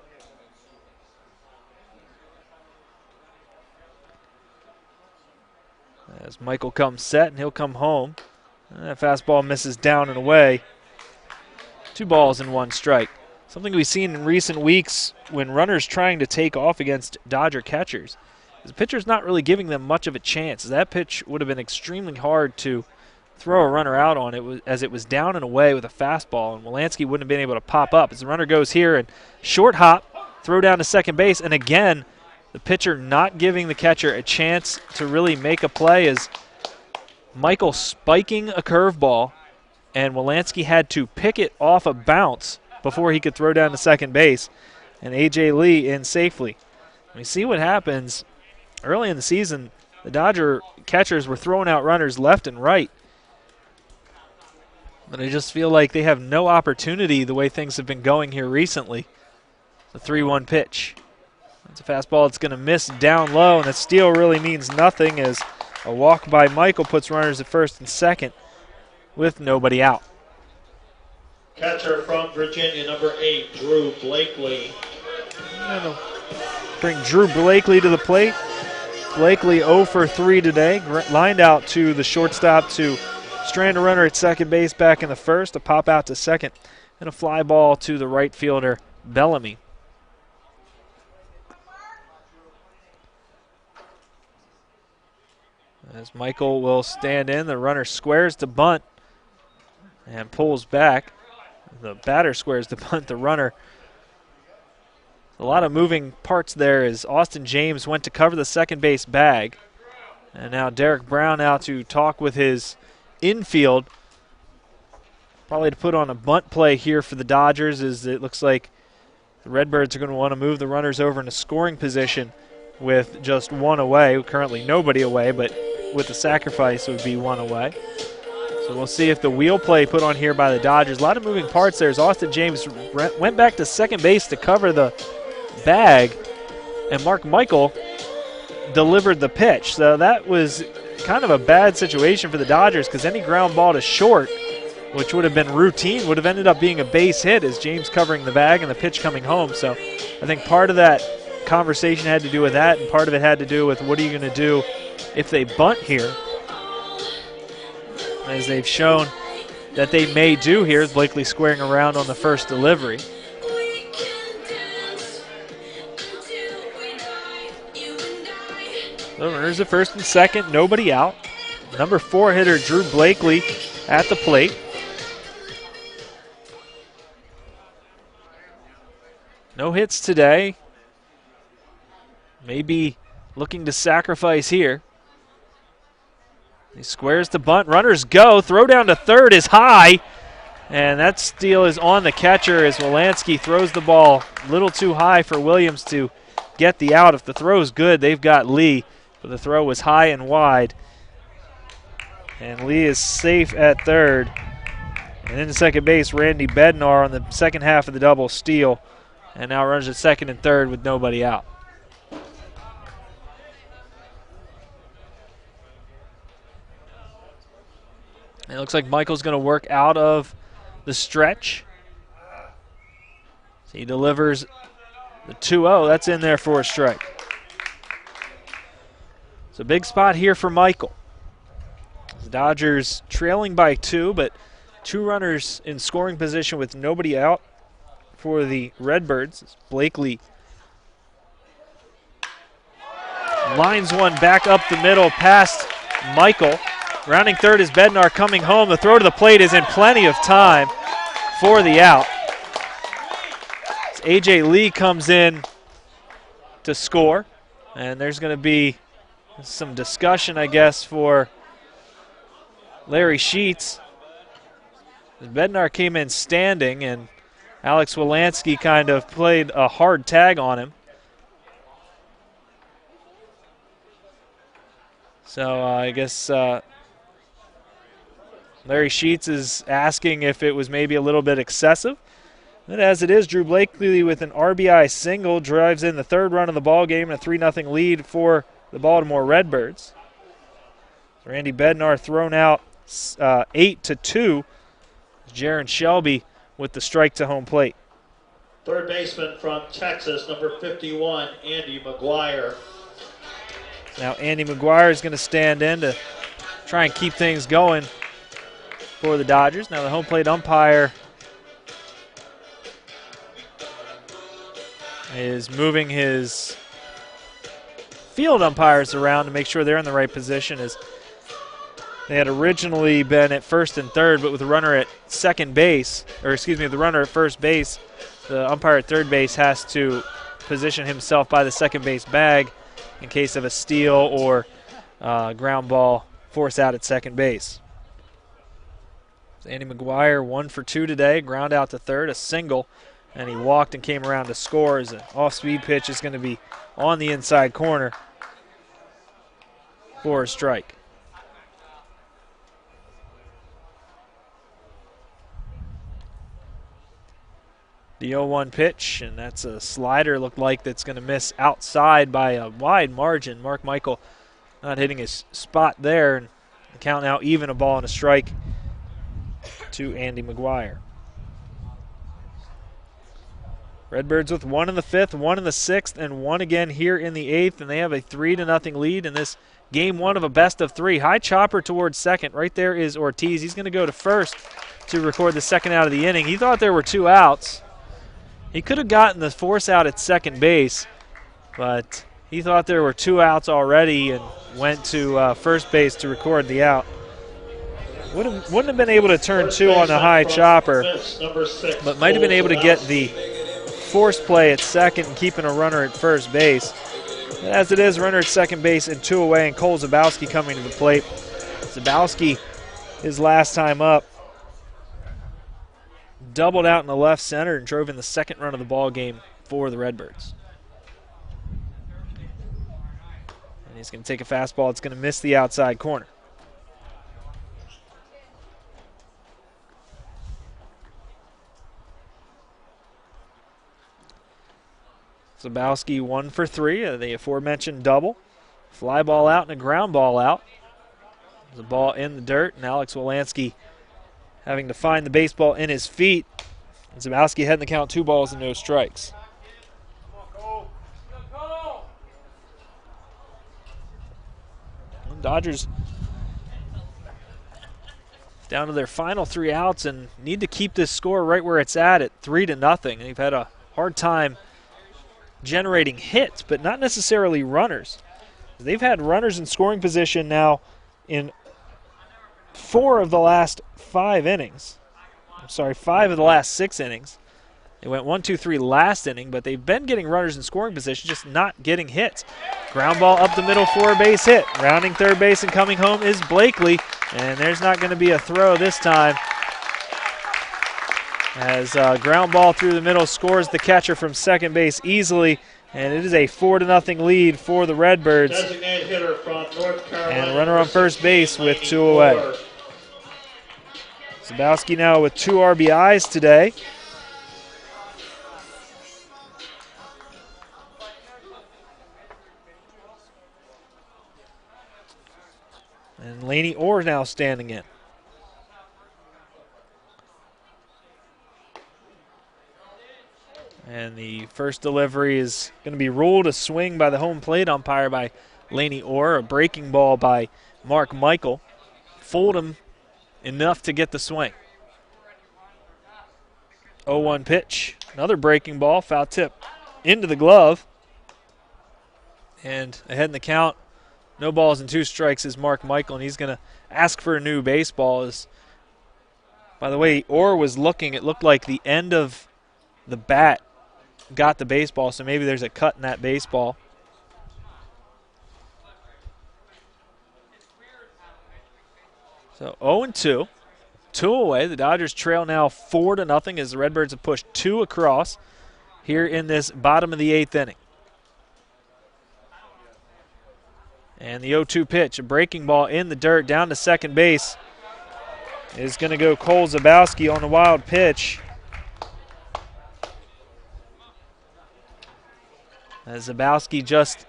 Speaker 1: As Michael comes set, and he'll come home. That fastball misses down and away. 2 balls and 1 strike. something we've seen in recent weeks when runners trying to take off against Dodger catchers. The pitcher's not really giving them much of a chance. That pitch would have been extremely hard to throw a runner out on, as it was down and away with a fastball, and Wolanski wouldn't have been able to pop up. As the runner goes here and short hop, throw down to second base, and again, the pitcher not giving the catcher a chance to really make a play as Michael spiking a curveball, and Wolanski had to pick it off a bounce before he could throw down to second base, and A.J. Lee in safely. We see what happens. Early in the season, the Dodger catchers were throwing out runners left and right, but I just feel like they have no opportunity the way things have been going here recently. The 3-1 pitch. It's a fastball that's going to miss down low, and the steal really means nothing as a walk by Michael puts runners at first and second with nobody out.
Speaker 2: Catcher from Virginia, number 8, Drew Blakely.
Speaker 1: Bring Drew Blakely to the plate. Blakely 0 for 3 today. Lined out to the shortstop to strand a runner at second base back in the first, a pop out to second, and a fly ball to the right fielder, Bellamy. As Michael will stand in, the runner squares to bunt and pulls back. The batter squares to bunt, the runner. A lot of moving parts there as Austin James went to cover the second base bag. And now Derek Brown out to talk with his infield. Probably to put on a bunt play here for the Dodgers, as it looks like the Redbirds are going to want to move the runners over into scoring position with just one away. Currently nobody away, but with the sacrifice it would be one away. So we'll see if the wheel play put on here by the Dodgers. A lot of moving parts there as Austin James went back to second base to cover the bag, and Mark Michael delivered the pitch. So that was kind of a bad situation for the Dodgers, because any ground ball to short, which would have been routine, would have ended up being a base hit as James covering the bag and the pitch coming home. So I think part of that conversation had to do with that, and part of it had to do with what are you going to do if they bunt here, as they've shown that they may do here, as Blakely squaring around on the first delivery. The runners at first and second, nobody out. Number 4 hitter Drew Blakely at the plate. No hits today. Maybe looking to sacrifice here. He squares to bunt. Runners go. Throw down to third is high. And that steal is on the catcher as Wolanski throws the ball a little too high for Williams to get the out. If the throw is good, they've got Lee. But the throw was high and wide. And Lee is safe at third. And in second base, Randy Bednar on the second half of the double steal. And now runs at second and third with nobody out. And it looks like Michael's going to work out of the stretch. So he delivers the 2-0. That's in there for a strike. It's a big spot here for Michael. The Dodgers trailing by 2, but 2 runners in scoring position with nobody out for the Redbirds. Blakely lines one back up the middle past Michael. Rounding third is Bednar coming home. The throw to the plate is in plenty of time for the out. A.J. Lee comes in to score, and there's going to be some discussion, I guess, for Larry Sheets. Bednar came in standing, and Alex Wolanski kind of played a hard tag on him. So I guess Larry Sheets is asking if it was maybe a little bit excessive. But as it is, Drew Blakely with an RBI single drives in the third run of the ball game and a 3-0 lead for the Baltimore Redbirds. Randy Bednar thrown out 8-2. Jaron Shelby with the strike to home plate.
Speaker 2: Third baseman from Texas, number 51, Andy McGuire.
Speaker 1: Now Andy McGuire is going to stand in to try and keep things going for the Dodgers. Now the home plate umpire is moving his field umpires around to make sure they're in the right position, as they had originally been at first and third, but with the runner at second base, or excuse me, the runner at first base, the umpire at third base has to position himself by the second base bag in case of a steal or ground ball force out at second base. So Andy McGuire 1 for 2 today, ground out to third, a single, and he walked and came around to score as an off-speed pitch is going to be on the inside corner for a strike. The 0-1 pitch, and that's a slider, looked like that's going to miss outside by a wide margin. Mark Michael not hitting his spot there, and the count now even, a ball and a strike to Andy McGuire. Redbirds with 1 in the 5th, 1 in the 6th, and 1 again here in the 8th, and they have a 3-0 lead in this game 1 of a best of 3. High chopper towards second. Right there is Ortiz. He's going to go to first to record the second out of the inning. He thought there were 2 outs. He could have gotten the force out at second base, but he thought there were 2 outs already and went to first base to record the out. Wouldn't have been able to turn 2 on the high chopper, but might have been able to get the force play at second and keeping a runner at first base. As it is, runner at second base and 2 away, and Cole Zabowski coming to the plate. Zabowski, his last time up, doubled out in the left center and drove in the second run of the ball game for the Redbirds. And he's going to take a fastball. It's going to miss the outside corner. Zabowski 1 for 3, the aforementioned double. Fly ball out and a ground ball out. There's a ball in the dirt, and Alex Wolanski having to find the baseball in his feet. And Zabowski heading the count 2 balls and no strikes. And Dodgers down to their final 3 outs and need to keep this score right where it's at 3-0. They've had a hard time generating hits, but not necessarily runners. They've had runners in scoring position now in 4 of the last 5 innings. I'm sorry, 5 of the last 6 innings. They went 1, 2, 3 last inning, but they've been getting runners in scoring position, just not getting hits. Ground ball up the middle for a base hit. Rounding third base and coming home is Blakely, and there's not going to be a throw this time. As ground ball through the middle scores the catcher from second base easily, and it is a 4-0 lead for the Redbirds.
Speaker 2: Designated hitter from North Carolina.
Speaker 1: And a runner on first base with 2 away. Zabowski now with 2 RBIs today. And Laney Orr now standing in. And the first delivery is going to be ruled a swing by the home plate umpire by Laney Orr. A breaking ball by Mark Michael. Fooled him enough to get the swing. 0-1 pitch. Another breaking ball. Foul tip into the glove. And ahead in the count, no balls and 2 strikes is Mark Michael, and he's going to ask for a new baseball. As, by the way, Orr was looking, it looked like the end of the bat got the baseball, so maybe there's a cut in that baseball. So 0-2, 2 away. The Dodgers trail now 4-0 as the Redbirds have pushed 2 across here in this bottom of the 8th inning. And the 0-2 pitch, a breaking ball in the dirt down to second base, is going to go Cole Zabowski on the wild pitch. As Zabowski just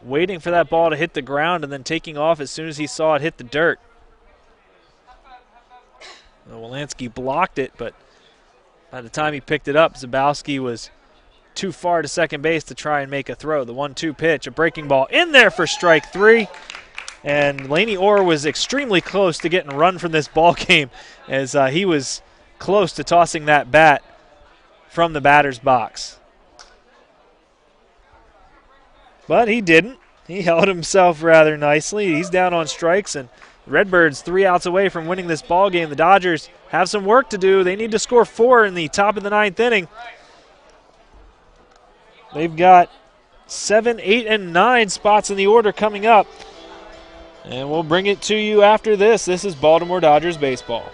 Speaker 1: waiting for that ball to hit the ground and then taking off as soon as he saw it hit the dirt. Wolanski blocked it, but by the time he picked it up, Zabowski was too far to second base to try and make a throw. The 1-2 pitch, a breaking ball in there for strike 3. And Laney Orr was extremely close to getting run from this ball game as he was close to tossing that bat from the batter's box. But he didn't. He held himself rather nicely. He's down on strikes, and Redbirds 3 outs away from winning this ball game. The Dodgers have some work to do. They need to score 4 in the top of the 9th inning. They've got 7, 8, and 9 spots in the order coming up. And we'll bring it to you after this. This is Baltimore Dodgers baseball.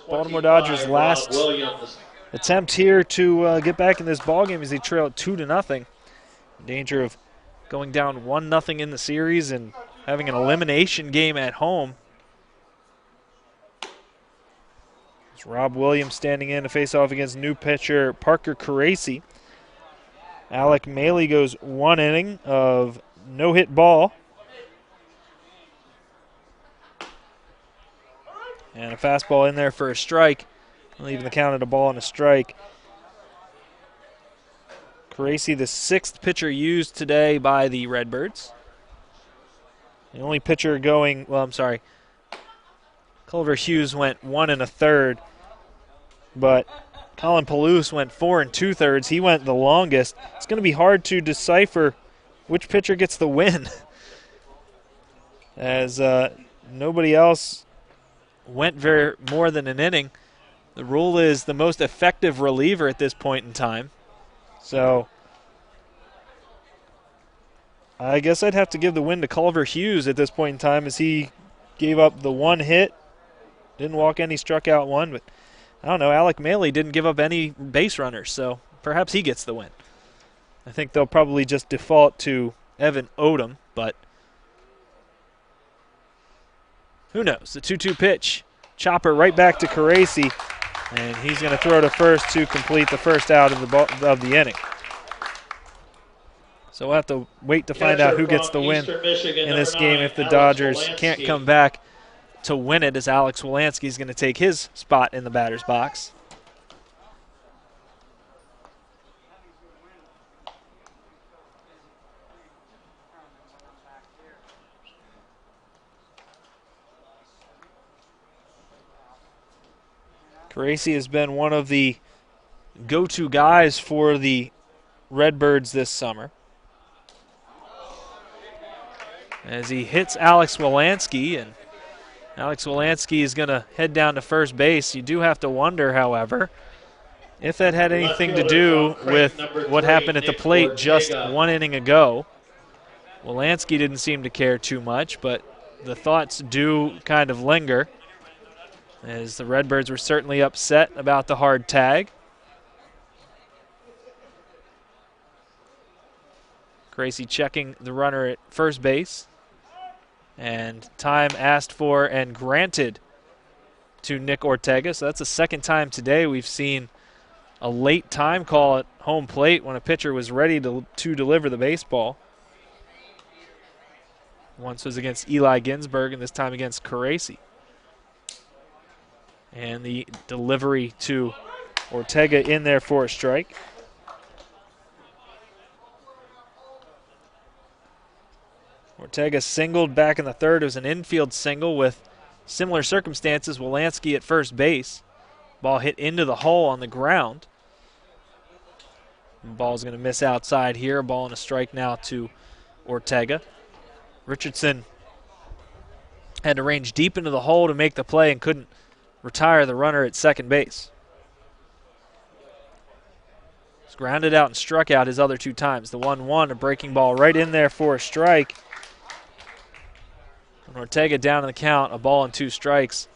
Speaker 1: Baltimore Dodgers' last attempt here to get back in this ballgame as they trail 2-0. In danger of going down 1-0 in the series and having an elimination game at home. It's Rob Williams standing in to face off against new pitcher Parker Caracci. Alec Maley goes 1 inning of no-hit ball. And a fastball in there for a strike, leaving the count at a ball and a strike. Caracci, the 6th pitcher used today by the Redbirds. The only pitcher going, Culver Hughes went 1 1/3, but Colin Palouse went 4 2/3. He went the longest. It's going to be hard to decipher which pitcher gets the win, as nobody else went more than an inning. The rule is the most effective reliever at this point in time. So I guess I'd have to give the win to Culver Hughes at this point in time, as he gave up the 1 hit, didn't walk any, struck out 1. But I don't know, Alec Maley didn't give up any base runners, so perhaps he gets the win. I think they'll probably just default to Evan Odom, but who knows? The 2-2 pitch. Chopper right back to Caracci, and he's going to throw to first to complete the first out of the inning. So we'll have to wait to find out who gets the win in this game if the Dodgers can't come back to win it, as Alex Wolanski is going to take his spot in the batter's box. Caracci has been one of the go-to guys for the Redbirds this summer, as he hits Alex Wolanski, and Alex Wolanski is going to head down to first base. You do have to wonder, however, if that had anything to do with what happened at the plate just 1 inning ago. Wolanski didn't seem to care too much, but the thoughts do kind of linger, as the Redbirds were certainly upset about the hard tag. Caracci checking the runner at first base. And time asked for and granted to Nick Ortega. So that's the second time today we've seen a late time call at home plate when a pitcher was ready to deliver the baseball. Once was against Eli Ginsberg, and this time against Caracci. And the delivery to Ortega in there for a strike. Ortega singled back in the third. It was an infield single with similar circumstances. Wolanski at first base. Ball hit into the hole on the ground. The ball's going to miss outside here. A ball and a strike now to Ortega. Richardson had to range deep into the hole to make the play and couldn't retire the runner at second base. He's grounded out and struck out his other 2 times. The 1-1, a breaking ball right in there for a strike. And Ortega down in the count, a ball and 2 strikes.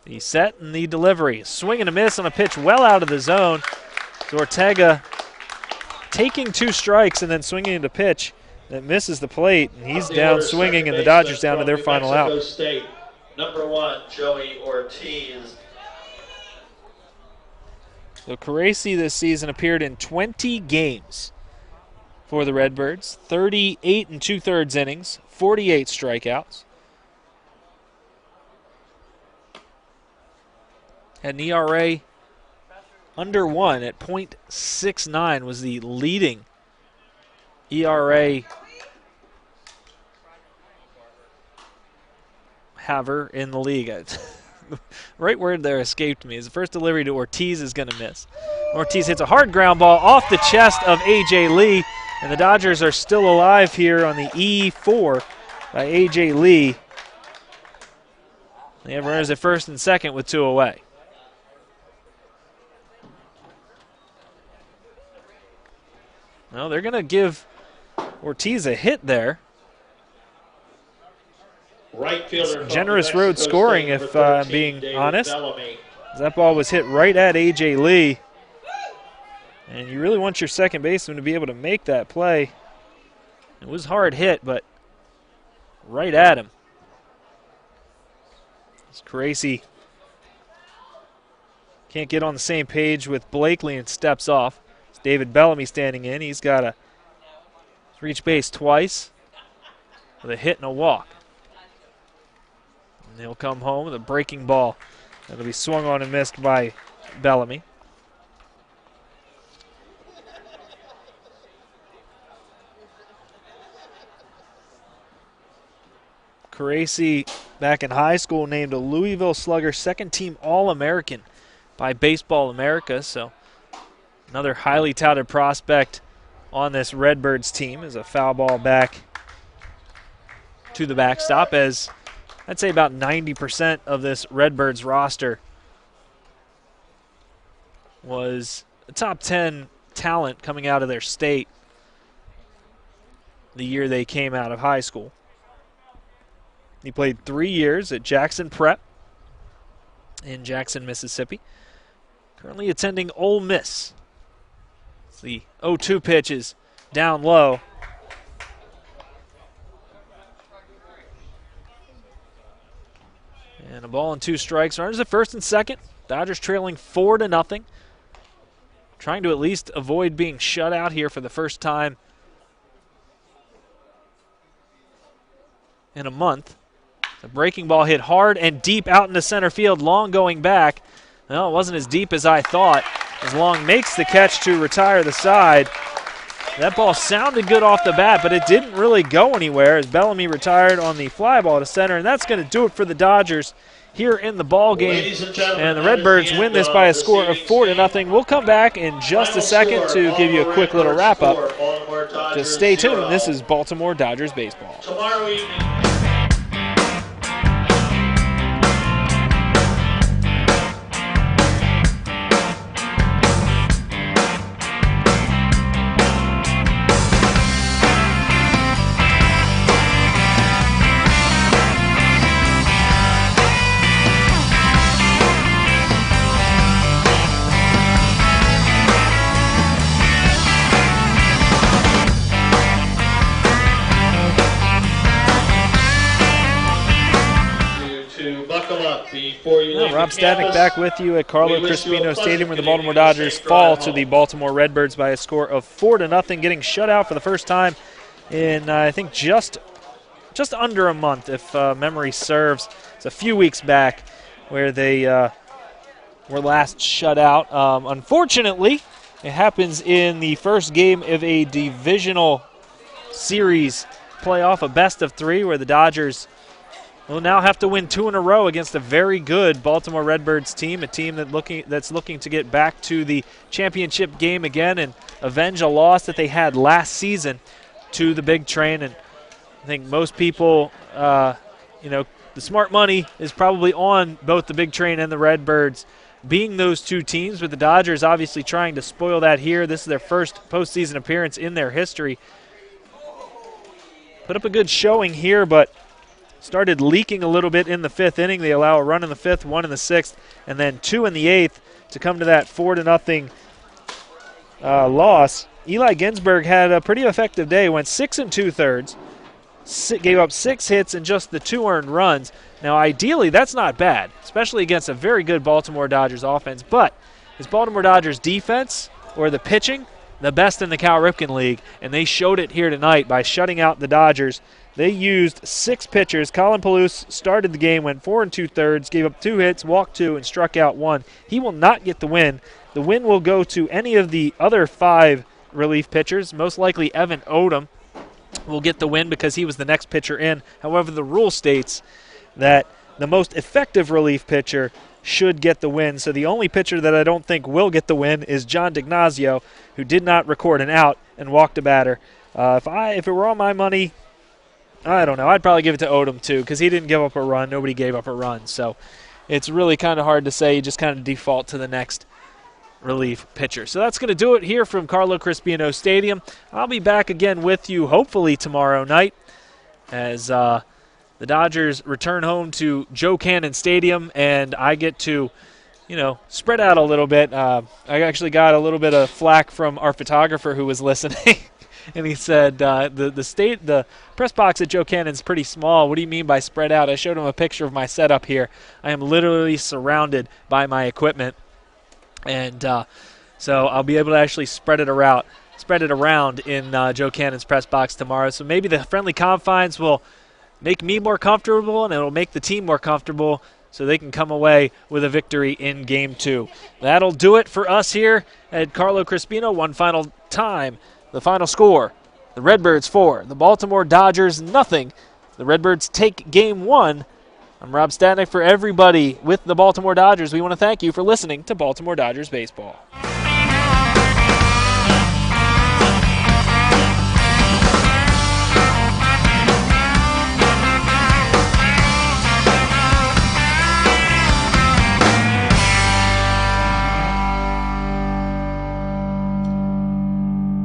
Speaker 1: The set and the delivery. Swing and a miss on a pitch well out of the zone. So Ortega taking 2 strikes and then swinging into pitch that misses the plate. And he's down swinging, and the Dodgers down to their final out.
Speaker 2: State, number 1, Joey Ortiz.
Speaker 1: So Caracci this season appeared in 20 games for the Redbirds. 38 2/3 innings, 48 strikeouts. Had an ERA under 1 at .69, was the leading ERA haver in the league. Right word there escaped me. His first delivery to Ortiz is going to miss. Ortiz hits a hard ground ball off the chest of A.J. Lee, and the Dodgers are still alive here on the E4 by A.J. Lee. They have runners at first and second with 2 away. Well, they're going to give Ortiz a hit there.
Speaker 2: Right fielder,
Speaker 1: generous road scoring, if I'm being honest. That ball was hit right at A.J. Lee. And you really want your second baseman to be able to make that play. It was hard hit, but right at him. It's Caracci can't get on the same page with Blakely and steps off. It's David Bellamy standing in. He's got to reach base twice with a hit and a walk. And he'll come home with a breaking ball that'll be swung on and missed by Bellamy. Caracci, back in high school, named a Louisville Slugger second-team All-American by Baseball America. So another highly touted prospect on this Redbirds team is a foul ball back to the backstop, as I'd say about 90% of this Redbirds roster was a top 10 talent coming out of their state the year they came out of high school. He played 3 years at Jackson Prep in Jackson, Mississippi. Currently attending Ole Miss. The 0-2 pitch is down low. And a ball and 2 strikes. Runners at first and second. Dodgers trailing 4-0. Trying to at least avoid being shut out here for the first time in a month. The breaking ball hit hard and deep out into center field. Long going back. Well, it wasn't as deep as I thought, as Long makes the catch to retire the side. That ball sounded good off the bat, but it didn't really go anywhere as Bellamy retired on the fly ball to center, and that's going to do it for the Dodgers here in the ball game. And the Redbirds win this by a score of 4-0. We'll come back in just a second to give you a quick little wrap-up. Just stay tuned. This is Baltimore Dodgers baseball.
Speaker 2: Tomorrow evening.
Speaker 1: Rob Stadnick back with you at Carlo Crispino Stadium, where the Baltimore Dodgers fall to the Baltimore Redbirds by a score of 4-0, getting shut out for the first time in, I think, just under a month, if memory serves. It's a few weeks back where they were last shut out. Unfortunately, it happens in the first game of a divisional series playoff, a best of three, where the Dodgers will now have to win 2 in a row against a very good Baltimore Redbirds team, a team that's looking to get back to the championship game again and avenge a loss that they had last season to the Big Train. And I think most people, the smart money is probably on both the Big Train and the Redbirds being those two teams, with the Dodgers obviously trying to spoil that here. This is their first postseason appearance in their history. Put up a good showing here, but started leaking a little bit in the 5th inning. They allow a run in the 5th, 1 in the 6th, and then 2 in the 8th to come to that 4-0 loss. Eli Ginsberg had a pretty effective day, went 6 2/3, gave up 6 hits and just the 2 earned runs. Now, ideally, that's not bad, especially against a very good Baltimore Dodgers offense. But is Baltimore Dodgers defense or the pitching the best in the Cal Ripken League? And they showed it here tonight by shutting out the Dodgers. They used 6 pitchers. Colin Palouse started the game, went 4 2/3, gave up 2 hits, walked 2, and struck out 1. He will not get the win. The win will go to any of the other 5 relief pitchers, most likely Evan Odom will get the win because he was the next pitcher in. However, the rule states that the most effective relief pitcher should get the win. So the only pitcher that I don't think will get the win is John DiGnazio, who did not record an out and walked a batter. If it were on my money, I don't know. I'd probably give it to Odom too, because he didn't give up a run. Nobody gave up a run. So it's really kind of hard to say. You just kind of default to the next relief pitcher. So that's going to do it here from Carlo Crispino Stadium. I'll be back again with you hopefully tomorrow night as the Dodgers return home to Joe Cannon Stadium, and I get to, spread out a little bit. I actually got a little bit of flack from our photographer who was listening, and he said the press box at Joe Cannon's pretty small. What do you mean by spread out? I showed him a picture of my setup here. I am literally surrounded by my equipment, and so I'll be able to actually spread it around in Joe Cannon's press box tomorrow. So maybe the friendly confines will make me more comfortable, and it'll make the team more comfortable so they can come away with a victory in Game 2. That'll do it for us here at Carlo Crispino. One final time, the final score, the Redbirds 4, the Baltimore Dodgers nothing. The Redbirds take Game 1. I'm Rob Statnick. For everybody with the Baltimore Dodgers, we want to thank you for listening to Baltimore Dodgers Baseball.